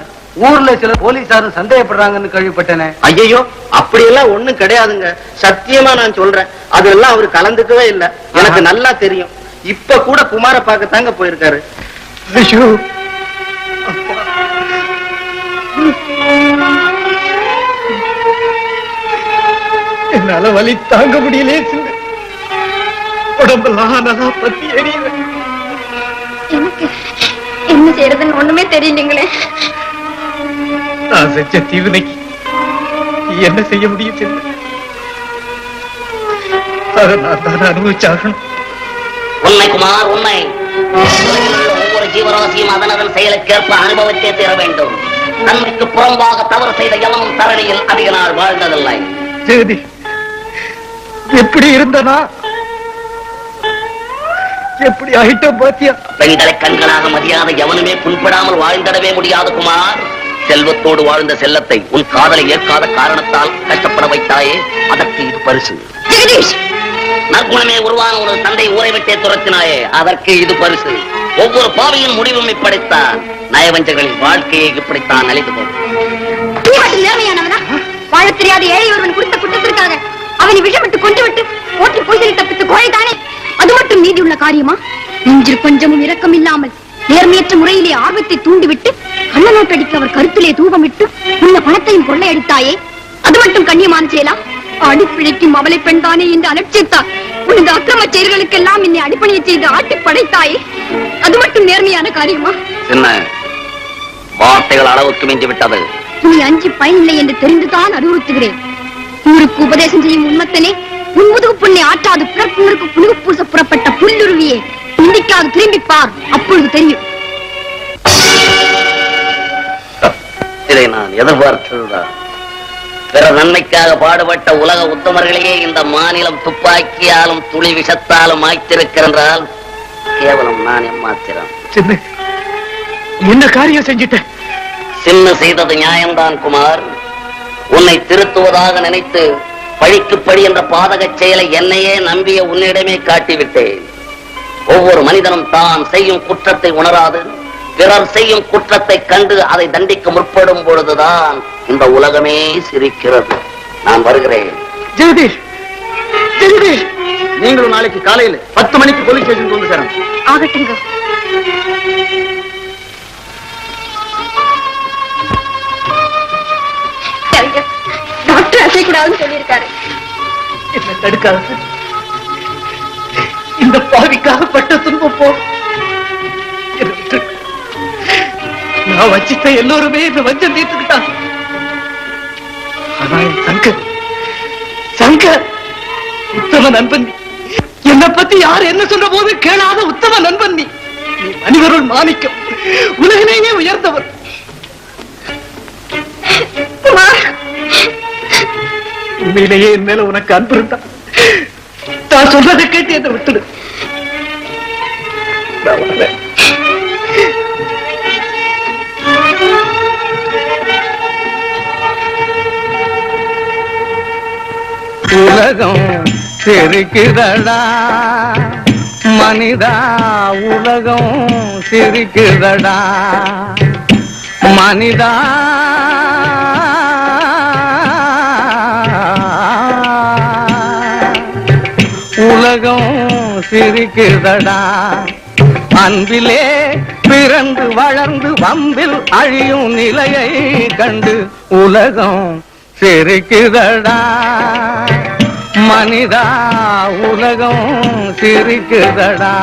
ஊர்ல சில போலீசாரும் சந்தேகப்படுறாங்கன்னு கேள்விப்பட்டேனே. ஐயோ, அப்படியெல்லாம் ஒண்ணும் கிடையாதுங்க. சத்தியமா நான் சொல்றேன், அதெல்லாம் அவரு கலந்துக்கவே இல்லை. எனக்கு நல்லா தெரியும். இப்ப கூட குமார பார்க்கத்தாங்க போயிருக்காரு. ஐயோ, என்னால வலி தாங்க முடியலே. உடம்பெல்லாம் நல்லா பத்தி எரியுது. எனக்கு என்ன செய்யறதுன்னு ஒண்ணுமே தெரியலீங்களே. நான் செஞ்ச தீவினைக்கு என்ன செய்ய முடியும் செல்ல? அதை நான் தான் அனுபவிச்சாகணும். உண்மை குமார், உண்மை. ஒவ்வொரு ஜீவராசியும் அதனதன் செயலுக்கேற்ப அனுபவத்தே தீர வேண்டும். நன்மைக்கு புறம்பாக தவறு செய்த எவனும் தரணியில் அதிக நாள் வாழ்ந்ததில்லை. ஜெகதி, எப்படி இருந்தனா எப்படி ஆயிட்டோம் பாத்தியா? பெண்களை கண்களாக மதியாத எவனுமே புண்படாமல் வாழ்ந்திடவே முடியாது குமார். செல்வத்தோடு வாழ்ந்த செல்லத்தை உன் காதலை ஏற்காத காரணத்தால் கஷ்டப்பட வைத்தாயே, அதற்கு இது பரிசு. ஜெகதீஷ், நற்குணமே உருவான ஒரு தந்தை ஊரை விட்டே துரத்தினாயே, அதற்கு இது பரிசு. ஒவ்வொரு பாவியின் முடிவும் இப்படித்தான். நயவஞ்சகளின் வாழ்க்கையை இப்படித்தான் அழிந்து போகும். நேர்மையானவனா? வாழ தெரியாத ஏழை ஒருவன் கொடுத்த குற்றத்திற்காக அவனை விஷமிட்டு கொண்டு விட்டு ஓட்டி போய் தப்பித்து கோழைதானே. அது மட்டும் நீதி உள்ள காரியமா? நெஞ்சில் கொஞ்சமும் இரக்கம் இல்லாமல் நேர்மையற்ற முறையிலே ஆர்வத்தை தூண்டிவிட்டு கள்ள நோட்டடிக்க அவர் கருத்திலே தூபமிட்டு உள்ள பணத்தையும் கொள்ளையடித்தாயே, அது மட்டும் கண்ணியமான செயலா? அடிப்பிழைக்கும் அவளை பெண்தானே என்று அலட்சித்தார். உனது அக்கிரம செயல்களுக்கெல்லாம் என்னை அடிப்பணிய செய்து ஆட்டி படைத்தாயே, அது மட்டும் நேர்மையான காரியமா? என்ன வார்த்தைகள் அளவுக்கு மிஞ்சி விட்டது. நீ அஞ்சி பயனில்லை என்று தெரிந்துதான் அறிவுறுத்துகிறேன். ஊருக்கு உபதேசம் செய்யும் உண்மத்தனே, உன் முதுகு புண்ணை ஆற்றாது பிறப்புணருக்கு புழுகு பூச புறப்பட்ட புல்லுருவியே, இந்திக்காது திரும்பிப்பார், அப்பொழுது தெரியும். இதை நான் எதிர்பார்த்ததுதான். பிற நன்மைக்காக பாடுபட்ட உலக உத்தமர்களையே இந்த மாநிலம் துப்பாக்கியாலும் துளி விஷத்தாலும் மாய்த்திருக்கிறால் கேவலம் நான் எம்மாத்திரம். என்ன காரியம் செஞ்சிட்ட? சின்ன செய்தது நியாயம்தான் குமார். உன்னை திருத்துவதாக நினைத்து பழிக்கு பழி என்ற பாதக செயலை என்னையே நம்பிய உன்னிடமே காட்டிவிட்டேன். ஒவ்வொரு மனிதனும் தான் செய்யும் குற்றத்தை உணராது பிறர் செய்யும் குற்றத்தை கண்டு அதை தண்டிக்க முற்படும் பொழுதுதான் இந்த உலகமே சிரிக்கிறது. நான் வருகிறேன். ஜெகதீஷ், ஜெகதீஷ், நீங்களும் நாளைக்கு காலையில் 10 மணிக்கு போலீஸ் ஸ்டேஷன் வந்து சேரும். ஆகட்டுங்க. டாக்டர் அசைக்கூடாதுன்னு சொல்லியிருக்காரு. என்ன தடுக்காது. இந்த பாவிக்காக பட்ட துன்பம் போ. நான் வச்சிட்ட எல்லோருமே இந்த வஞ்சம் தீர்த்துக்கிட்டான். ஆனா சங்கர், சங்கர் உத்தம நண்பன். என்னை பத்தி யார் என்ன சொன்ன போது கேளாத உத்தம நண்பன். நீ மனிதருள் மாணிக்கம், உலகிலேயே உயர்ந்தவர். உண்மையிலேயே என் மேல உனக்கு அன்பு இருந்தா நான் சொல்றதை கேட்டு என்னை விட்டுடு. உலகம் சிரிக்குதடா மனிதா, உலகம் சிரிக்குதடா மனிதா. உலகம் சிரிக்குதடா. அன்பிலே பிறந்து வளர்ந்து வம்பில் அழியும் நிலையை கண்டு உலகம் சிரிக்குதடா மனிதா, உலகம் சிரிக்குதடா.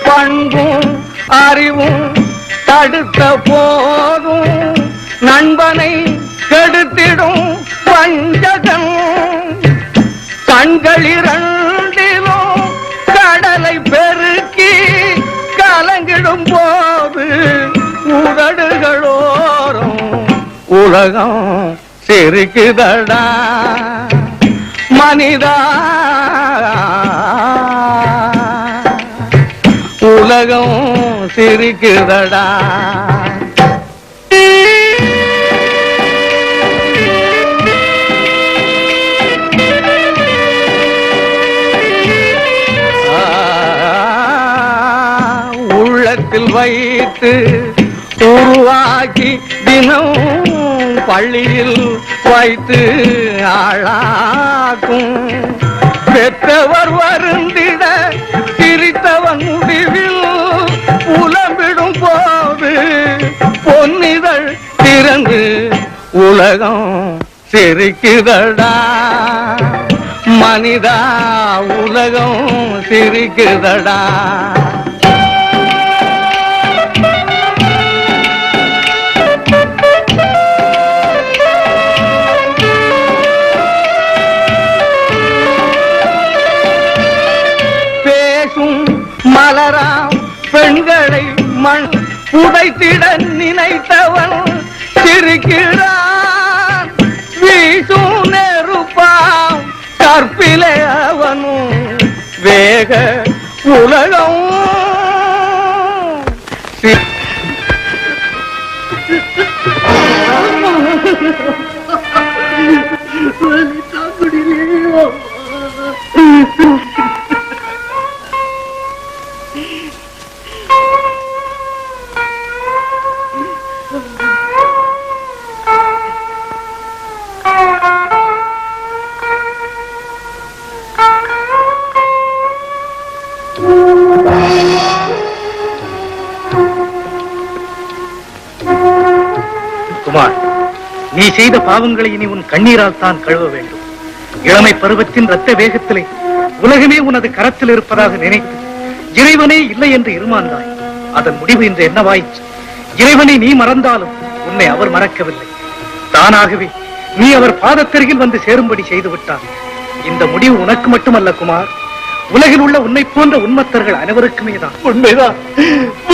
பண்பும் அறிவும் தடுத்த போதும் நண்பனை கெடுத்திடும் வஞ்சகன். கண்களிரண்டிலும் கடலை பெருக்கி கலங்கிடும் போது உதடுகளோரும் உலகம் சிரிக்குதடா மனிதா. உலகம் சிரிக்குதடா. உள்ளத்தில் வைத்து உருவாக்கி தினம் பள்ளியில் வைத்து ஆளாக்கும். பெற்றவர் வருந்திட சிரித்தவன் முடிவில் புலம்பிடும் போது பொன்னிதழ் திறந்து உலகம் சிரிக்குதடா மனிதா. உலகம் சிரிக்குதடா. மலராம் பெண்களை மண் புதைத்திட நினைத்தவன் சிரிக்கிறான். வீசும் நெருப்பாம் கற்பிலே அவனும் வேக உலகம் குமார், நீ செய்த பாவங்களை இனி உன் கண்ணீரால் தான் கழுவ வேண்டும். இளமை பருவத்தின் இரத்த வேகத்திலே உலகமே உனது கரத்தில் இருப்பதாக நினைத்து இறைவனே இல்லை என்று இருமாந்தாய். அதன் முடிவு இன்று என்னவாயிற்று? இறைவனை நீ மறந்தாலும் உன்னை அவர் மறக்கவில்லை. தானாகவே நீ அவர் பாதத்தருகில் வந்து சேரும்படி செய்து விட்டார். இந்த முடிவு உனக்கு மட்டுமல்ல குமார், உலகில் உள்ள உன்னை போன்ற உன்மத்தர்கள் அனைவருக்குமே தான். உண்மைதான்,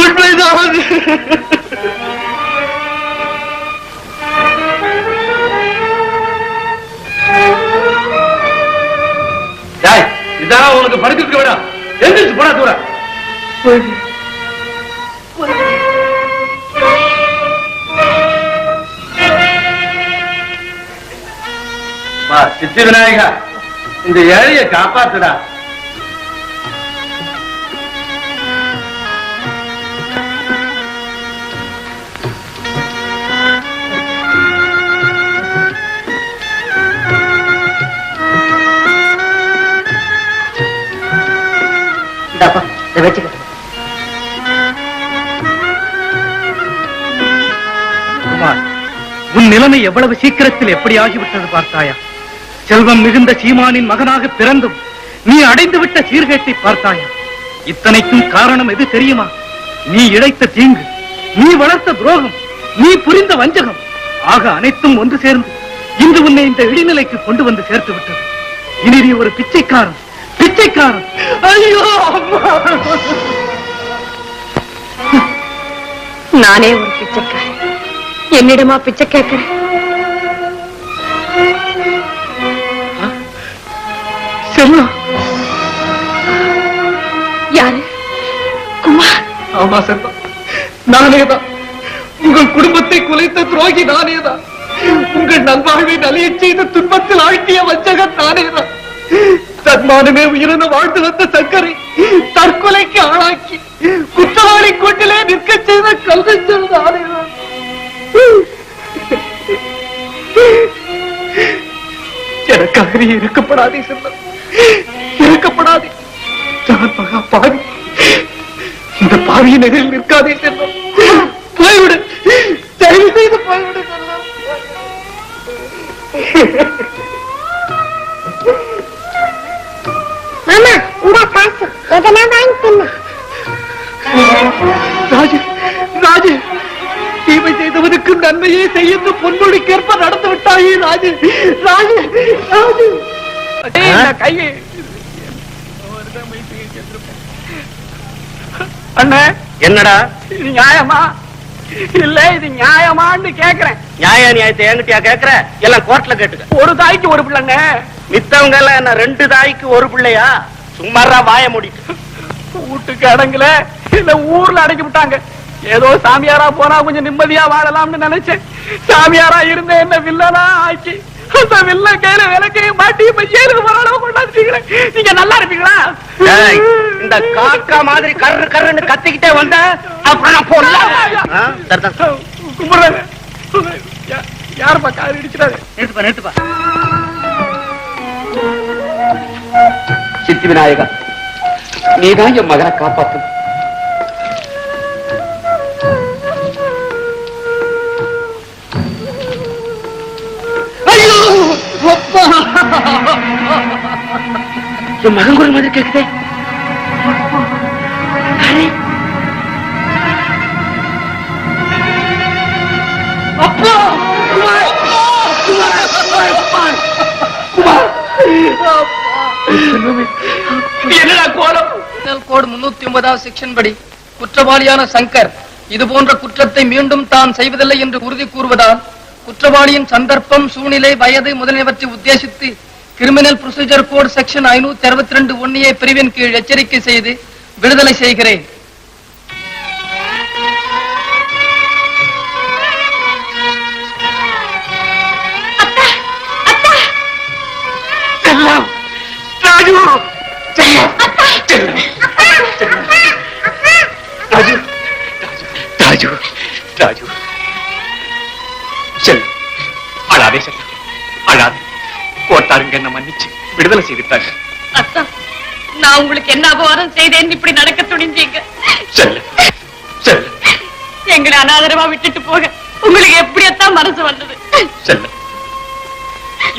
உண்மைதான். இதான் உனக்கு படுக்க விடா. எந்திரிச்சு போனா தூர. சித்தி விநாயகா, இந்த ஏழைய காப்பாத்துடா. குமார், உன் நிலைமை எவ்வளவு சீக்கிரத்தில் எப்படி ஆகிவிட்டது பார்த்தாயா? செல்வம் மிகுந்த சீமானின் மகனாக பிறந்தும் நீ அடைந்து விட்ட சீர்கேட்டை பார்த்தாயா? இத்தனைக்கும் காரணம் எது தெரியுமா? நீ இழைத்த தீங்கு, நீ வளர்த்த துரோகம், நீ புரிந்த வஞ்சகம் ஆக அனைத்தும் ஒன்று சேர்ந்து இன்று உன்னை இந்த இடிநிலைக்கு கொண்டு வந்து சேர்த்து விட்டது. இனி நீ ஒரு பிச்சைக்காரன், பிச்சைக்காரன். ஐயோ, நானே ஒரு பிச்சைக்காரன். என்னிடமா பிச்சை கேட்கிறேன்? செல்வம். யாரு? குமார். ஆமா செல்வம், நானேதான். உங்கள் குடும்பத்தை குலைத்த துரோகி நானேதான். உங்கள் நல்வாழ்வை நலிய செய்த துன்பத்தில் ஆழ்த்திய வஞ்சகன் நானேதான். தன்மானமே உயிரின வாழ்ந்து வந்த சங்கரை தற்கொலைக்கு ஆளாக்கி குற்றவாளி கொண்டிலே நிற்க செய்த கல்வெஞ்சல் நானேதான். எனக்காக நீ இருக்கப்படாதே செல்வம், இருக்கப்படாதே. நான் மகா பாவி. இந்த பாவியின் எதிரில் நிற்காதே செல்வம். போய்விடு, தயவு செய்து போய்விடு செல்வம். மாமா, இந்த காசு எதனா வாங்கி தின்னு. ராஜு, ராஜு, தீமை செய்தவனுக்கு நன்மையே செய்ய பொன்மொழிக்கேற்ப நடந்து விட்டாயே ராஜு, ராஜு, ராஜு. கையை அண்ணே. என்னடா இது நியாயமா? இல்ல இது நியாயமான்னு கேக்குறேன். நியாய நியாயத்தை என்கிட்டயா கேக்குற? எல்லாம் கோர்ட்ல கேட்டுக்க. ஒரு தாய்க்கு ஒரு பிள்ளைங்க, மித்தவங்க எல்லாம் என்ன 2 தாய்க்கு ஒரு பிள்ளையா? சும்மாரா வாய மூடிட்டு. வீட்டுக்கு அடங்கல, இல்ல ஊர்ல அடக்கி விட்டாங்க. ஏதோ சாமியாரா போனா கொஞ்சம் நிம்மதியா வாழலாம்னு நினைச்சேன். சாமியாரா இருந்த என்ன வில்லனா ஆக்கி அந்த வில்ல கையில விளக்கையும் மாட்டி இப்ப ஜெயிலுக்கு போறாலும் கொண்டாந்துட்டீங்களே. நீங்க நல்லா இருப்பீங்களா? இந்த காக்கா மாதிரி கர்ரு கர்ருன்னு கத்திக்கிட்டே வந்த அப்புறம் கும்பிடுறேன். யாருப்பா கார் இடிக்கிறாரு? நிறுத்துப்பா, நிறுத்துப்பா. சித்தி விநாயகா, நீதான் என் மகனை காப்பாத்து. ஐயோ, அப்பா, என் மகன் குரல் மாதிரி கேக்குதே. அப்பா, என்னடா கோலம்? கோடு 309 செக்ஷன் படி குற்றவாளியான சங்கர் இது போன்ற குற்றத்தை மீண்டும் தான் செய்வதில்லை என்று உறுதி கூறுவதால் குற்றவாளியின் சந்தர்ப்பம், சூழ்நிலை, வயது முதலியவற்றை உத்தேசித்து criminal procedure code section 562(1A) பிரிவின் கீழ் எச்சரிக்கை செய்து விடுதலை செய்கிறேன். ராஜு, ராஜு, செல்லும். அழாதே செல்லும், அழாதே. கோட்டாருங்க என்ன மன்னிச்சு விடுதலை செய்துட்டாங்க. அத்தா, நான் உங்களுக்கு என்ன அபவாதம் செய்தேன் இப்படி நடக்க துணிஞ்சீங்க? Cell, cell. எங்களை அனாதரவா விட்டுட்டு போக உங்களுக்கு எப்படியத்தான் மனசு வந்தது? செல்ல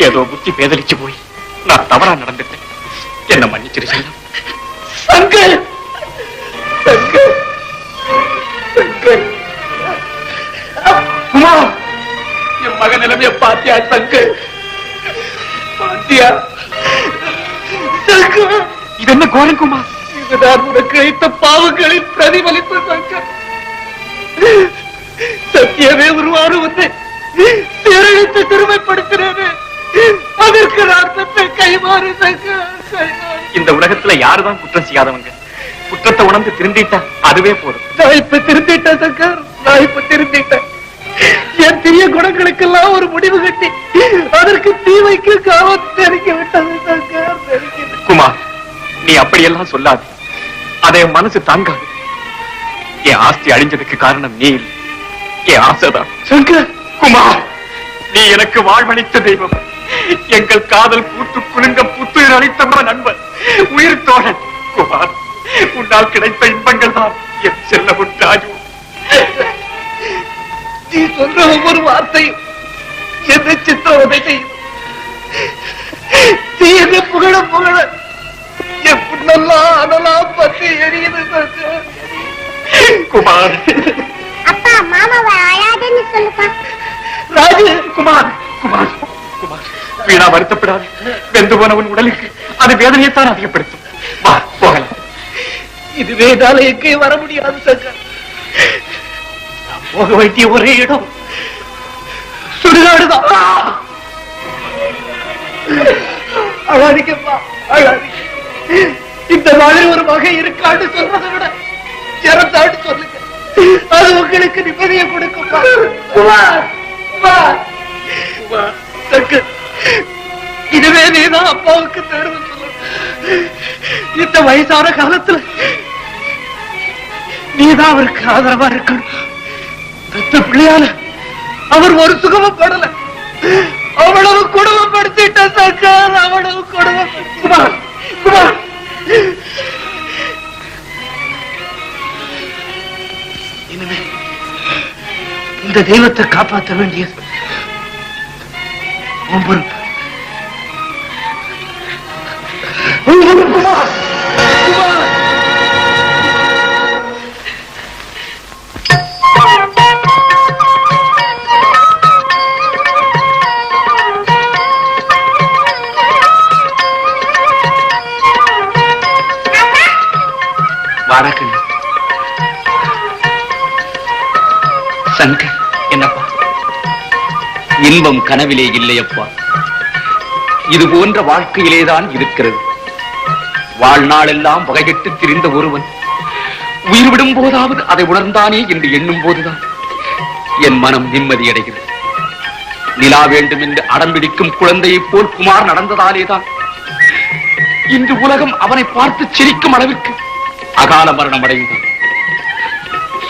ஏதோ புத்தி பேதலிச்சு போய் நான் தவறா நடந்துட்டேன். என்ன மன்னிச்சிரு செல்லம். சங்கர் சங்கர் சங்கர் குமா, என் மகன் நிலைமைய பாத்தியா சங்கர்? பாத்தியா சங்கர்? இது என்ன கோரம் குமா? இதுதான் உனக்கு இழைத்த பாவங்களின் பிரதிபலிப்பு சங்கர். சத்தியமே உருவான உன்னை சீரழித்து சிறுமைப்படுத்தினேன். அதற்கு அர்த்தத்தை கைமாறு சங்கர், கைமாறு. இந்த உலகத்துல யாருதான் குற்றம் செய்யாதவங்க? குற்றத்தை உணர்ந்து திருந்திட்டா அதுவே போதும். நான் இப்ப திருந்திட்டேன் சங்கர், நான் இப்ப திருந்திட்டேன். என் தீய குணங்களுக்கெல்லாம் ஒரு முடிவு கட்டி அதற்கு தீமைக்கு காவல் நெருங்கி விட்டது சங்கர், நெருங்கி. குமார், நீ அப்படியெல்லாம் சொல்லாது. அதை என் மனசு தாங்காது. என் ஆஸ்தி அழிஞ்சதுக்கு காரணம் நீ இல்லை, என் ஆசைதான். சங்கர், குமார், நீ எனக்கு வாழ்வளித்த தெய்வம். எங்கள் காதல் கூட்டு குலுங்க புத்துயிர் அளித்த நண்பன், உயிர் தோழன். குமார், உன்னால் கிடைத்த இன்பங்கள் தான் என் செல்லமும் ராஜு. நீ சொல்ற ஒவ்வொரு வார்த்தையும் என்னை சித்திரவதை செய்யும். நீ என்னை புகழ புகழ என் புண்ணெல்லாம் அதெல்லாம் பத்தி எரியுது சங்கர். குமார், அப்பா மாமாவை அழாதேன்னு சொல்லுப்பா. ராஜு, குமார், குமார், குமார், வீணா வருத்தப்படாது. வெந்து போன உன் உடலுக்கு அது வேதனையைத்தான் அதிகப்படுத்தும். வா, போகலாம். இதுவே என்னால எங்கேயும் வர முடியாது சங்கர். நான் போக வேண்டிய ஒரே இடம் சுடுகாடுதான். அழாதீங்கப்பா, அழாதீங்க. இந்த மாதிரி ஒரு வகை இருக்கான்னு சொல்றதை விட இறந்தான்னு சொல்லுங்க. அது உங்களுக்கு நிம்மதியை கொடுக்கும். இதுவே நீதான் அப்பாவுக்கு தேர்வு சொல்லு. இந்த வயசான காலத்துல நீதான் அவருக்கு ஆதரவா இருக்கணும். பெத்த பிள்ளையால அவர் ஒரு சுகமும் படல. அவ்வளவு குடும்பப்படுத்திட்ட சங்கர், அவ்வளவு குடும்பம். இனிமே இந்த தெய்வத்தை காப்பாற்ற வேண்டியது உன் பொறுப்பு. குமார், குமார். வணக்கம் சங்கர். என்னப்பா? இன்பம் கனவிலே இல்லையப்பா, இது போன்ற வாழ்க்கையிலேதான் இருக்கிறது. வாழ்நாளெல்லாம் வகைகட்டு திரிந்த ஒருவன் உயிர் விடும் போதாவது அதை உணர்ந்தானே என்று எண்ணும் போதுதான் என் மனம் நிம்மதியடைகிறது. நிலா வேண்டும் என்று அடம்பிடிக்கும் குழந்தையைப் போல் குமார் நடந்ததாலேதான் இன்று உலகம் அவனை பார்த்து சிரிக்கும் அளவிற்கு அகால மரணம் அடைந்தான்.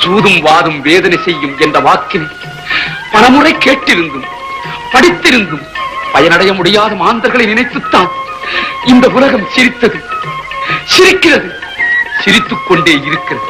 சூதும் வாதும் வேதனை செய்யும் என்ற வாக்கினை பலமுறை கேட்டிருந்தும் படித்திருந்தும் பயனடைய முடியாத மாந்தர்களை நினைத்துத்தான் இந்த உலகம் சிரித்தது, சிரிக்கிறது, சிரித்துக் கொண்டே இருக்கிறது.